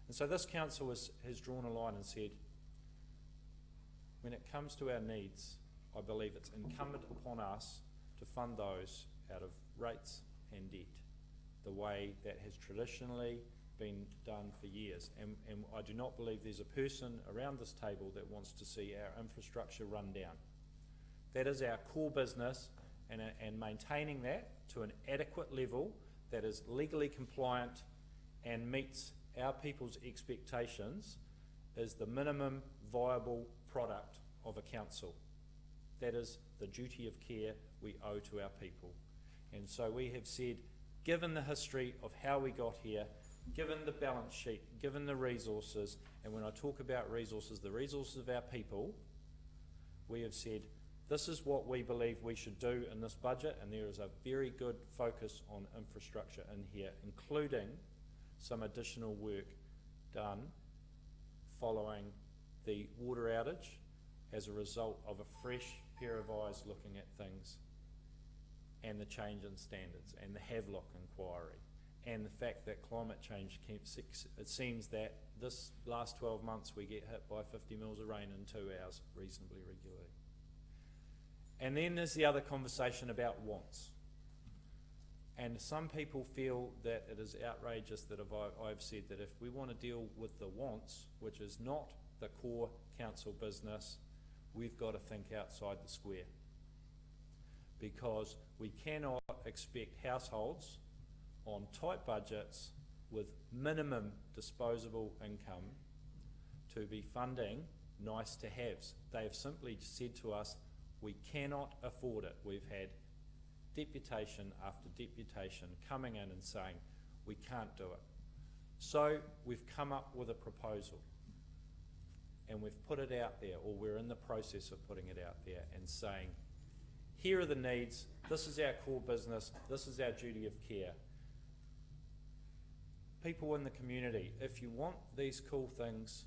Speaker 11: And so this council has drawn a line and said, when it comes to our needs, I believe it's incumbent upon us to fund those out of rates and debt, the way that has traditionally been done for years. And I do not believe there's a person around this table that wants to see our infrastructure run down. That is our core business, and maintaining that to an adequate level that is legally compliant and meets our people's expectations is the minimum viable product of a council. That is the duty of care we owe to our people. And so we have said, given the history of how we got here, given the balance sheet, given the resources, and when I talk about resources, the resources of our people, we have said, this is what we believe we should do in this budget, and there is a very good focus on infrastructure in here, including some additional work done following the water outage as a result of a fresh pair of eyes looking at things, and the change in standards, and the Havelock inquiry, and the fact that climate change it seems that this last 12 months we get hit by 50 mils of rain in 2 hours reasonably regularly. And then there's the other conversation about wants. And some people feel that it is outrageous that I've said that if we want to deal with the wants, which is not the core council business, we've got to think outside the square. Because we cannot expect households on tight budgets with minimum disposable income to be funding nice to haves. They have simply said to us, we cannot afford it. We've had deputation after deputation coming in and saying, we can't do it. So we've come up with a proposal, and we've put it out there, or we're in the process of putting it out there and saying, here are the needs, this is our core business, this is our duty of care. People in the community, if you want these cool things,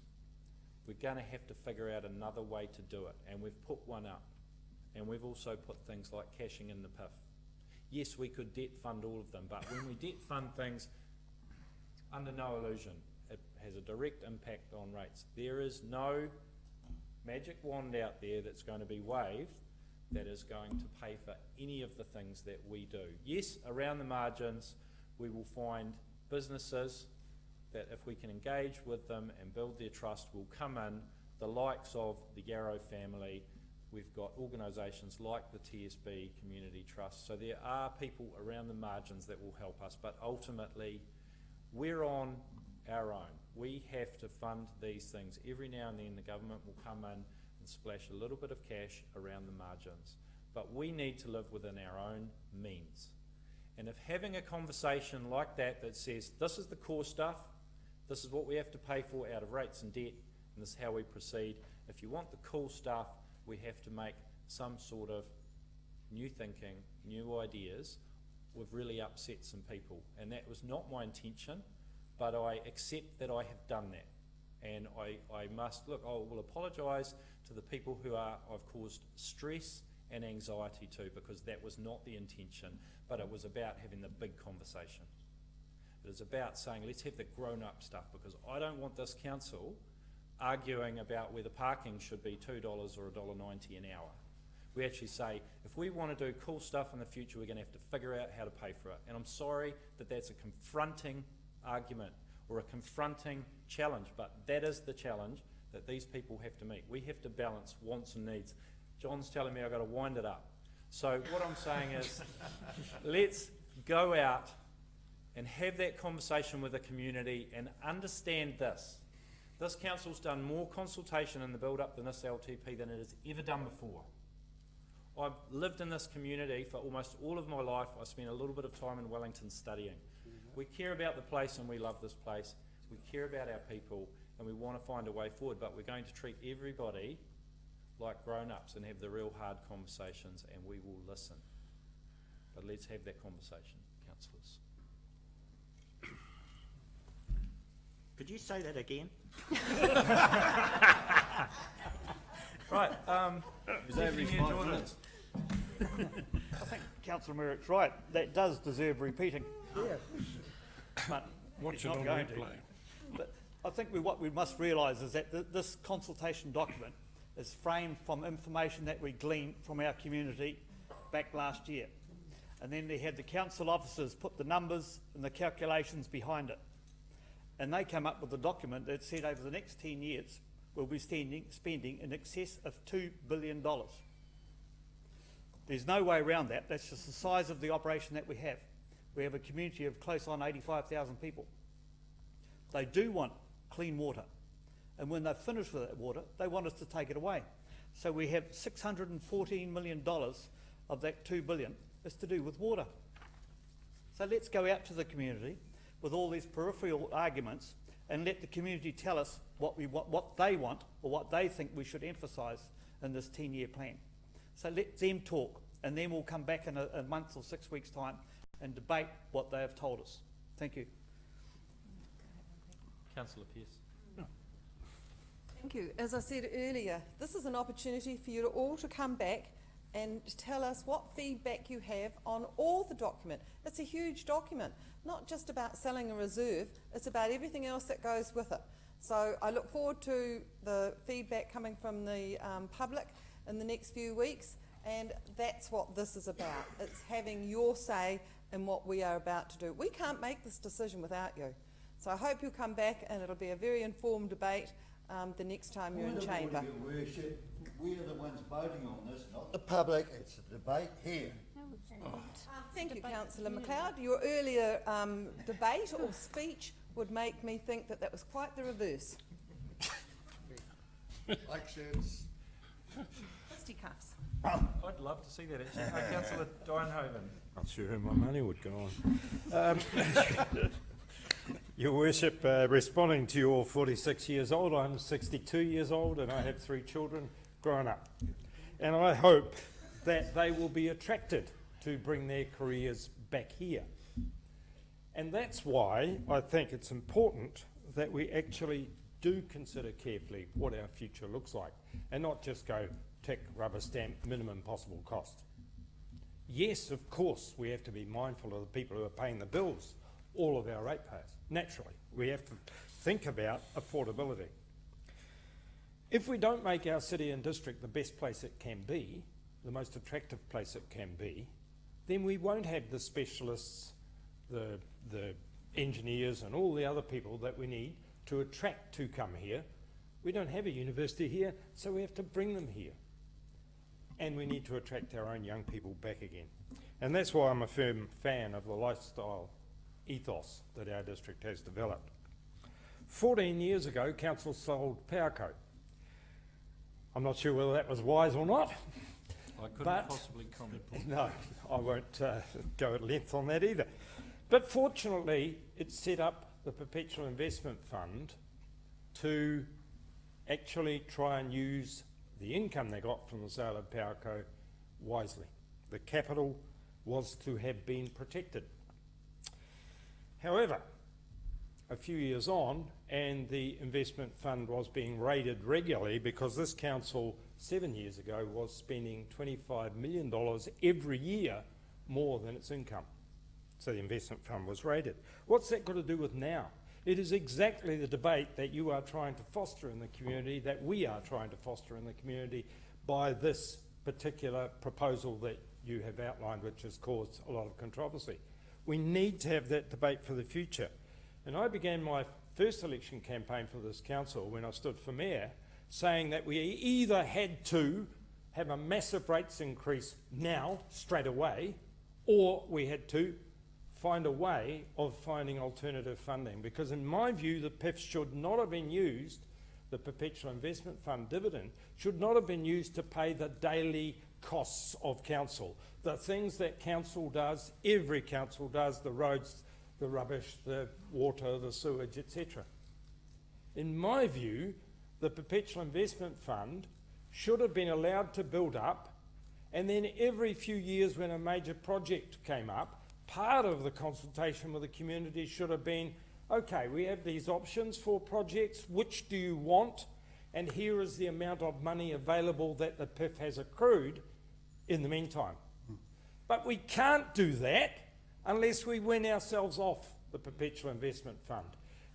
Speaker 11: we're going to have to figure out another way to do it, and we've put one up. And we've also put things like cashing in the PIF. Yes, we could debt fund all of them, but when we debt fund things, under no illusion, it has a direct impact on rates. There is no magic wand out there that's going to be waved that is going to pay for any of the things that we do. Yes, around the margins, we will find businesses that if we can engage with them and build their trust will come in, the likes of the Yarrow family. We've got organisations like the TSB Community Trust. So there are people around the margins that will help us, but ultimately we're on our own. We have to fund these things. Every now and then the government will come in and splash a little bit of cash around the margins. But we need to live within our own means. And if having a conversation like that says, this is the core stuff, this is what we have to pay for out of rates and debt, and this is how we proceed, If you want the cool stuff, we have to make some sort of new thinking, new ideas. We've really upset some people, and that was not my intention, but I accept that I have done that. And I must, look, I will apologise to the people who I've caused stress and anxiety to, because that was not the intention, but it was about having the big conversation. It is about saying, let's have the grown-up stuff, because I don't want this council arguing about whether parking should be $2 or $1.90 an hour. We actually say, if we want to do cool stuff in the future, we're going to have to figure out how to pay for it. And I'm sorry that that's a confronting argument or a confronting challenge, but that is the challenge that these people have to meet. We have to balance wants and needs. John's telling me I've got to wind it up. So what I'm saying is, let's go out and have that conversation with the community and understand this. This council's done more consultation in the build-up than this LTP than it has ever done before. I've lived in this community for almost all of my life. I spent a little bit of time in Wellington studying. We care about the place and we love this place. We care about our people and we want to find a way forward, but we're going to treat everybody like grown-ups and have the real hard conversations, and we will listen. But let's have that conversation, councillors.
Speaker 2: Could you say that again?
Speaker 11: Right,
Speaker 3: Every 5 minutes. I think Councillor Merrick's right. That does deserve repeating. Yeah. But
Speaker 20: Watch
Speaker 3: he's
Speaker 20: it
Speaker 3: not
Speaker 20: on
Speaker 3: going to.
Speaker 20: replay.
Speaker 3: But I think what we must realise is that this consultation document is framed from information that we gleaned from our community back last year. And then they had the council officers put the numbers and the calculations behind it. And they came up with a document that said over the next 10 years, we'll be spending in excess of $2 billion. There's no way around that. That's just the size of the operation that we have. We have a community of close on 85,000 people. They do want clean water. And when they're finished with that water, they want us to take it away. So we have $614 million of that $2 billion is to do with water. So let's go out to the community with all these peripheral arguments and let the community tell us what they want or what they think we should emphasise in this 10-year plan. So let them talk, and then we'll come back in a month or 6 weeks' time and debate what they have told us. Thank you.
Speaker 11: Councillor Pearce.
Speaker 19: Thank you. As I said earlier, this is an opportunity for you all to come back and tell us what feedback you have on all the document. It's a huge document, not just about selling a reserve, it's about everything else that goes with it. So I look forward to the feedback coming from the public in the next few weeks, and that's what this is about. It's having your say in what we are about to do. We can't make this decision without you. So I hope you'll come back and it'll be a very informed debate the next time you're in chamber.
Speaker 7: Your worship, we are the ones voting on this, not the public. It's a debate here.
Speaker 19: Thank you, Councillor McLeod. Your earlier debate or speech would make me think that that was quite the reverse.
Speaker 17: Like shirts.
Speaker 19: Fisticuffs.
Speaker 11: I'd love to see that actually. Councillor Dynhoven.
Speaker 18: Not sure who my money would go on. Your Worship, responding to your 46 years old, I'm 62 years old and I have 3 children grown up. And I hope that they will be attracted to bring their careers back here. And that's why I think it's important that we actually do consider carefully what our future looks like and not just go tick, rubber stamp, minimum possible cost. Yes, of course, we have to be mindful of the people who are paying the bills, all of our ratepayers. Naturally, we have to think about affordability. If we don't make our city and district the best place it can be, the most attractive place it can be, then we won't have the specialists, the engineers and all the other people that we need to attract to come here. We don't have a university here, so we have to bring them here. And we need to attract our own young people back again. And that's why I'm a firm fan of the lifestyle ethos that our district has developed. 14 years ago, council sold Powerco. I'm not sure whether that was wise or not.
Speaker 11: I couldn't possibly comment.
Speaker 18: No, I won't go at length on that either. But fortunately, it set up the Perpetual Investment Fund to
Speaker 21: actually try and use the income they got from the sale of Powerco wisely. The capital was to have been protected. However, a few years on, and the investment fund was being raided regularly because this council 7 years ago was spending $25 million every year more than its income. So the investment fund was raided. What's that got to do with now? It is exactly the debate that you are trying to foster in the community, that we are trying to foster in the community by this particular proposal that you have outlined, which has caused a lot of controversy. We need to have that debate for the future. And I began my first election campaign for this council when I stood for mayor, saying that we either had to have a massive rates increase now, straight away, or we had to find a way of finding alternative funding. Because in my view, the PIF should not have been used, the Perpetual Investment Fund dividend, should not have been used to pay the daily costs of council. The things that council does, every council does, the roads, the rubbish, the water, the sewage, etc. In my view, the Perpetual Investment Fund should have been allowed to build up, and then every few years when a major project came up, part of the consultation with the community should have been, okay, we have these options for projects, which do you want? And here is the amount of money available that the PIF has accrued in the meantime. But we can't do that unless we win ourselves off the Perpetual Investment Fund.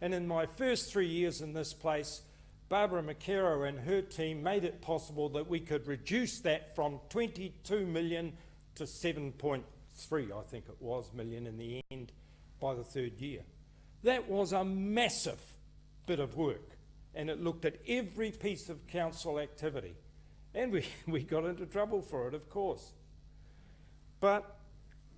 Speaker 21: And in my first 3 years in this place, Barbara McKerrow and her team made it possible that we could reduce that from 22 million to 7.3, I think it was, million in the end by the third year. That was a massive bit of work, and it looked at every piece of council activity. And we got into trouble for it, of course. But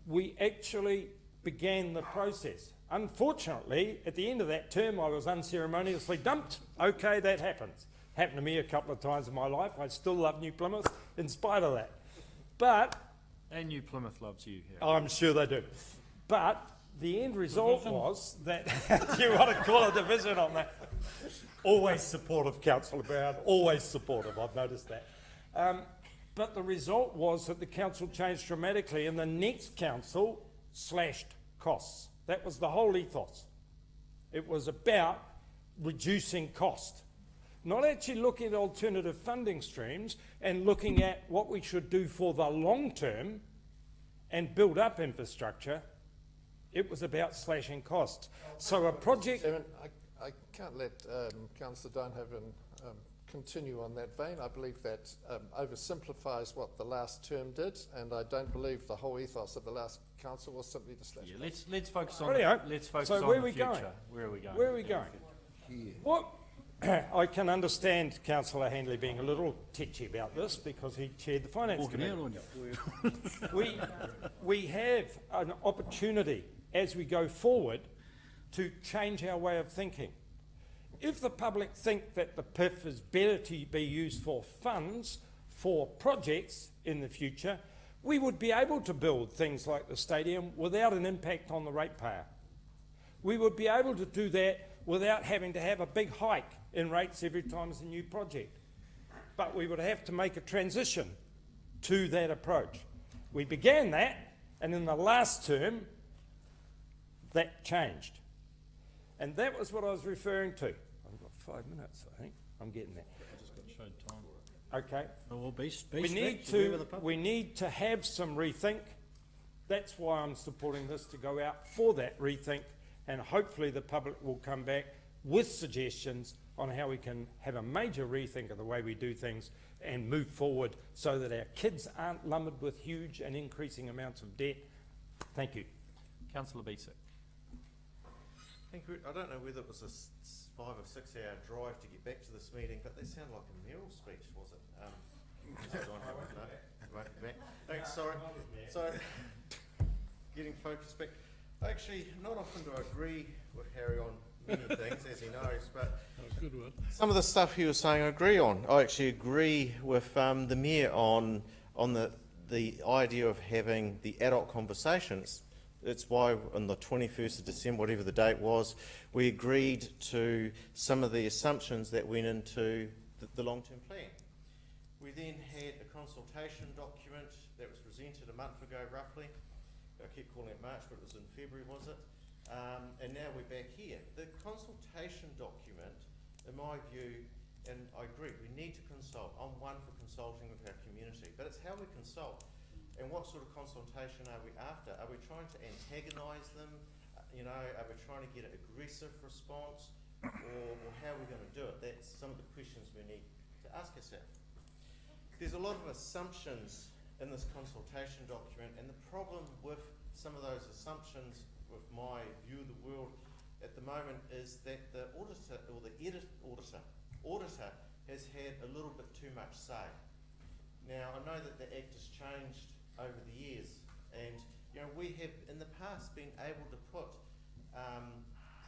Speaker 21: we actually began the process. Unfortunately, at the end of that term, I was unceremoniously dumped. Okay, that happens. Happened to me a couple of times in my life. I still love New Plymouth in spite of that. But...
Speaker 22: And New Plymouth loves you here.
Speaker 21: I'm sure they do. But the end result was that... you want to call a division on that? Always supportive, Councillor Brown. Always supportive, I've noticed that. But the result was that the council changed dramatically, and the next council slashed costs. That was the whole ethos. It was about reducing cost, not actually looking at alternative funding streams and looking at what we should do for the long term and build up infrastructure. It was about slashing costs. So a project...
Speaker 17: I can't let Councillor Donehaven continue on that vein. I believe that oversimplifies what the last term did, and I don't believe the whole ethos of the last council was simply to slash.
Speaker 22: Yeah, let's focus on
Speaker 21: Where are we
Speaker 22: future.
Speaker 21: going?
Speaker 22: Where are we going?
Speaker 21: Where are we going?
Speaker 7: Here.
Speaker 21: What I can understand Councillor Handley being a little tetchy about this because he chaired the Finance Committee. We have an opportunity as we go forward to change our way of thinking. If the public think that the PIF is better to be used for funds, for projects in the future, we would be able to build things like the stadium without an impact on the ratepayer. We would be able to do that without having to have a big hike in rates every time there's a new project. But we would have to make a transition to that approach. We began that, and in the last term, that changed. And that was what I was referring to. I've got 5 minutes, I think. I'm getting there.
Speaker 22: I just got shown time.
Speaker 21: Okay.
Speaker 4: Well,
Speaker 21: We need to have some rethink. That's why I'm supporting this, to go out for that rethink, and hopefully the public will come back with suggestions on how we can have a major rethink of the way we do things and move forward so that our kids aren't lumbered with huge and increasing amounts of debt. Thank you.
Speaker 22: Councillor Beesick.
Speaker 12: Thank you. I don't know whether it was a 5 or 6 hour drive to get back to this meeting, but that sounded like a mayoral speech, was it? Thanks, sorry. So, getting focused back. Actually, not often do I agree with Harry on many things, as he knows, but some of the stuff he was saying I agree on. I actually agree with the Mayor on the idea of having the adult conversations. It's why on the 21st of December, whatever the date was, we agreed to some of the assumptions that went into the long-term plan. We then had a consultation document that was presented a month ago, roughly. I keep calling it March, but it was in February, was it? And now we're back here. The consultation document, in my view, and I agree, we need to consult. I'm one for consulting with our community, but it's how we consult. And what sort of consultation are we after? Are we trying to antagonise them? You know, are we trying to get an aggressive response? Or how are we going to do it? That's some of the questions we need to ask ourselves. There's a lot of assumptions in this consultation document, and the problem with some of those assumptions, with my view of the world at the moment, is that the auditor, or the auditor has had a little bit too much say. Now, I know that the Act has changed over the years, and you know, we have in the past been able to put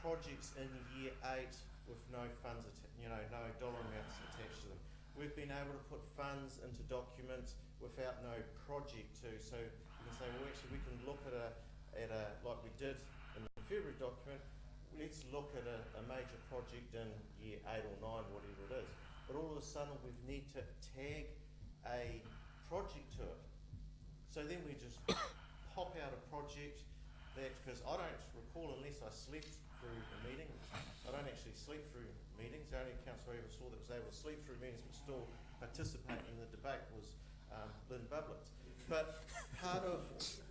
Speaker 12: projects in year 8 with no funds, no dollar amounts attached to them. We've been able to put funds into documents without no project to, so you can say, well, actually, we can look at a like we did in the February document. Let's look at a major project in year 8 or 9, whatever it is. But all of a sudden, we need to tag a project to it. So then we just pop out a project that, because I don't recall, unless I slept through a meeting, I don't actually sleep through meetings. The only councillor I ever saw that was able to sleep through meetings but still participate in the debate was Lynn Bublitz. But part of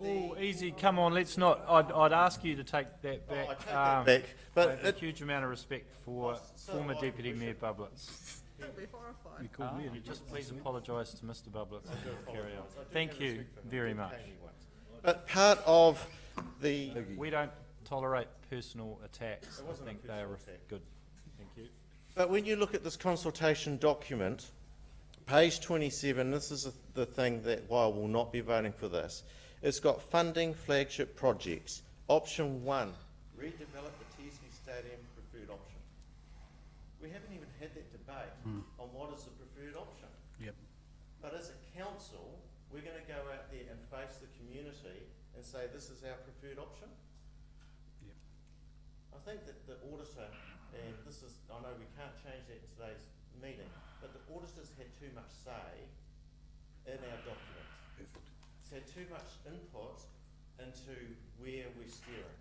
Speaker 22: Oh, easy, come on, let's not, I'd ask you to take that back.
Speaker 12: I take that back, but
Speaker 22: I have a huge amount of respect for former Deputy Mayor Bublitz.
Speaker 19: That'd be horrifying.
Speaker 22: Just please apologise to Mr Bublitz and carry on. Thank you very much.
Speaker 12: But part of the...
Speaker 22: We don't tolerate personal attacks. I think they are good. Thank you.
Speaker 12: But when you look at this consultation document, page 27, this is the thing that why I will not be voting for this. It's got funding flagship projects. Option 1, redevelop the TSB Stadium preferred option. We haven't even had that debate on what is the preferred option.
Speaker 4: Yep.
Speaker 12: But as a council, we're going to go out there and face the community and say this is our preferred option.
Speaker 4: Yep.
Speaker 12: I think that the auditor, and this is, I know we can't change that in today's meeting, but the auditors had too much say in our documents.
Speaker 4: Perfect.
Speaker 12: It's had too much input into where we're steering.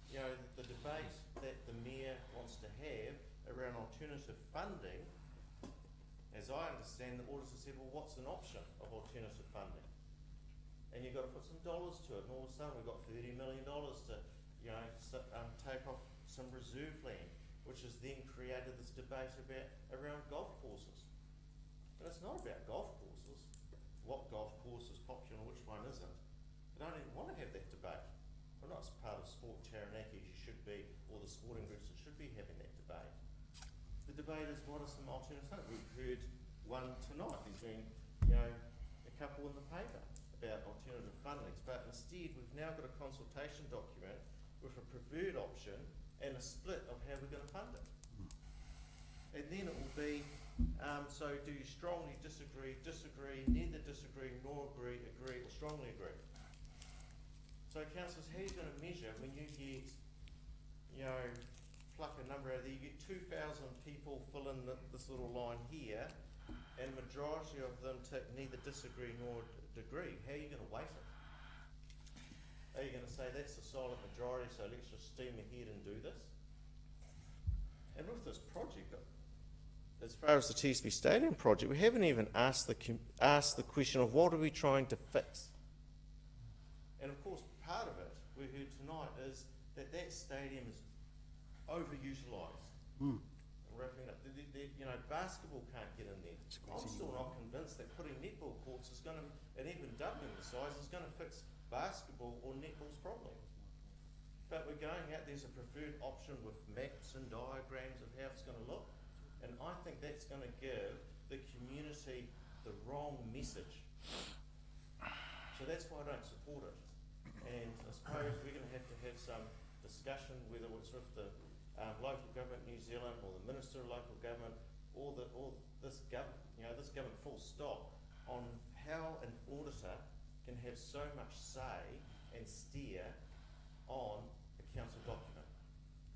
Speaker 12: You know, the debate that the Mayor wants to have around alternative funding, as I understand, the auditor said, well, what's an option of alternative funding? And you've got to put some dollars to it, and all of a sudden we've got $30 million to, you know, take off some reserve land, which has then created this debate around golf courses. And it's not about golf courses. What golf course is popular, which one isn't? I don't even want to have that debate. We're not as part of Sport Taranaki as you should be, or the sporting groups that should be having that debate. The debate is what are some alternatives. We've heard one tonight. There's been, you know, a couple in the paper about alternative fundings, but instead we've now got a consultation document with a preferred option and a split of how we're going to fund it. And then it will be, so do you strongly disagree, neither disagree, nor agree, or strongly agree? So councillors, how are you going to measure when you get, you know, pluck a number out of there, you get 2,000 people fill in this little line here, and the majority of them tick neither disagree nor agree. How are you going to weight it? Are you going to say that's the silent majority, so let's just steam ahead and do this? And with this project, as far as the TSB Stadium project, we haven't even asked the question of what are we trying to fix? And of course, part of it we heard tonight is that stadium is overutilised. Wrapping up, you know, basketball can't get in there. I'm still not convinced that putting netball courts is going to, and even doubling the size, is going to fix basketball or netball's problem. But we're going out, there's a preferred option with maps and diagrams of how it's going to look, and I think that's going to give the community the wrong message. So that's why I don't support it. And I suppose we're going to have some discussion, whether it's with the local government New Zealand or the Minister of Local Government or this government, you know, this government full stop, on how an auditor can have so much say and steer on a council document.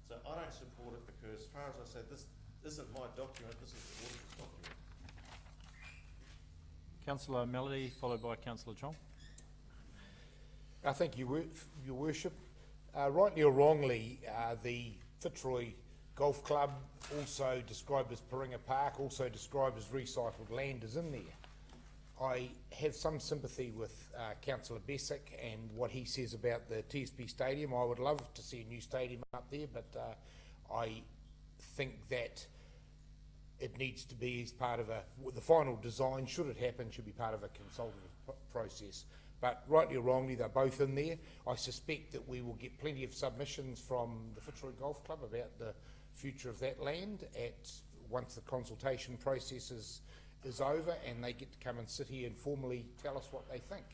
Speaker 12: So I don't support it because, as far as I say, this isn't my document, this is the auditor's document.
Speaker 11: Councillor Melody, followed by Councillor Chong.
Speaker 13: Thank you, Your Worship. Rightly or wrongly, the Fitzroy Golf Club, also described as Paringa Park, also described as recycled land, is in there. I have some sympathy with Councillor Bessick and what he says about the TSB Stadium. I would love to see a new stadium up there, but I think that it needs to be as part of the final design, should it happen, should be part of a consultative process. But rightly or wrongly, they're both in there. I suspect that we will get plenty of submissions from the Fitzroy Golf Club about the future of that land once the consultation process is over and they get to come and sit here and formally tell us what they think.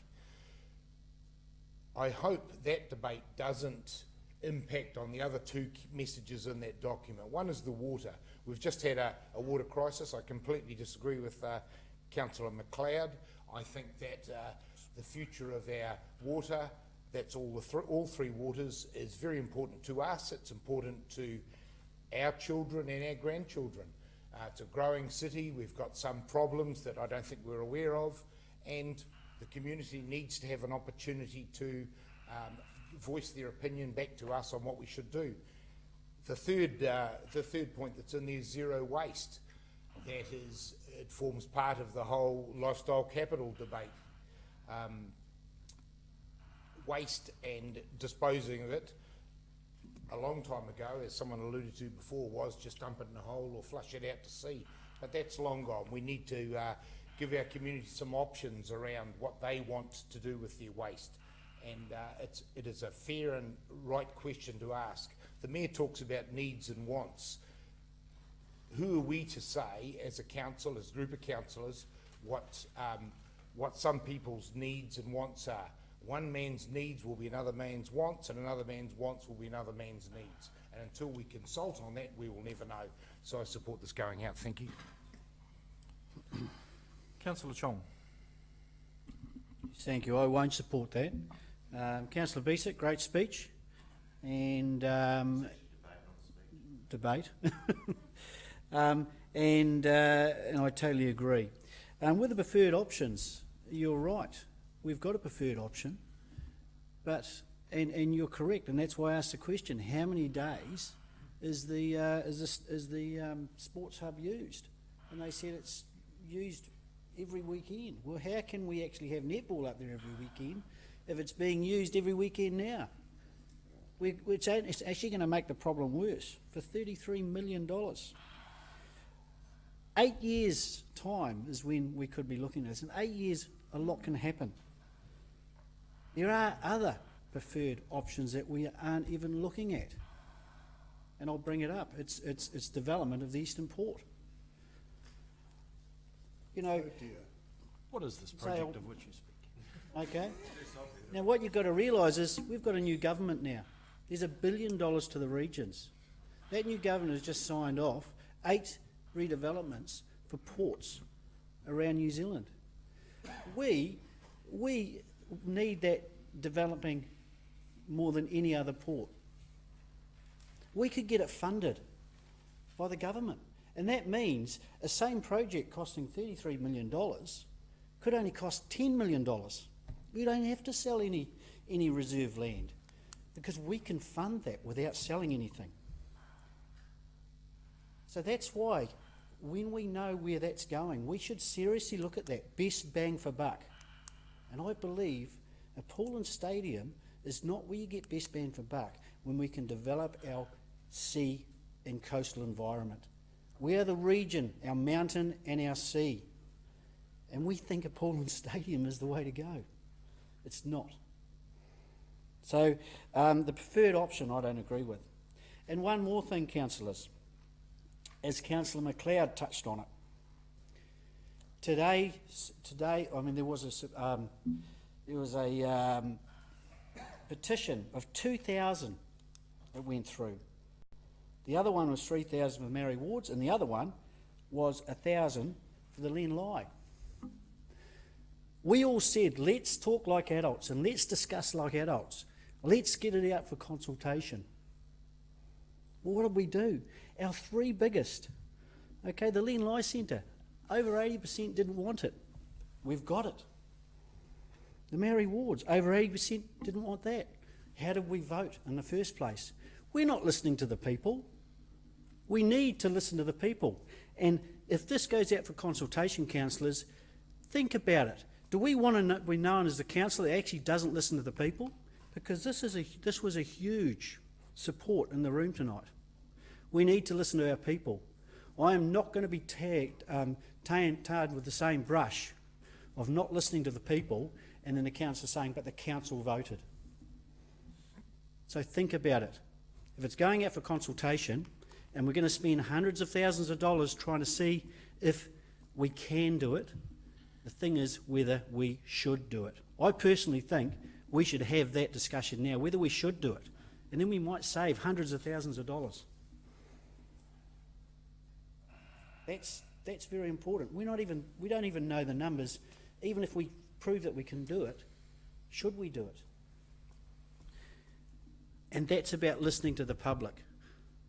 Speaker 13: I hope that debate doesn't impact on the other two messages in that document. One is the water. We've just had a water crisis. I completely disagree with Councillor McLeod. I think that the future of our water, that's all three waters, is very important to us. It's important to our children and our grandchildren. It's a growing city. We've got some problems that I don't think we're aware of, and the community needs to have an opportunity to voice their opinion back to us on what we should do. The third point that's in there is zero waste. It forms part of the whole lifestyle capital debate. Waste and disposing of it, a long time ago, as someone alluded to before, was just dump it in a hole or flush it out to sea. But that's long gone. We need to give our community some options around what they want to do with their waste. And it is a fair and right question to ask. The Mayor talks about needs and wants. Who are we to say, as a council, as a group of councillors, what some people's needs and wants are? One man's needs will be another man's wants, and another man's wants will be another man's needs. And until we consult on that, we will never know. So I support this going out. Thank you.
Speaker 11: Councillor Chong.
Speaker 4: Thank you. I won't support that. Councillor Bessick, great speech. And debate. And I totally agree. With the preferred options, you're right. We've got a preferred option, but and you're correct, and that's why I asked the question: how many days is the sports hub used? And they said it's used every weekend. Well, how can we actually have netball up there every weekend if it's being used every weekend now? It's actually going to make the problem worse for $33 million. 8 years' time is when we could be looking at this. In 8 years, a lot can happen. There are other preferred options that we aren't even looking at. And I'll bring it up. It's development of the Eastern Port. You know...
Speaker 11: What is this project of which you speak?
Speaker 4: Okay. Now what you've got to realise is we've got a new government now. There's $1 billion to the regions. That new government has just signed off 8 redevelopments for ports around New Zealand. We need that developing more than any other port. We could get it funded by the government, and that means a same project costing $33 million could only cost $10 million. We don't have to sell any reserve land because we can fund that without selling anything. So that's why when we know where that's going, we should seriously look at that, best bang for buck. And I believe a pool and stadium is not where you get best bang for buck when we can develop our sea and coastal environment. We are the region, our mountain and our sea. And we think a pool and stadium is the way to go. It's not. So the preferred option I don't agree with. And one more thing, councillors, as Councillor McLeod touched on it. Today, I mean, there was a petition of 2,000 that went through. The other one was 3,000 for Mary Wards, and the other one was 1,000 for the Len Lai. We all said, let's talk like adults and let's discuss like adults. Let's get it out for consultation. Well, what did we do? Our 3 biggest, okay, the Len Lai Centre, over 80% didn't want it. We've got it. The Maori wards, over 80% didn't want that. How did we vote in the first place? We're not listening to the people. We need to listen to the people. And if this goes out for consultation, councillors, think about it. Do we want to be known as the council that actually doesn't listen to the people? Because this was a huge support in the room tonight. We need to listen to our people. I am not going to be tarred with the same brush of not listening to the people and then the council saying, but the council voted. So think about it. If it's going out for consultation and we're going to spend hundreds of thousands of dollars trying to see if we can do it, the thing is whether we should do it. I personally think we should have that discussion now, whether we should do it. And then we might save hundreds of thousands of dollars. That's very important. We don't even know the numbers. Even if we prove that we can do it, should we do it? And that's about listening to the public.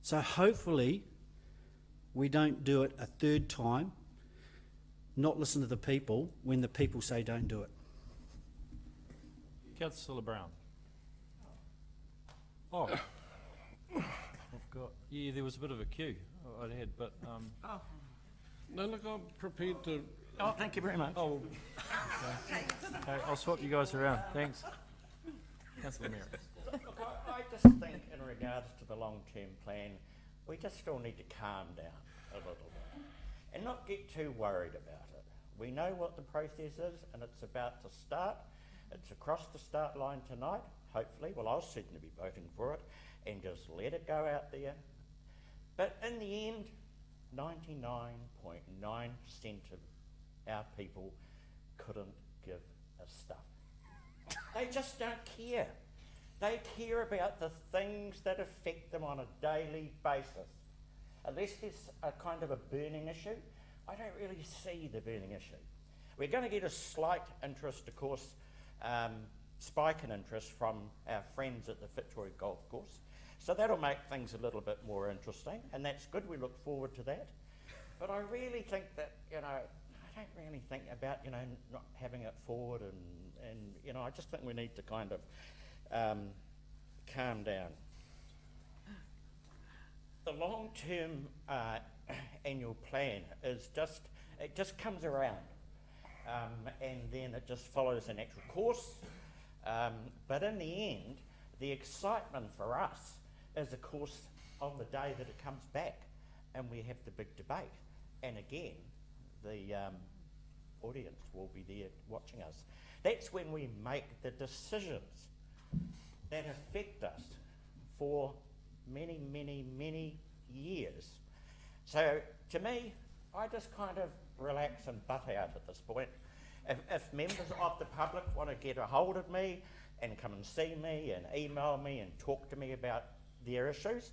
Speaker 4: So hopefully we don't do it a third time, not listen to the people when the people say don't do it.
Speaker 11: Councillor Brown. Oh, I've got. Yeah, there was a bit of a queue I'd had, but.
Speaker 20: No, look, I'm prepared to.
Speaker 2: Oh, thank you very much.
Speaker 11: Oh, okay, I'll swap you guys around. Thanks. Councillor Merritt.
Speaker 2: Look, I just think in regards to the long-term plan, we just still need to calm down a little bit and not get too worried about it. We know what the process is and it's about to start. It's across the start line tonight, hopefully. Well, I'll certainly be voting for it and just let it go out there. But in the end, 99.9% of our people couldn't give a stuff. They just don't care. They care about the things that affect them on a daily basis. Unless there's a kind of a burning issue, I don't really see the burning issue. We're going to get a slight interest, of course, spike in interest from our friends at the Fitzroy Golf Course. So that'll make things a little bit more interesting, and that's good. We look forward to that. But I really think that, I don't really think about, not having it forward and I just think we need to kind of calm down. The long-term annual plan is it just comes around and then it just follows a natural course. But in the end, the excitement for us is, of course, on the day that it comes back and we have the big debate. And again, the audience will be there watching us. That's when we make the decisions that affect us for many, many, many years. So to me, I just kind of relax and butt out at this point. If members of the public want to get a hold of me and come and see me and email me and talk to me about their issues,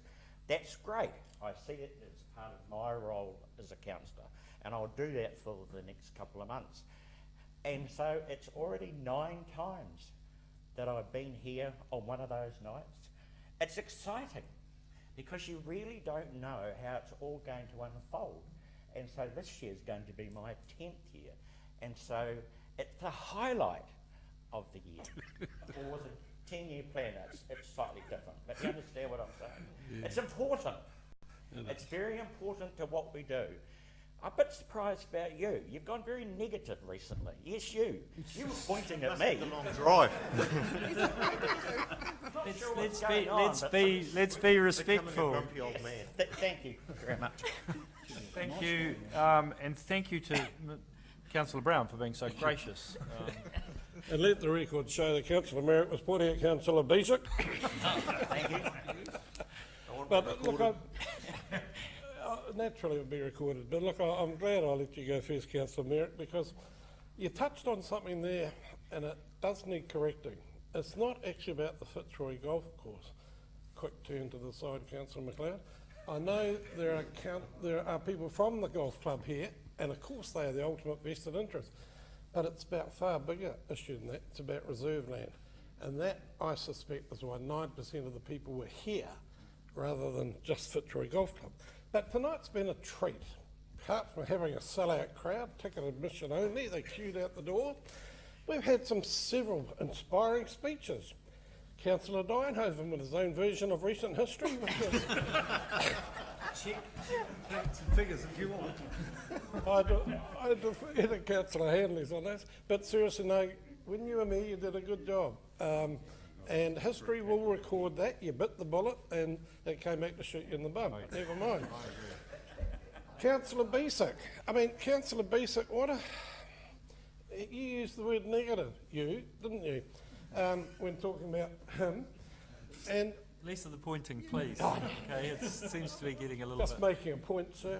Speaker 2: that's great. I see it as part of my role as a councillor, and I'll do that for the next couple of months. And so it's already 9 times that I've been here on one of those nights. It's exciting because you really don't know how it's all going to unfold. And so this year is going to be my 10th year. And so it's the highlight of the year. Or was it 10-year plan? It's slightly different, but you understand what I'm saying. Yeah. It's important. It's very important to what we do. I'm a bit surprised about you. You've gone very negative recently. Yes, you. You were pointing at me.
Speaker 12: The long drive.
Speaker 11: Let's be respectful.
Speaker 12: Grumpy old man.
Speaker 2: Thank you very much.
Speaker 11: Thank you, and thank you to Councillor Brown for being so gracious.
Speaker 20: And let the record show that Councillor Merritt was pointing at Councillor Basic.
Speaker 2: Thank you.
Speaker 20: But look, naturally it will be recorded, but look, I'm glad I let you go first, Councillor Merritt, because you touched on something there and it does need correcting. It's not actually about the Fitzroy Golf Course. Quick turn to the side, Councillor McLeod. I know there are people from the golf club here, and of course they are the ultimate vested interest, but it's about a far bigger issue than that. It's about reserve land, and that, I suspect, is why 9% of the people were here rather than just Fitzroy Golf Club. But tonight's been a treat, apart from having a sellout crowd, ticket admission only, they queued out the door, we've had several inspiring speeches. Councillor Dienhoven with his own version of recent history, which was...
Speaker 21: Check facts and figures if you want.
Speaker 20: I defer to Councillor Handley's on this, but seriously, no, when you were me, you did a good job. And history will record that. You bit the bullet and it came back to shoot you in the bum. Never mind. Councillor Besic. Councillor Besic, you used the word negative, didn't you? When talking about him. And
Speaker 22: less of the pointing, please. Okay, it seems to be getting a little
Speaker 20: just
Speaker 22: bit...
Speaker 20: making a point, sir.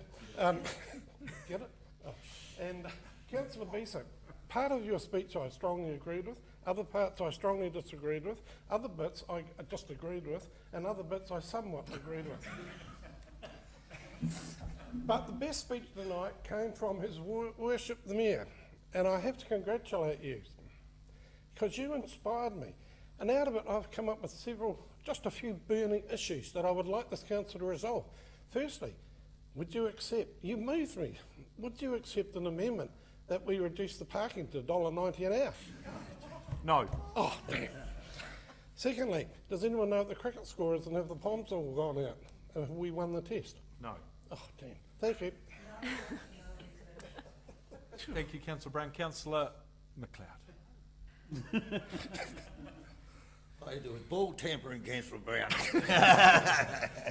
Speaker 20: Get it? Oh. And Councillor Besic, part of your speech I strongly agreed with, other parts I strongly disagreed with, other bits I just agreed with, and other bits I somewhat agreed with. But the best speech tonight came from His Worship the Mayor, and I have to congratulate you, because you inspired me. And out of it I've come up with just a few burning issues that I would like this council to resolve. Firstly, you moved me, would you accept an amendment that we reduce the parking to $1.90 an hour?
Speaker 21: No.
Speaker 20: Oh, damn. Secondly, does anyone know what the cricket score is and have the bombs all gone out? Have we won the test?
Speaker 21: No.
Speaker 20: Oh, damn. Thank you.
Speaker 21: Thank you, Councillor Brown. Councillor McLeod.
Speaker 7: All you do is ball tampering, Councillor Brown.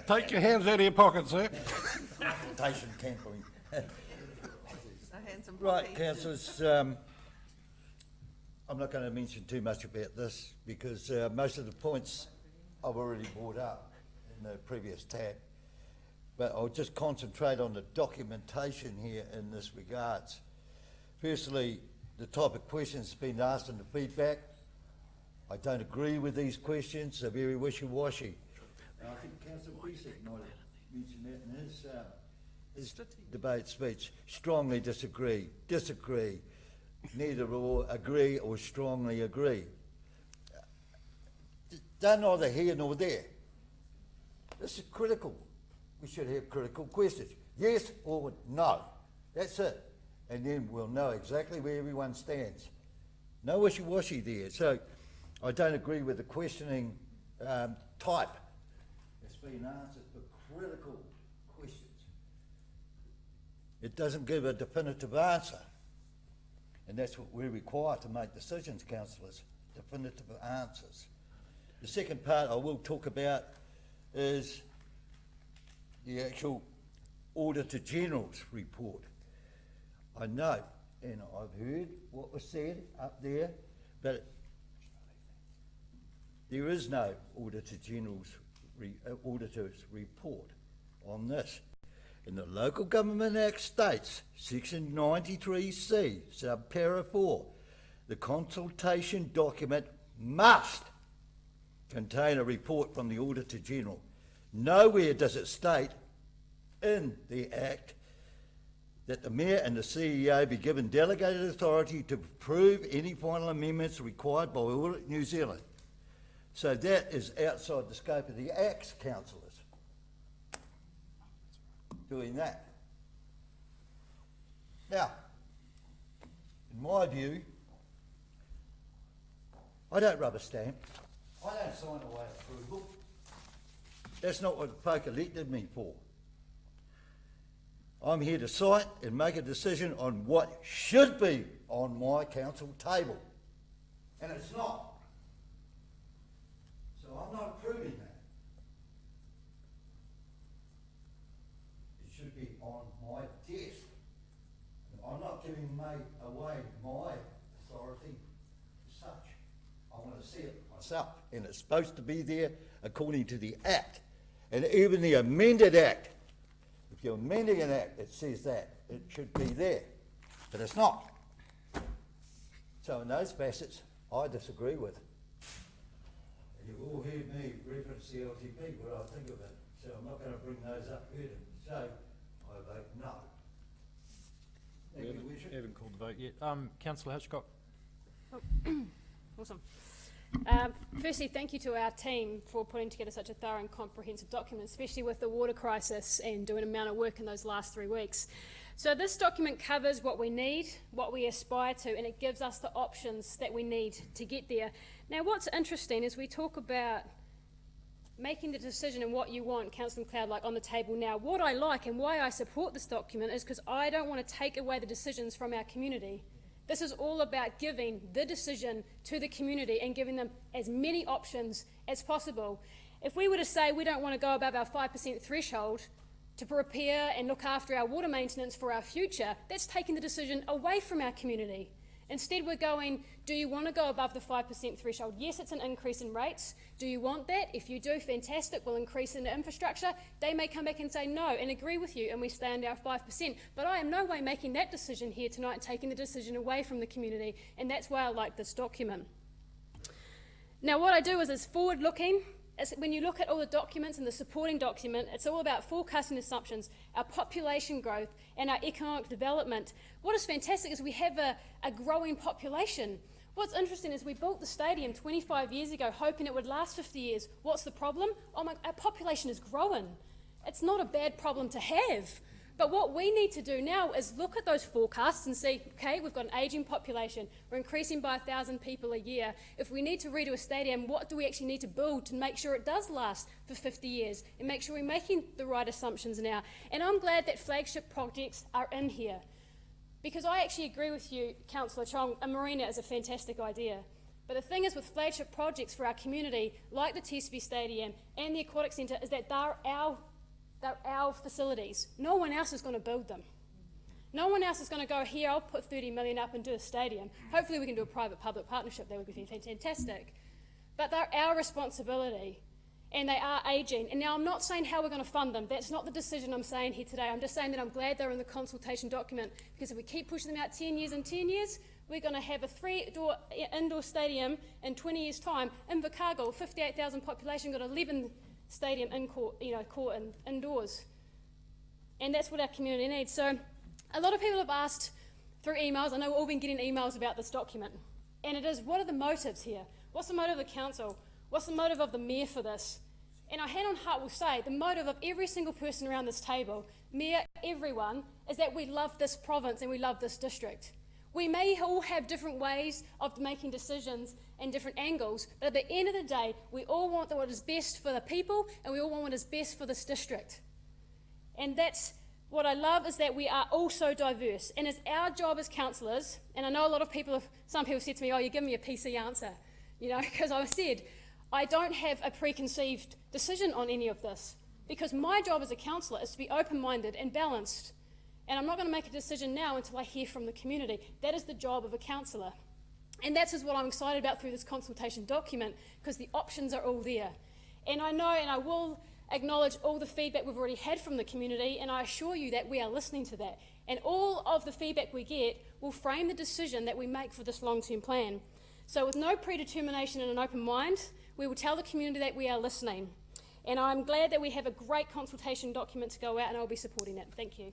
Speaker 20: Take your hands out of your pockets, sir.
Speaker 7: Reputation tampering.
Speaker 19: hands and
Speaker 7: Right,
Speaker 19: pockets.
Speaker 7: councillors, I'm not going to mention too much about this because most of the points I've already brought up in the previous tab. But I'll just concentrate on the documentation here in this regards. Firstly, the type of questions been asked in the feedback. I don't agree with these questions. They're very wishy-washy. I think Councillor Besic might have mentioned that in his debate speech. Strongly disagree, neither or agree or strongly agree. They're neither here nor there. This is critical. We should have critical questions. Yes or no. That's it. And then we'll know exactly where everyone stands. No wishy-washy there. So I don't agree with the questioning type that's been answered for critical questions. It doesn't give a definitive answer. And that's what we're required to make decisions, councillors, definitive answers. The second part I will talk about is the actual Auditor General's report. I know, and I've heard what was said up there, but there is no Auditor General's auditor's report on this. In the Local Government Act states, section 93C, subpara 4, the consultation document must contain a report from the Auditor General. Nowhere does it state in the Act that the Mayor and the CEO be given delegated authority to approve any final amendments required by Audit New Zealand. So that is outside the scope of the Acts, councillors, doing that. Now, in my view, I don't rubber stamp. I don't sign away approval. That's not what the folk elected me for. I'm here to cite and make a decision on what should be on my council table. And it's not. So I'm not approving that. It should be on my desk. I'm not giving away my authority as such. I want to see it myself. And it's supposed to be there according to the Act. And even the amended Act, if you're amending an Act, it says that. It should be there. But it's not. So in those facets, I disagree with. And you've all heard me reference the LTP, what I think of it. So I'm not going to bring those up here. So I vote no.
Speaker 22: We haven't called the vote yet. Councillor Hitchcock.
Speaker 1: Awesome. Firstly, thank you to our team for putting together such a thorough and comprehensive document, especially with the water crisis and doing an amount of work in those last 3 weeks. So this document covers what we need, what we aspire to, and it gives us the options that we need to get there. Now, what's interesting is we talk about making the decision and what you want, Councillor McLeod, like on the table now. What I like and why I support this document is because I don't want to take away the decisions from our community. This is all about giving the decision to the community and giving them as many options as possible. If we were to say we don't want to go above our 5% threshold to prepare and look after our water maintenance for our future, that's taking the decision away from our community. Instead, we're going, do you want to go above the 5% threshold? Yes, it's an increase in rates. Do you want that? If you do, fantastic, we'll increase in the infrastructure. They may come back and say no and agree with you, and we stay under our 5%. But I am no way making that decision here tonight and taking the decision away from the community, and that's why I like this document. Now, what I do is forward-looking. When you look at all the documents and the supporting document, it's all about forecasting assumptions, our population growth and our economic development. What is fantastic is we have a growing population. What's interesting is we built the stadium 25 years ago hoping it would last 50 years. What's the problem? Our population is growing. It's not a bad problem to have. But what we need to do now is look at those forecasts and see, okay, we've got an ageing population, we're increasing by 1,000 people a year. If we need to redo a stadium, what do we actually need to build to make sure it does last for 50 years and make sure we're making the right assumptions now? And I'm glad that flagship projects are in here, because I actually agree with you, Councillor Chong, a marina is a fantastic idea. But the thing is with flagship projects for our community, like the TSB Stadium and the Aquatic Centre, is that they're our facilities. No one else is going to build them. No one else is going to go, here, I'll put 30 million up and do a stadium. Hopefully we can do a private-public partnership. That would be fantastic. But they're our responsibility, and they are ageing. And now I'm not saying how we're going to fund them. That's not the decision I'm saying here today. I'm just saying that I'm glad they're in the consultation document, because if we keep pushing them out 10 years and 10 years, we're going to have a 3-door indoor stadium in 20 years' time. In Invercargill, 58,000 population, got 11 stadium court and indoors, and that's what our community needs. So a lot of people have asked through emails, I know we've all been getting emails about this document, and it is, what are the motives here? What's the motive of the council? What's the motive of the mayor for this? And I hand on heart will say the motive of every single person around this table, mayor, everyone, is that we love this province and we love this district. We may all have different ways of making decisions and different angles, but at the end of the day, we all want what is best for the people, and we all want what is best for this district. And that's what I love, is that we are all so diverse. And it's our job as councillors, and I know a lot of people, some people said to me, oh, you give me a PC answer, because I said, I don't have a preconceived decision on any of this, because my job as a councillor is to be open-minded and balanced. And I'm not going to make a decision now until I hear from the community. That is the job of a councillor. And that's what I'm excited about through this consultation document, because the options are all there. And I know, and I will acknowledge all the feedback we've already had from the community, and I assure you that we are listening to that. And all of the feedback we get will frame the decision that we make for this long-term plan. So with no predetermination and an open mind, we will tell the community that we are listening. And I'm glad that we have a great consultation document to go out, and I'll be supporting it. Thank you.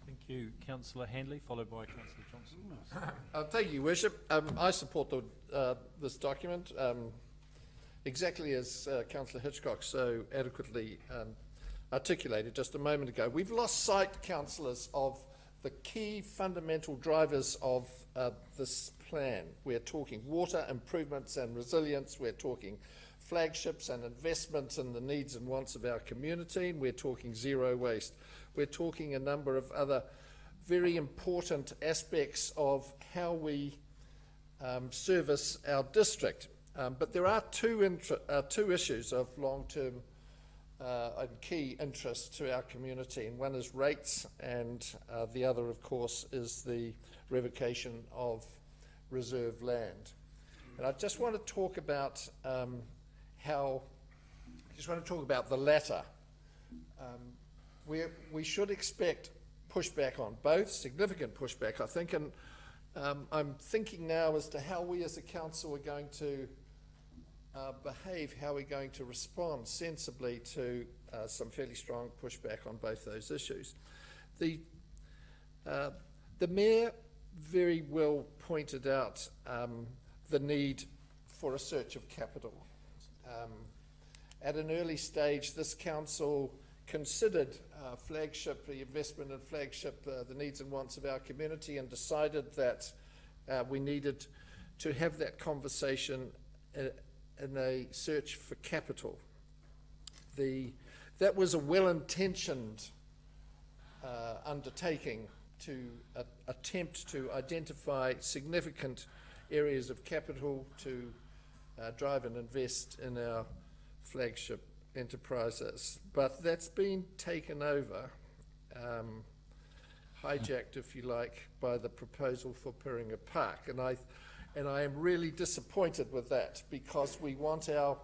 Speaker 22: Thank you, Councillor Handley, followed by Councillor Johnson.
Speaker 17: Thank you, Your Worship. I support this document exactly as Councillor Hitchcock so adequately articulated just a moment ago. We've lost sight, councillors, of the key fundamental drivers of this plan. We're talking water improvements and resilience. We're talking flagships and investments in the needs and wants of our community. We're talking zero waste. We're talking a number of other very important aspects of how we service our district. But there are two issues of long-term and key interest to our community, and one is rates, and the other, of course, is the revocation of reserve land. And I just want to talk about the latter. We should expect pushback on both, significant pushback, I think, and I'm thinking now as to how we as a council are going to behave, how we're going to respond sensibly to some fairly strong pushback on both those issues. The Mayor very well pointed out the need for a search of capital. At an early stage, this council considered flagship, the investment in flagship, the needs and wants of our community, and decided that we needed to have that conversation in a search for capital. That was a well-intentioned undertaking to attempt to identify significant areas of capital to drive and invest in our flagship enterprises. But that's been taken over, hijacked, if you like, by the proposal for Piringa Park. And I am really disappointed with that, because we want our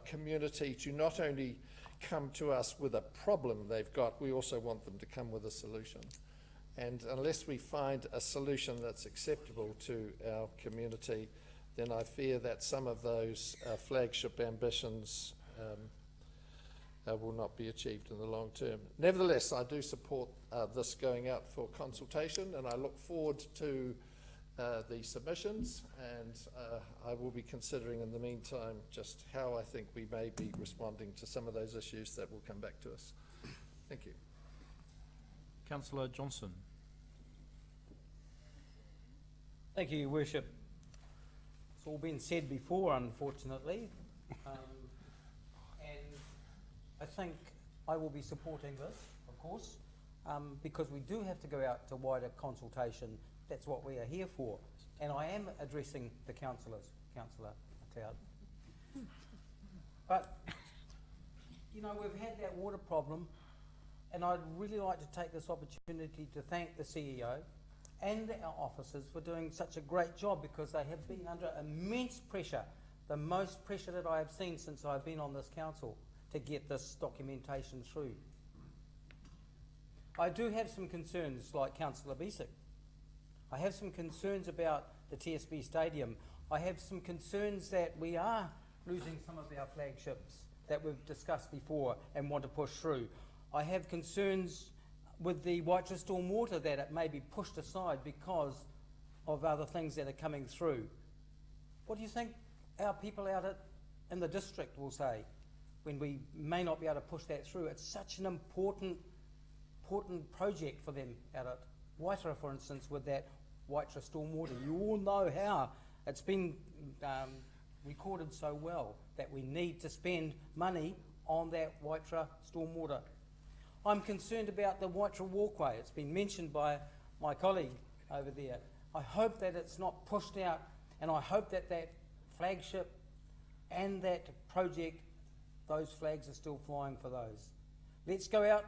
Speaker 17: community to not only come to us with a problem they've got, we also want them to come with a solution. And unless we find a solution that's acceptable to our community, then I fear that some of those flagship ambitions will not be achieved in the long term. Nevertheless, I do support this going out for consultation, and I look forward to the submissions, and I will be considering in the meantime just how I think we may be responding to some of those issues that will come back to us. Thank you.
Speaker 11: Councillor Johnson.
Speaker 5: Thank you, Your Worship. It's all been said before, unfortunately, and I think I will be supporting this, of course, because we do have to go out to wider consultation. That's what we are here for. And I am addressing the councillors, Councillor McLeod. But, you know, we've had that water problem, and I'd really like to take this opportunity to thank the CEO and our officers for doing such a great job, because they have been under immense pressure, the most pressure that I have seen since I've been on this council, to get this documentation through. I do have some concerns, like Councillor Bisick. I have some concerns about the TSB Stadium. I have some concerns that we are losing some of our flagships that we've discussed before and want to push through. I have concerns with the Waitara Stormwater, that it may be pushed aside because of other things that are coming through. What do you think our people out in the district will say when we may not be able to push that through? It's such an important project for them out at Waitara, for instance, with that Waitara Stormwater. You all know how it's been recorded so well that we need to spend money on that Waitara Stormwater. I'm concerned about the Waitara Walkway. It's been mentioned by my colleague over there. I hope that it's not pushed out, and I hope that that flagship and that project, those flags are still flying for those. Let's go out,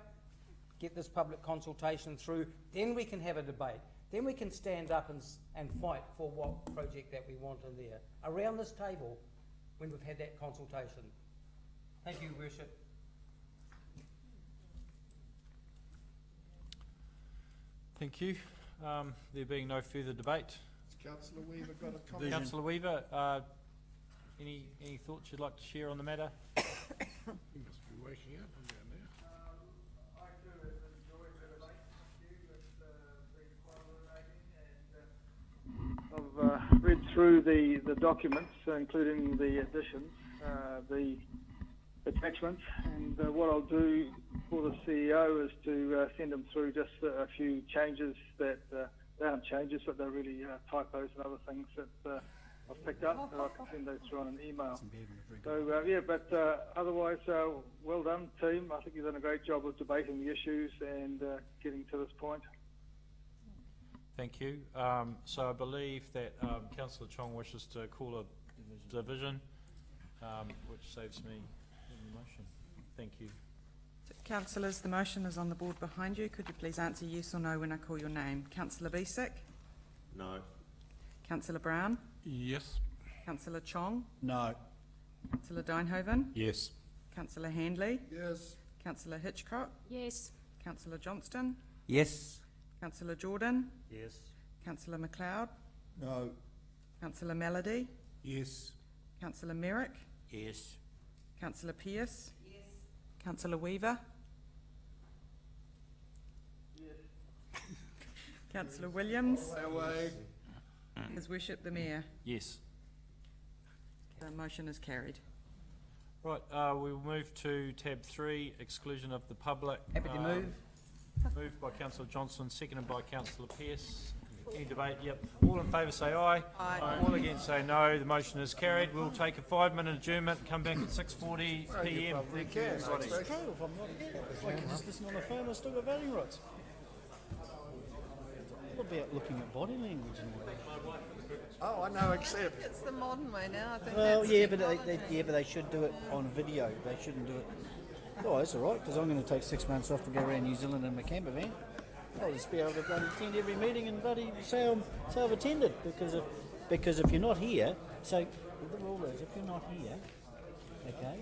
Speaker 5: get this public consultation through, then we can have a debate. Then we can stand up and fight for what project that we want in there, around this table, when we've had that consultation. Thank you, Worship.
Speaker 11: Thank you. There being no further debate.
Speaker 17: Councillor Weaver got a comment.
Speaker 11: Councillor Weaver, any thoughts you'd like to share on the matter?
Speaker 23: You must be waking up down there.
Speaker 16: I do enjoy the debate. It's been quite illuminating, and I've read through the documents, including the additions, the attachments, and what I'll do for the CEO is to send them through just a few changes that they aren't changes, but they're really typos and other things that I've picked up, and I can send those through on an email. So yeah, but otherwise, well done, team. I think you've done a great job of debating the issues and getting to this point.
Speaker 11: Thank you. So I believe that Councillor Chong wishes to call a division, which saves me in the motion. Thank you.
Speaker 6: Councillors, the motion is on the board behind you. Could you please answer yes or no when I call your name? Councillor Bisick?
Speaker 12: No.
Speaker 6: Councillor Brown?
Speaker 20: Yes.
Speaker 6: Councillor Chong?
Speaker 4: No.
Speaker 6: Councillor Deinhoven?
Speaker 18: Yes.
Speaker 6: Councillor Handley?
Speaker 17: Yes.
Speaker 6: Councillor Hitchcock?
Speaker 1: Yes.
Speaker 6: Councillor Johnston?
Speaker 5: Yes.
Speaker 6: Councillor Jordan?
Speaker 12: Yes.
Speaker 6: Councillor McLeod?
Speaker 7: No.
Speaker 6: Councillor Melody?
Speaker 23: Yes.
Speaker 6: Councillor Merrick?
Speaker 2: Yes.
Speaker 6: Councillor Pearce? Yes. Councillor Weaver? Yes. Councillor Williams? His Worship the Mayor.
Speaker 11: Yes.
Speaker 6: The motion is carried.
Speaker 22: Right, we will move to tab 3, exclusion of the public.
Speaker 5: Happy to move.
Speaker 22: Moved by Councillor Johnson, seconded by Councillor Pearce. Any debate? Yep. All in favour say aye.
Speaker 19: Aye.
Speaker 22: All against say no. The motion is carried. We'll take a 5-minute adjournment, come back at 6:40 PM. Thank you, everybody.
Speaker 3: It's true, if I'm not here, I can just listen on the phone and still got voting rights. What about looking at body language and all that?
Speaker 17: Oh, I know, except.
Speaker 19: It's the modern way now, I think.
Speaker 3: Well,
Speaker 19: that's
Speaker 3: yeah, but
Speaker 19: technology.
Speaker 3: they should do it on video. They shouldn't do it. Oh, that's all right, because I'm going to take 6 months off to go around New Zealand in my camper van. I'll just be able to bloody attend every meeting and bloody say I've attended, because if you're not here, so the rule is if you're not here, okay,